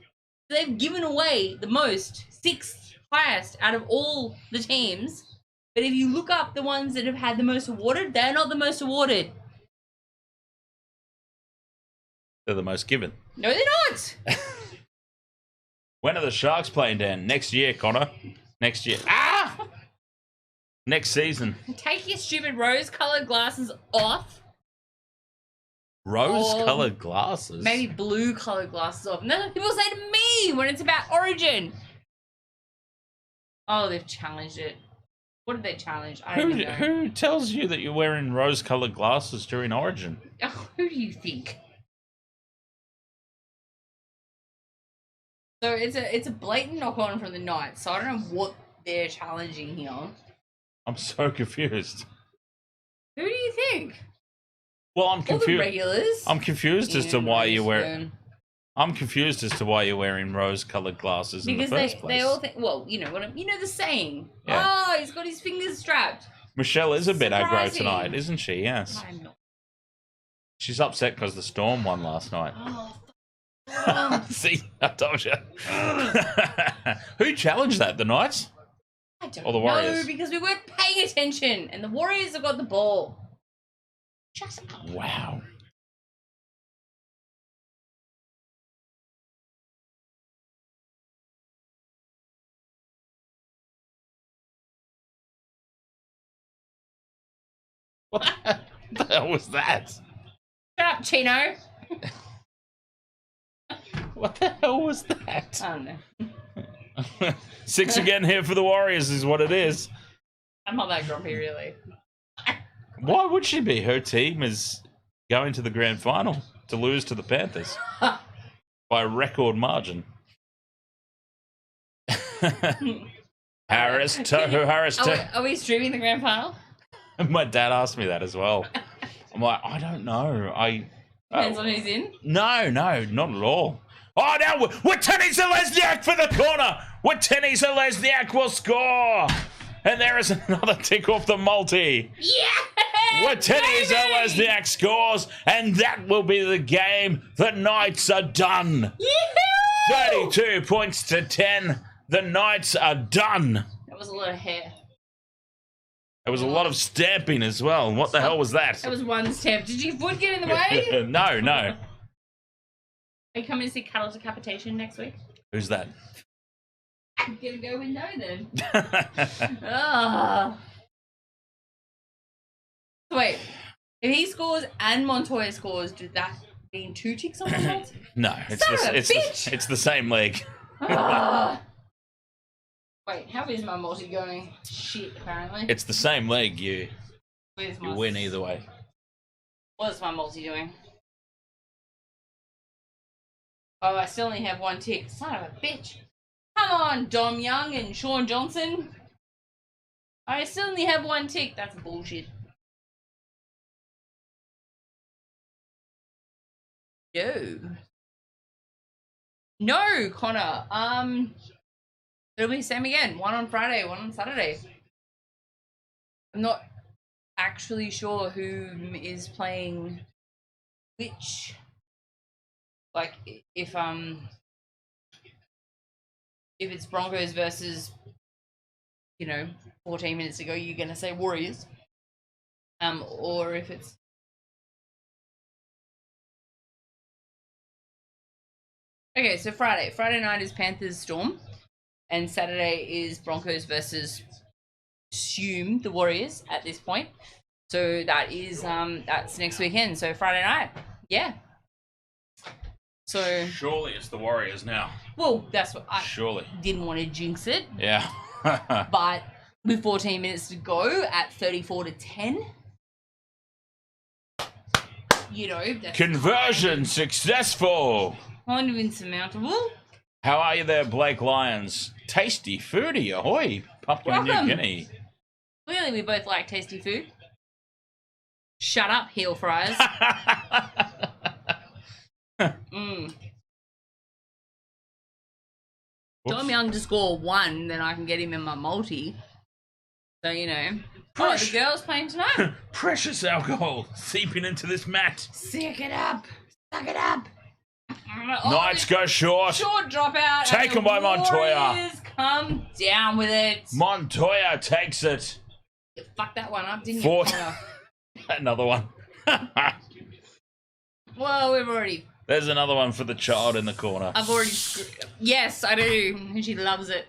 They've given away the most, 6th highest out of all the teams. But if you look up the ones that have had the most awarded, they're not the most awarded. They're the most given. No, they're not. When are the Sharks playing, Dan? Next year, Connor. Next year. Ah! Next season. Take your stupid rose-coloured glasses off. Rose-coloured glasses? Maybe blue-coloured glasses off. And that's what people say to me when it's about Origin. Oh, they've challenged it. What did they challenge? I don't even know. Who tells you that you're wearing rose-coloured glasses during Origin? Oh, who do you think? So it's a blatant knock-on from the Knights. So I don't know what they're challenging here. I'm so confused. Who do you think? Well, I'm All the confused. regulars. I'm confused as to Ian why you wear. Royston. I'm confused as to why you're wearing rose-coloured glasses Because in the first they place. all think, well, you know what? You know the saying. Yeah. Oh, he's got his fingers strapped. Michelle is a bit aggro Surprising. tonight, isn't she? Yes. I'm not. She's upset because the Storm won last night. Oh, See, I told you. Who challenged that? The Knights? I don't Or the Warriors? know because we weren't paying attention, and the Warriors have got the ball. Shut up. Wow. What the hell was that? Shut up, Chino. What the hell was that? I don't know. 6 again here for the Warriors is what it is. I'm not that grumpy, really. Why would she be? Her team is going to the grand final to lose to the Panthers by a record margin. Harris, Tohu, Harris, Tohu. Are we streaming the grand final? My dad asked me that as well. I'm like, I don't know. Depends on who's in. No, not at all. Oh, now Watene Zelezniak for the corner. Watene Zelezniak will score. And there is another tick off the multi. Yeah! Watene Zelezniak scores, and that will be the game. The Knights are done. Yee-hoo! 32 points to 10. The Knights are done. That was a lot of hair. There was a lot of stamping as well. What the hell was that? That was one step. Did your foot get in the way? No. Are you coming to see cattle decapitation next week? Who's that? I'm gonna go with no then. Ah. Wait, if he scores and Montoya scores, does that mean 2 ticks on the shots? No, Son of a bitch! it's the same leg. Ah. Wait, how is my multi going? Shit, apparently. It's the same leg. You Where's my... win either way. What's my multi doing? Oh, I still only have 1 tick. Son of a bitch. Come on, Dom Young and Shaun Johnson. I still only have 1 tick. That's bullshit. No. No, Connor. It'll be the same again. 1 on Friday, 1 on Saturday. I'm not actually sure who is playing which. Like, if it's Broncos versus, 14 minutes ago, you're gonna say Warriors. Or if it's okay, so Friday night is Panthers Storm, and Saturday is Broncos versus assume the Warriors at this point. So that is that's next weekend. So Friday night, yeah. So Surely it's the Warriors now. well, that's what I Surely. didn't want to jinx it, Yeah. but with 14 minutes to go at 34-10, that's Conversion successful. kind of insurmountable. How are you there, Blake Lyons? Tasty foodie, ahoy. Papua New Welcome. Guinea. Clearly, we both like tasty food. Shut up, heel fries. Whoops. Dom Young to score 1, then I can get him in my multi. So, Oh, Push. the girls playing tonight. Precious alcohol seeping into this mat. Sick it up. Suck it up. Knights go short. Short dropout. Taken by Montoya. Warriors come down with it. Montoya takes it. You fucked that one up, didn't Four- you? Connor? Another one. Well, we've already... There's another one for the child in the corner. I've already... Yes, I do. And she loves it.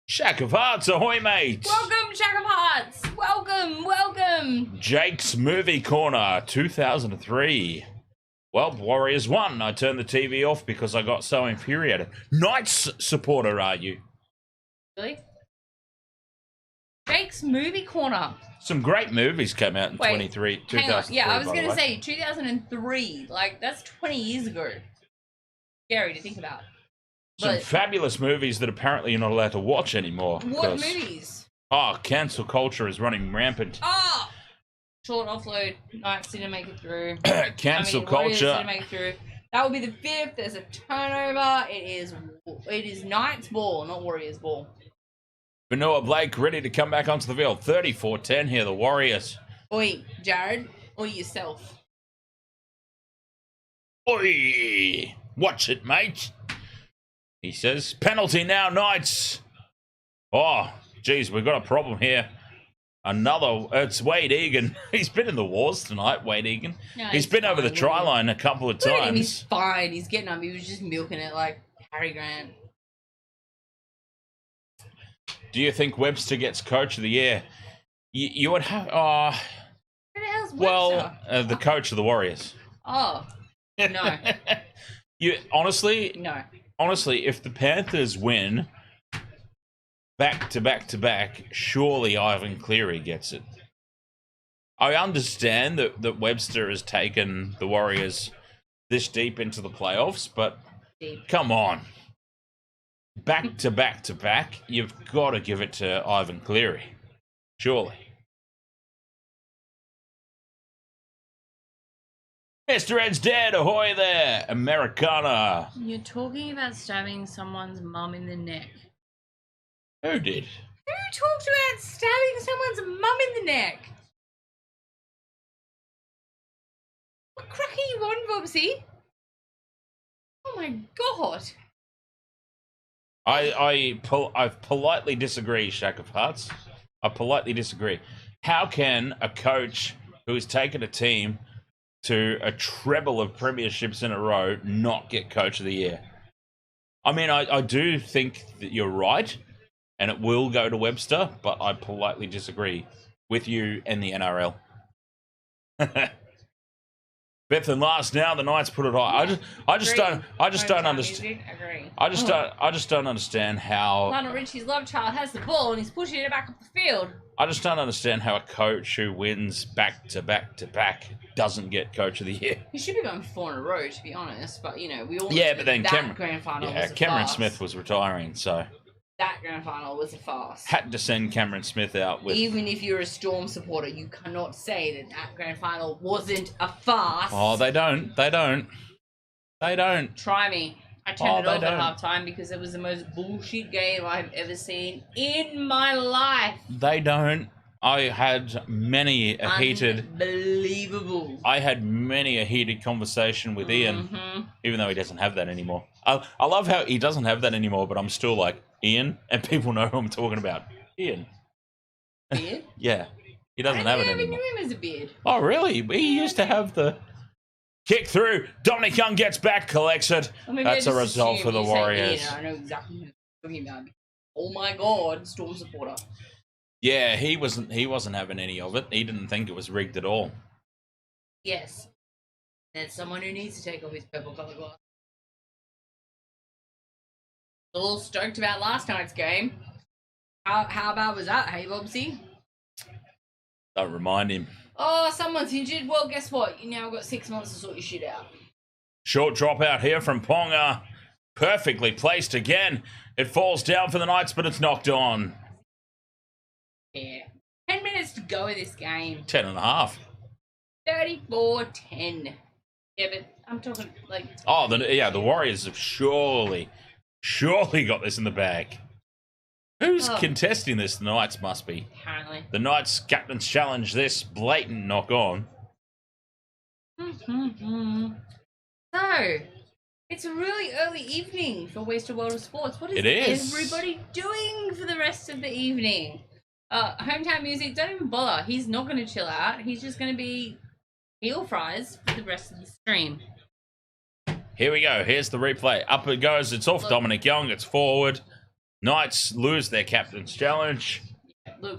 Shack of Hearts, ahoy, mate. Welcome, Shack of Hearts. Welcome. Jake's Movie Corner, 2003. Well, Warriors won. I turned the TV off because I got so infuriated. Knights supporter, are you? Really? Jake's Movie Corner. Some great movies came out in Wait, 2003. Hang on. Yeah, I was by the going to way. say 2003. Like, that's 20 years ago. Scary to think about. Some But fabulous movies that apparently you're not allowed to watch anymore. what 'cause- movies? Oh, cancel culture is running rampant. Oh! Short offload. Knights didn't make it through. Cancel Warriors culture. didn't make it through. That will be the 5th. There's a turnover. It is Knights ball, not Warriors ball. Vanilla Blake ready to come back onto the field. 34-10 here, the Warriors. Oi, Jared. Or yourself. Oi! Watch it, mate. He says, penalty now, Knights. Oh, geez, we've got a problem here. It's Wade Egan. He's been in the wars tonight, Wade Egan. No, he's been over the fine, try Wade. line a couple of Look at him, he's times. fine. He's getting up. He was just milking it like Harry Grant. Do you think Webster gets coach of the year? You would have... Who the hell's Webster? well, the coach of the Warriors. Oh, no. Honestly, No. if the Panthers win back to back to back, surely Ivan Cleary gets it. I understand that Webster has taken the Warriors this deep into the playoffs, but Deep. come on. Back to back to back, you've got to give it to Ivan Cleary. Surely. Mr. Ed's dead, ahoy there, Americana. You're talking about stabbing someone's mum in the neck. Who did? Who talked about stabbing someone's mum in the neck? What crack are you on, Bobsy? Oh my god. I politely disagree, Shack of Hearts. I politely disagree. How can a coach who has taken a team to a treble of premierships in a row not get coach of the year? I mean, I do think that you're right, and it will go to Webster, but I politely disagree with you and the NRL. Fifth and last now. The Knights put it high. I just don't understand. Agree. I just don't understand how. Lionel Richie's love child has the ball and he's pushing it back up the field. I just don't understand how a coach who wins back to back to back doesn't get Coach of the Year. He should be going 4 in a row, to be honest. But we all but then that grand final was a Cameron farce. Smith was retiring, so that grand final was a farce. had to send Cameron Smith out with. Even if you're a Storm supporter, you cannot say that grand final wasn't a farce. Oh, they don't. Try me. I turned it off don't. at halftime because it was the most bullshit game I've ever seen in my life. They don't. I had many a heated. Unbelievable. I had many a heated conversation with Ian, even though he doesn't have that anymore. I love how he doesn't have that anymore, but I'm still like Ian, and people know who I'm talking about. Ian. Beard? Yeah, he doesn't have it I never anymore. knew him as a beard. Oh, really? He used to have the kick through. Dominic Young gets back, collects it. Or maybe I That's a just result assumed for the you said Warriors. Beard, I know exactly who you're talking about. Oh my god, Storm supporter. Yeah, he wasn't having any of it. He didn't think it was rigged at all. Yes. There's someone who needs to take off his purple colour glass. All stoked about last night's game. How bad was that, hey Bobsy? Don't remind him. Oh, someone's injured. Well, guess what? You now got 6 months to sort your shit out. Short drop out here from Ponga. Perfectly placed again. It falls down for the Knights, but it's knocked on. Yeah. 10 minutes to go in this game. 10 and a half. 34-10. Yeah, but I'm talking like... Oh, the Warriors have surely got this in the bag. Who's contesting this? The Knights must be. Apparently. The Knights captain's challenge this blatant knock on. So, it's a really early evening for Wasted World of Sports. What is everybody doing for the rest of the evening? Hometown music, don't even bother. He's not going to chill out. He's just going to be heel fries for the rest of the stream. Here we go. Here's the replay. Up it goes. It's off Dominic Young. It's forward. Knights lose their captain's challenge.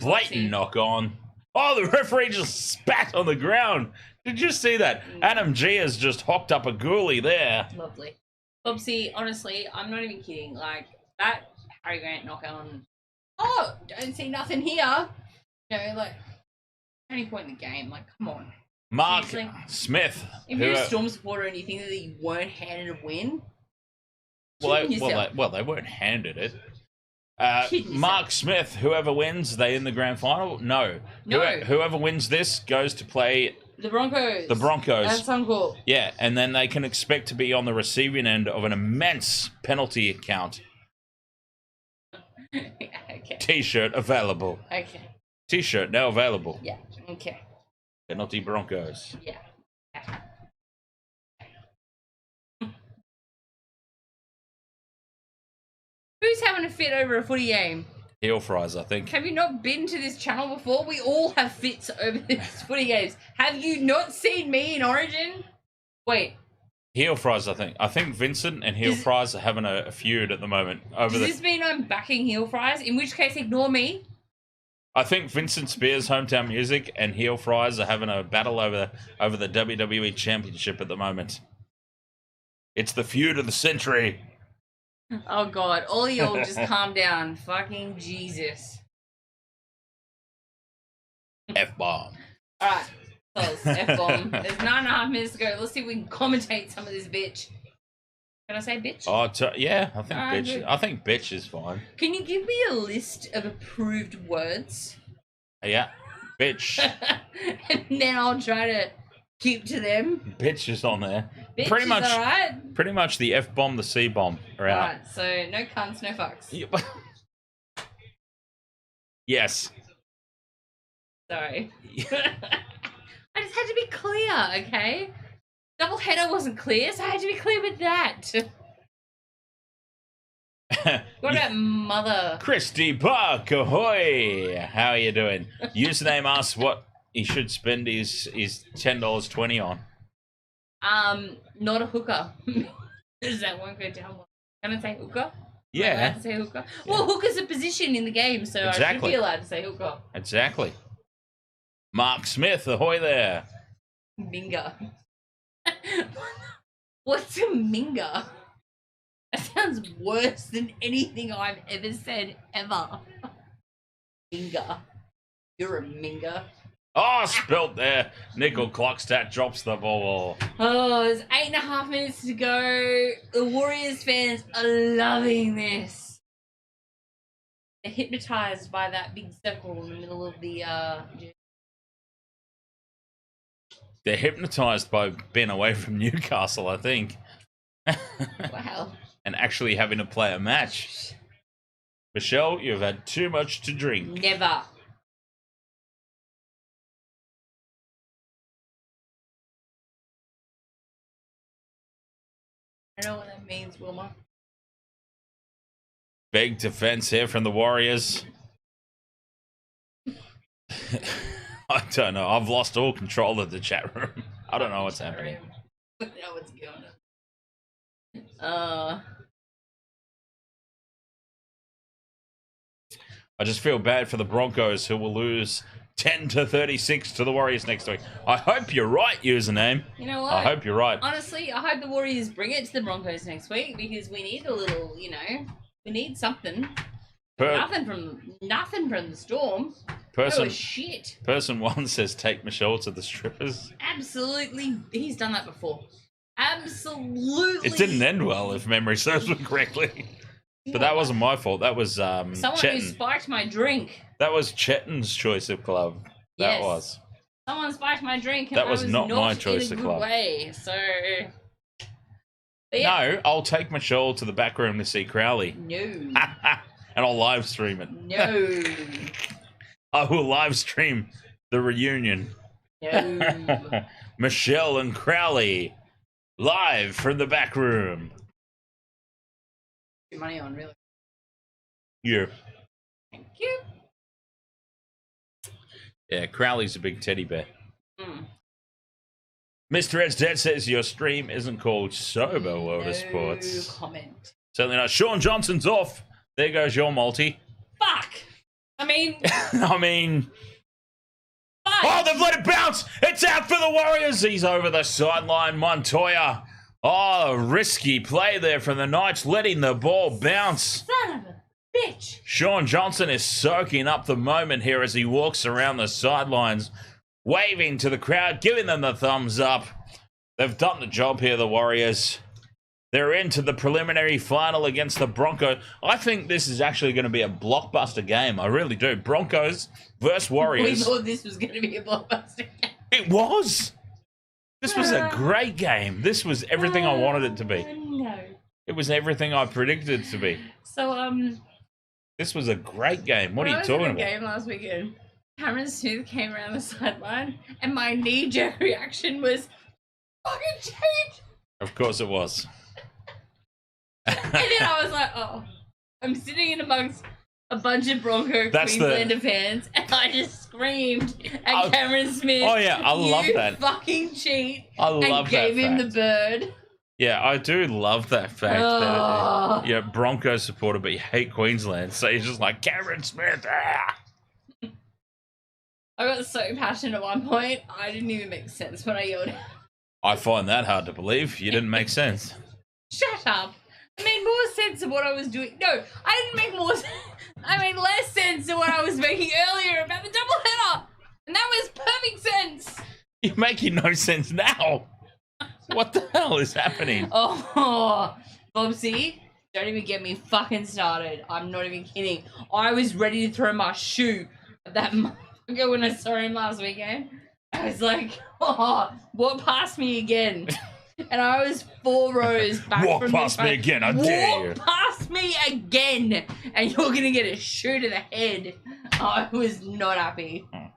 Blatant knock on. Oh, the referee just spat on the ground. Did you see that? Adam G has just hocked up a ghoulie there. Lovely. Bobsy, honestly, I'm not even kidding. Like, that Harry Grant knock on. Oh, don't see nothing here. Any point in the game. Like, come on. Mark Seriously? Smith. If you're a Storm supporter and you think that you weren't handed a win, they weren't handed it. Mark Smith, whoever wins, they in the grand final? No. Whoever wins this goes to play the Broncos. That's uncool. Yeah, and then they can expect to be on the receiving end of an immense penalty account. Okay. T-shirt available. Okay. T-shirt now available. Yeah. Okay. Penalty Broncos. Yeah. Who's having a fit over a footy game? Heel fries, I think. Have you not been to this channel before? We all have fits over these footy games. Have you not seen me in Origin? Wait. Heel fries, I think. I think Vincent and Heel fries are having a feud at the moment. Does this mean I'm backing Heel fries? In which case, ignore me. I think Vincent Spears' Hometown Music and Heel Fries are having a battle over the WWE Championship at the moment. It's the feud of the century. Oh God! All of y'all just calm down. Fucking Jesus. F-bomb. All right, so F-bomb. There's 9.5 minutes to go. Let's see if we can commentate some of this bitch. Can I say bitch? Oh, yeah, I think bitch. Good. I think bitch is fine. Can you give me a list of approved words? Yeah, bitch. And then I'll try to keep to them. Bitch is on there. Bitch pretty is much, alright. Pretty much the F-bomb, the C-bomb are out. Alright, so no cunts, no fucks. Yep. Yes. Sorry. I just had to be clear, okay? Double header wasn't clear, so I had to be clear with that. What about mother? Christy Buck, ahoy! How are you doing? Username asks what he should spend his $10.20 on. Not a hooker. Does that won't go down well? Can I say hooker? Yeah. Am I allowed to say hooker? Yeah. Well, hooker's a position in the game, so I should be allowed to say hooker. Exactly. Mark Smith, ahoy there. Bingo. What's a minga? That sounds worse than anything I've ever said ever. Minga. You're a minga. Oh, spelt there. Nickel Clockstat drops the ball. Oh, there's 8.5 minutes to go. The Warriors fans are loving this. They're hypnotized by that big circle in the middle of the They're hypnotized by being away from Newcastle, I think. Wow. And actually having to play a match. Michelle, you've had too much to drink. Never. I don't know what that means, Wilma. Big defense here from the Warriors. I don't know. I've lost all control of the chat room. I don't know what's happening. I don't know what's going on. I just feel bad for the Broncos, who will lose 10-36 to the Warriors next week. I hope you're right, username. You know what? I hope you're right. Honestly, I hope the Warriors bring it to the Broncos next week because we need a little, we need something. Nothing from the Storm. That was shit. Person 1 says take Michelle to the strippers. Absolutely, he's done that before. Absolutely. It didn't end well, if memory serves me correctly. But that wasn't my fault. That was someone who spiked my drink. That was Chetton's choice of club. That was. Someone spiked my drink. And that was not my choice in a of good club. Way, so. No, I'll take Michelle to the back room to see Crowley. No. And I'll live stream it. No. I will live stream the reunion. No. Michelle and Crowley live from the back room. Your money on, really. Yeah. Thank you. Yeah, Crowley's a big teddy bear. Mm. Mr. Ed's Dead says your stream isn't called Sober World of Sports. No comment. Certainly not. Shaun Johnson's off. There goes your multi. Fuck. I mean. Fuck. Oh, they've let it bounce. It's out for the Warriors. He's over the sideline. Montoya. Oh, a risky play there from the Knights, letting the ball bounce. Son of a bitch. Shaun Johnson is soaking up the moment here as he walks around the sidelines, waving to the crowd, giving them the thumbs up. They've done the job here, the Warriors. They're into the preliminary final against the Broncos. I think this is actually going to be a blockbuster game. I really do. Broncos versus Warriors. We thought this was going to be a blockbuster game. It was. This was a great game. This was everything I wanted it to be. No. It was everything I predicted it to be. So, This was a great game. What are you talking about? Game last weekend. Cameron Smith came around the sideline, and my knee-jerk reaction was, fucking change! Of course it was. And then I was like, oh, I'm sitting in amongst a bunch of Bronco Queenslander fans, and I just screamed at Cameron Smith. Oh yeah, I love that. Fucking cheat. I love and gave him the bird. Yeah, I do love that fact that you're a Broncos supporter, but you hate Queensland. So you're just like, Cameron Smith. Ah! I got so passionate at one point, I didn't even make sense when I yelled. I find that hard to believe. You didn't make sense. Shut up. I made more sense of what I was doing. No, I didn't make more sense. I made less sense of what I was making earlier about the doubleheader. And that was perfect sense. You're making no sense now. What the hell is happening? Oh, Bobsy, don't even get me fucking started. I'm not even kidding. I was ready to throw my shoe at that motherfucker when I saw him last weekend. I was like, oh, walk past me again. And I was 4 rows back walk from past me again, I dare you. Walk past me again, and you're going to get a shoe to the head. I was not happy. I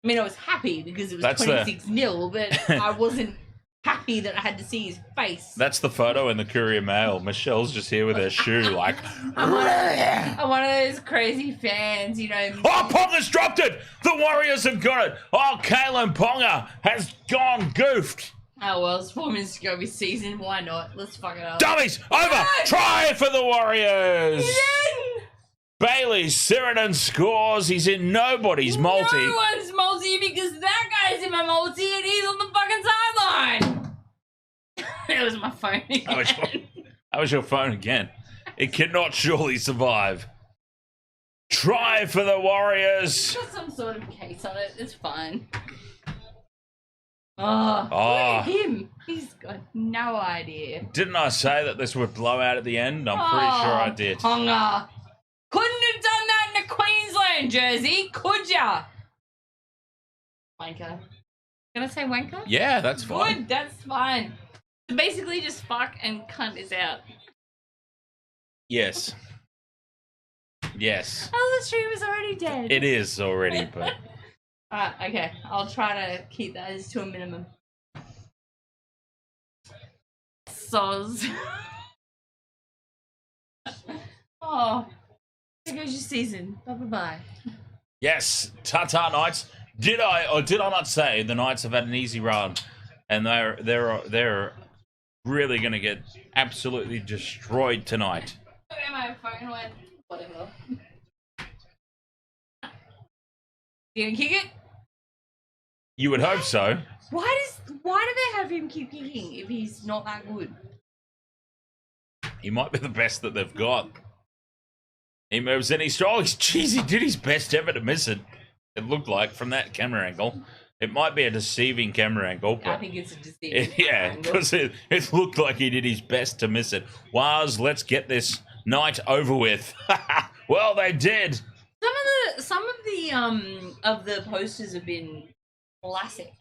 mean, I was happy because it was 26-0, but I wasn't happy that I had to see his face. That's the photo in the Courier Mail. Michelle's just here with her shoe, like... I'm one of those crazy fans, you know. Oh, Ponga's dropped it! The Warriors have got it! Oh, Kalen Ponga has gone goofed! Oh, well, it's 4 minutes to go this season. Why not? Let's fuck it up. Dummies! Over! Try for the Warriors! He's in! Bailey Sheridan scores. He's in nobody's multi. No one's multi because that guy's in my multi and he's on the fucking sideline. It was my phone again. That was your phone again. It cannot surely survive. Try for the Warriors. It's got some sort of case on it. It's fine. Oh, look at him. He's got no idea. Didn't I say that this would blow out at the end? I'm pretty sure I did. Ponga. Couldn't have done that in a Queensland jersey, could ya? Wanker. Can I say wanker? Yeah, that's fine. Good, that's fine. So basically just fuck and cunt is out. Yes. Yes. Oh, the stream is already dead. It is already, but... Alright, okay. I'll try to keep those to a minimum. Soz. Oh. There goes your season. Bye-bye. Yes, ta-ta Knights. Did I or did I not say the Knights have had an easy run, and they're really going to get absolutely destroyed tonight? Okay, my phone went. Whatever. You gonna kick it? You would hope so. Why do they have him keep kicking if he's not that good? He might be the best that they've got. He moves in. He did his best ever to miss it. It looked like from that camera angle. It might be a deceiving camera angle, but I think it's a deceiving yeah, because it looked like he did his best to miss it. Waz, let's get this night over with. Well, they did. Some of the posters have been classic.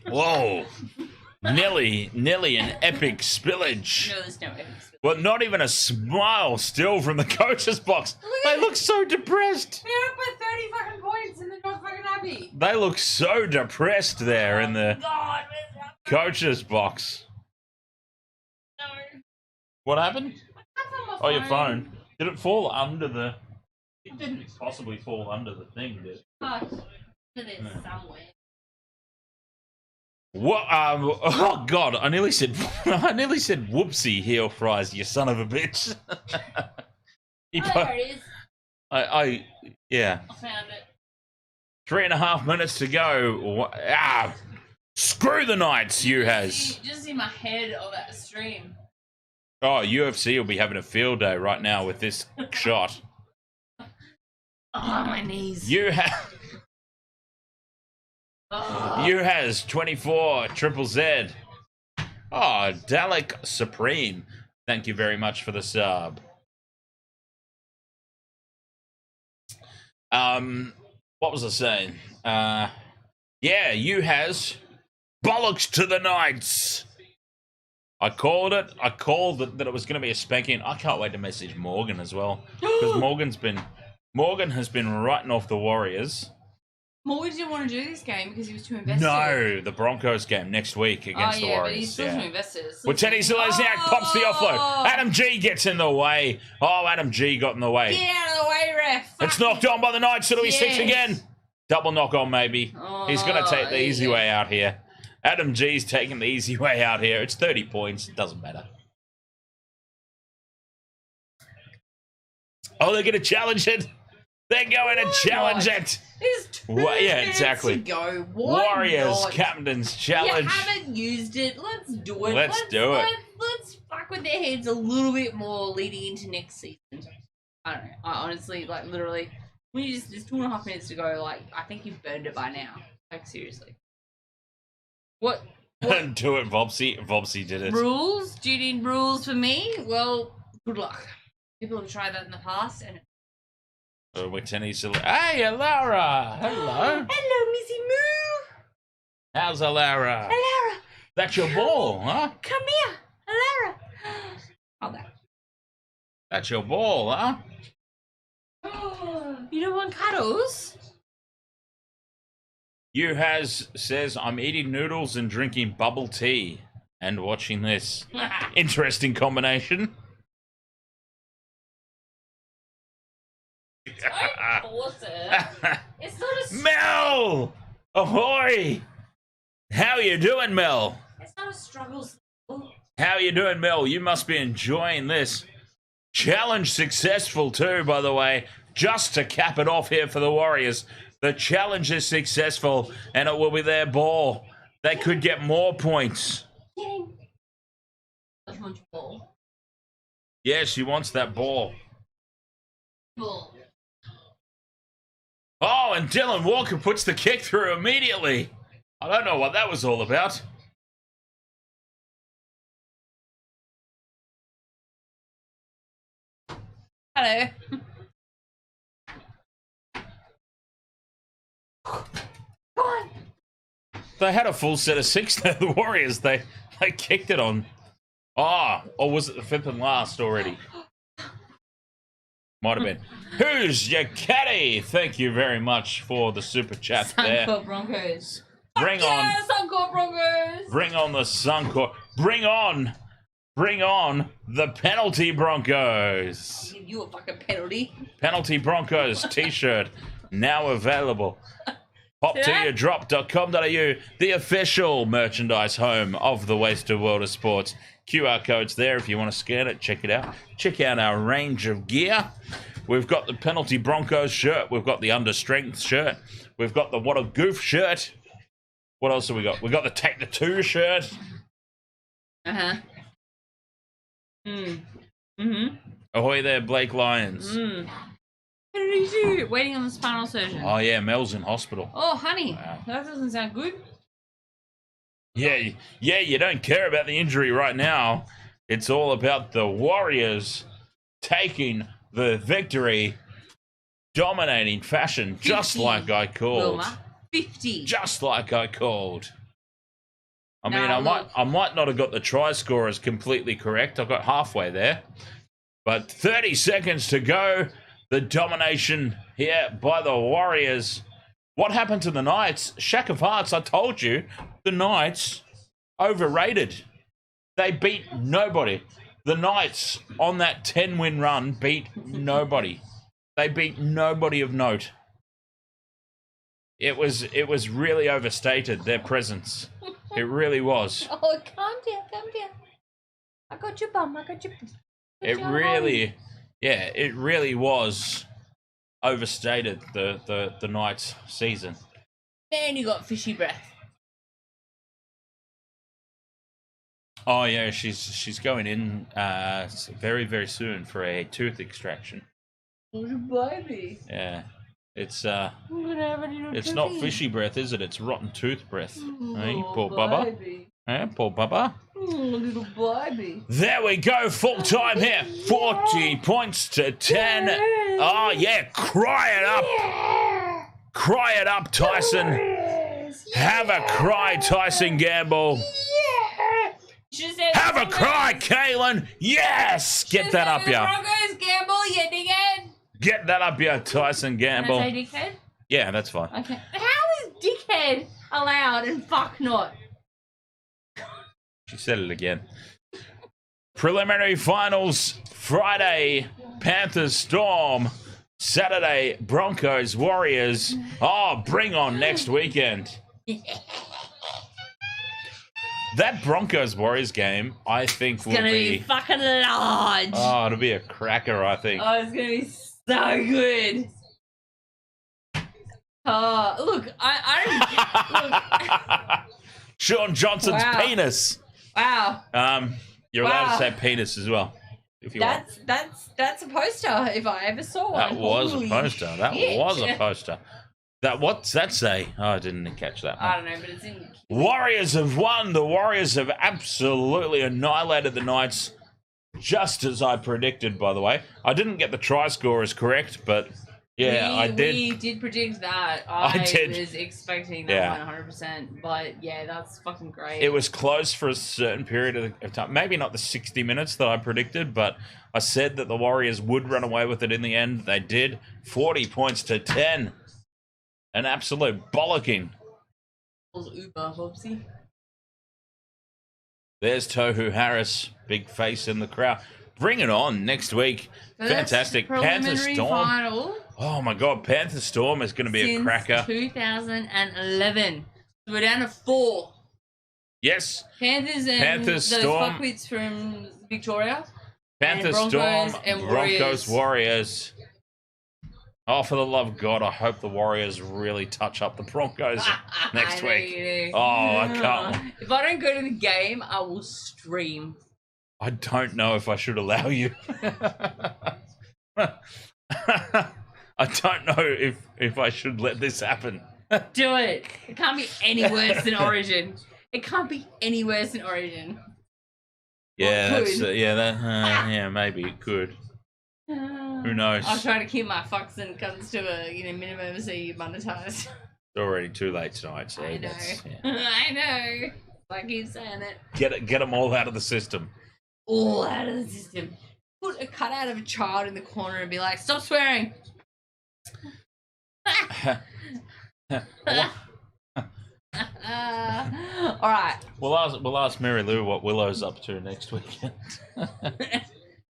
Whoa. Nearly an epic spillage. No, there's no evidence. Well, not even a smile still from the coach's box. They look so depressed. We are up by 30 fucking points and they're not fucking happy. They look so depressed there in the God, where's that? coach's box. No. What happened? That's on my Oh, your phone. Did it fall under the... It didn't possibly fall under the thing, did it? Fuck. It is somewhere. What? Oh God! I nearly said whoopsie heel fries. You son of a bitch. There it is. Yeah. I found it. 3.5 minutes to go. Screw the Knights, you has. Just in my head of that stream. Oh, UFC will be having a field day right now with this shot. Oh, my knees. You have. You has 24 Triple Z. Oh, Dalek Supreme. Thank you very much for the sub. What was I saying? Yeah, you has bollocks to the Knights. I called it. I called that it was going to be a spanking. I can't wait to message Morgan as well, because Morgan has been writing off the Warriors. Morgan didn't want to do this game because he was too invested. No, the Broncos game next week against the Warriors. But he's still too invested. Well, Teddy Zelezniak pops the offload. Adam G gets in the way. Oh, Adam G got in the way. Get out of the way, ref. It's knocked on by the Knights. It'll be 6 again. Double knock on, maybe. He's going to take the easy way out here. Adam G's taking the easy way out here. It's 30 points. It doesn't matter. Oh, they're going to challenge it. They're going to challenge it. There's 2 yeah, exactly. minutes to go. Why Warriors not? Captain's Challenge. You haven't used it. Let's do it. Let's do it. Let's fuck with their heads a little bit more leading into next season. I don't know. I honestly, like, literally, when you there's 2.5 minutes to go, like, I think you've burned it by now. Like, seriously. What? Do it, Vobsy. Vobsy did it. Rules? Do you need rules for me? Well, good luck. People have tried that in the past, and We're tennis. Hey, Alara. Hello. hello, Missy Moo. How's Alara? Alara, That's your ball, huh? come here, Alara. Oh, that. That's your ball, huh? You don't want cuddles? You says, I'm eating noodles and drinking bubble tea and watching this. Interesting combination. Don't force it. It's not a Mel! Ahoy! How you doing, Mel? It's not a struggle. How you doing, Mel? You must be enjoying this. Challenge successful too, by the way. Just to cap it off here for the Warriors. The challenge is successful, and it will be their ball. They could get more points. Ball. Yeah, she wants that ball. Ball. Oh, and Dylan Walker puts the kick through immediately. I don't know what that was all about. Hello. Come on. They had a full set of 6 there, the Warriors. They kicked it on. Or was it the 5th and last already? Might have been. Who's your caddy? Thank you very much for the super chat there. Suncorp Broncos. Bring on. Suncorp Broncos. Bring on the Suncorp. Bring on the penalty Broncos. I'll give you a fucking penalty. Penalty Broncos t-shirt now available. Pop2yourdrop.com.au, the official merchandise home of the Wasted World of Sports. QR code's there if you want to scan it. Check it out. Check out our range of gear. We've got the Penalty Broncos shirt. We've got the Understrength shirt. We've got the What a Goof shirt. What else have we got? We've got the Take the Two shirt. Uh-huh. Ahoy there, Blake Lyons. What did he do? Waiting on the spinal surgeon. Oh, yeah, Mel's in hospital. Oh, honey. Wow. That doesn't sound good. Yeah, you don't care about the injury right now. It's all about the Warriors taking the victory, dominating fashion, just 50, like I called. Wilma. 50. Just like I called. I mean, Now, I might not have got the try scorers completely correct. I got halfway there. But 30 seconds to go. The domination here by the Warriors. What happened to the Knights? Shack of Hearts, I told you, the Knights, overrated. They beat nobody. The Knights, on that 10-win run, beat nobody. They beat nobody of note. It was really overstated, their presence. It really was. Oh, calm down. I got your bum. It really was overstated, the Knights season. Man, you got fishy breath. Oh yeah, she's going in very, very soon for a tooth extraction. Oh, baby. Yeah. It's I'm gonna have a little it's not toothy. fishy breath, is it? It's rotten tooth breath. Hey, Oh, poor Bubba. baby. Hey, poor Bubba. Little baby. There we go, full time here. 40 points to 10. Oh yeah, cry it up. Yeah. Cry it up, Tyson. Yes. Have a cry, Tyson Gamble. Yeah. Have a cry, Kaylin. Yes, get that up, ya. Broncos gamble, you dickhead. Get that up, ya, Tyson Gamble. Can I say dickhead? Yeah, that's fine. Okay. How is dickhead allowed and fuck not? She said it again. Preliminary finals Friday, Panthers Storm. Saturday, Broncos Warriors. Oh, bring on next weekend. That Broncos Warriors game, I think, will It's gonna be fucking large. Oh, it'll be a cracker, I think. Oh, it's gonna be so good. Look, I Look. Shaun Johnson's Wow. penis. wow. You're allowed Wow. to say penis as well, if you want. That's a poster if I ever saw one. That was a Holy poster. That shit. was a poster. What's that say? Oh, I didn't catch that one. I don't know, but it's in. Warriors have won. The Warriors have absolutely annihilated the Knights, just as I predicted, by the way. I didn't get the try scorers correct, but yeah, I did. We did predict that. I did. Was expecting that Yeah. 100%. But yeah, that's fucking great. It was close for a certain period of time. Maybe not the 60 minutes that I predicted, but I said that the Warriors would run away with it in the end. They did. 40 points to 10. An absolute bollocking. Uber, whoopsie. There's Tohu Harris, big face in the crowd. Bring it on next week. So that's Fantastic. Panther preliminary Storm. Final Oh my God, Panther Storm is going to be a since cracker. 2011. So we're down to 4. Yes. Panthers and Panthers, those Storm. fuckwits from Victoria. Panthers, and Broncos Storm, and Broncos, Warriors. Oh, for the love of God, I hope the Warriors really touch up the Broncos next I know week. you do. Oh, I can't. If I don't go to the game, I will stream. I don't know if I should allow you. I don't know if I should let this happen. Do it. It can't be any worse than Origin. It can't be any worse than Origin. Yeah, Well, that's could. yeah, maybe it could. Who knows? I'll try to keep my fucks when it comes to a minimum so you monetize. It's already too late tonight, so I know. yeah. I know. I keep saying it. Get them all out of the system. All out of the system. Put a cutout of a child in the corner and be like, "Stop swearing." All right. We'll ask Mary Lou what Willow's up to next weekend.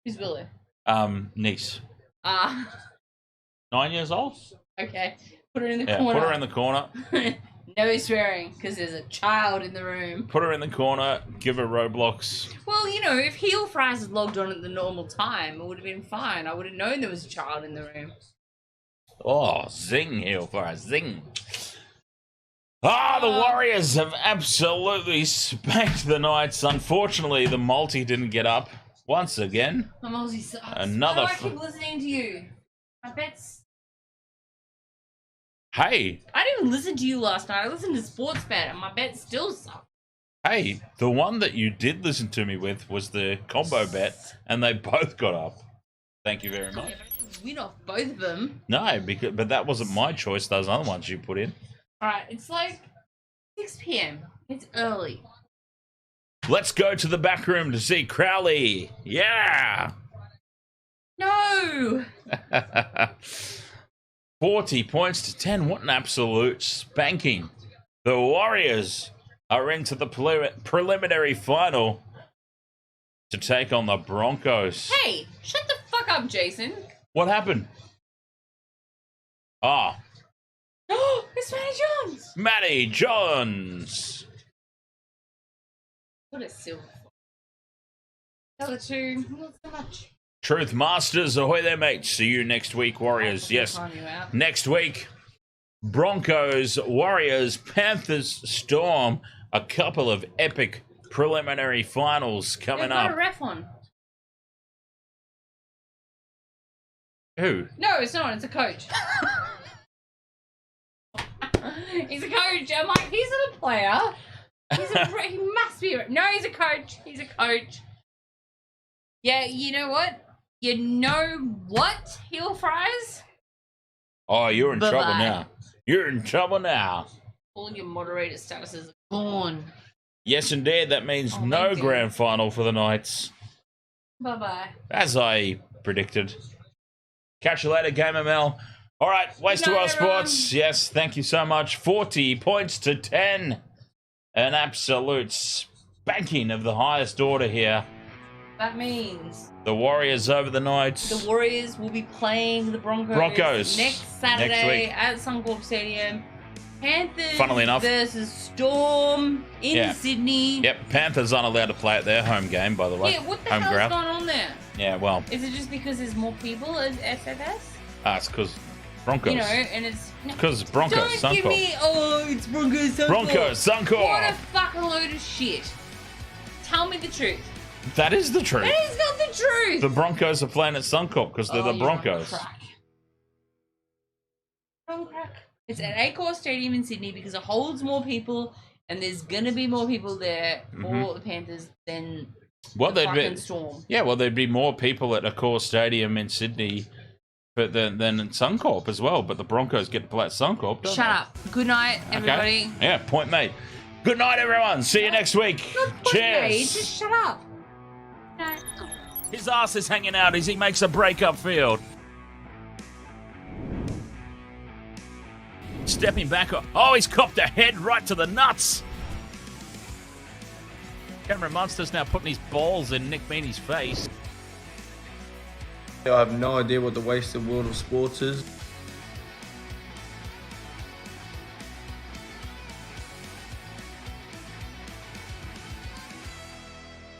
Who's Willow? Niece. 9 years old? Okay. Put her in the Yeah, corner. put her in the corner. No swearing, because there's a child in the room. Put her in the corner, give her Roblox. Well, if Heel Fries had logged on at the normal time, it would have been fine. I would have known there was a child in the room. Oh, zing, heel for a zing. The Warriors have absolutely spanked the Knights. Unfortunately, the multi didn't get up once again. My Mosey sucks. Another Why do I keep listening to you? My bet's... Hey, I didn't even listen to you last night. I listened to Sports Bet, and my bet still sucks. hey, the one that you did listen to me with was the combo bet, and they both got up. Thank you very much. Yeah, but I didn't win off both of them. No, but that wasn't my choice. Those other ones you put in. Alright, it's like 6 p.m. It's early. Let's go to the back room to see Crowley. Yeah. No! 40 points to 10. What an absolute spanking. The Warriors are into the preliminary final to take on the Broncos. Hey, shut the fuck up, Jason. What happened? Ah, Oh, it's Matty Johns. Matty Johns. What a silver. The other two, not so much. Truth Masters, ahoy there, mates. See you next week, Warriors. Yes, Time you out. next week. Broncos, Warriors, Panthers, Storm. A couple of epic preliminary finals coming They've got a up. ref on. Who? No, it's not. It's a coach. He's a coach. I'm like, he's not a player. He must be. No, he's a coach. He's a coach. Yeah, you know what? You know what, Heel Fries? Oh, you're in trouble Bye-bye. now. You're in trouble now. All your moderator statuses are gone. Yes, indeed. That means Oh, no thank you. grand final for the Knights, Bye-bye. as I predicted. Catch you later, Gamer Mel. All right, Waste to Good Our night, everyone. Sports. Yes, thank you so much. 40 points to 10. An absolute spanking of the highest order here. That means The Warriors over the Knights. the Warriors will be playing the Broncos. next Saturday week. at Suncorp Stadium. Panthers Funnily enough. versus Storm in Yeah. Sydney. Yep, Panthers aren't allowed to play at their home game, by the way. Yeah, what the home hell's ground. going on there? Yeah, well, Is it just because there's more people at SFS? it's because Broncos. And it's... Because Broncos, Don't give Suncorp. me, it's Broncos, Suncorp. Broncos, What a Suncorp. fucking load of shit. Tell me the truth. That is the truth. That is not the truth. The Broncos are playing at Suncorp because they're the You're on Broncos. crack. On crack. It's at Accor Stadium in Sydney because it holds more people, and there's gonna be more people there for the Panthers than Well, the there'd fucking be Storm. there'd be more people at Accor Stadium in Sydney, but than at Suncorp as well. But the Broncos get to play at Suncorp. Don't Shut they? up. Good night, everybody. Yeah, point made. Good night, everyone. See you next week. Not point made, Cheers. just shut up. No. His ass is hanging out as he makes a break-up field. Stepping back. Oh, he's copped a head right to the nuts. Cameron Munster's now putting his balls in Nick Meaney's face. I have no idea what the wasted world of sports is.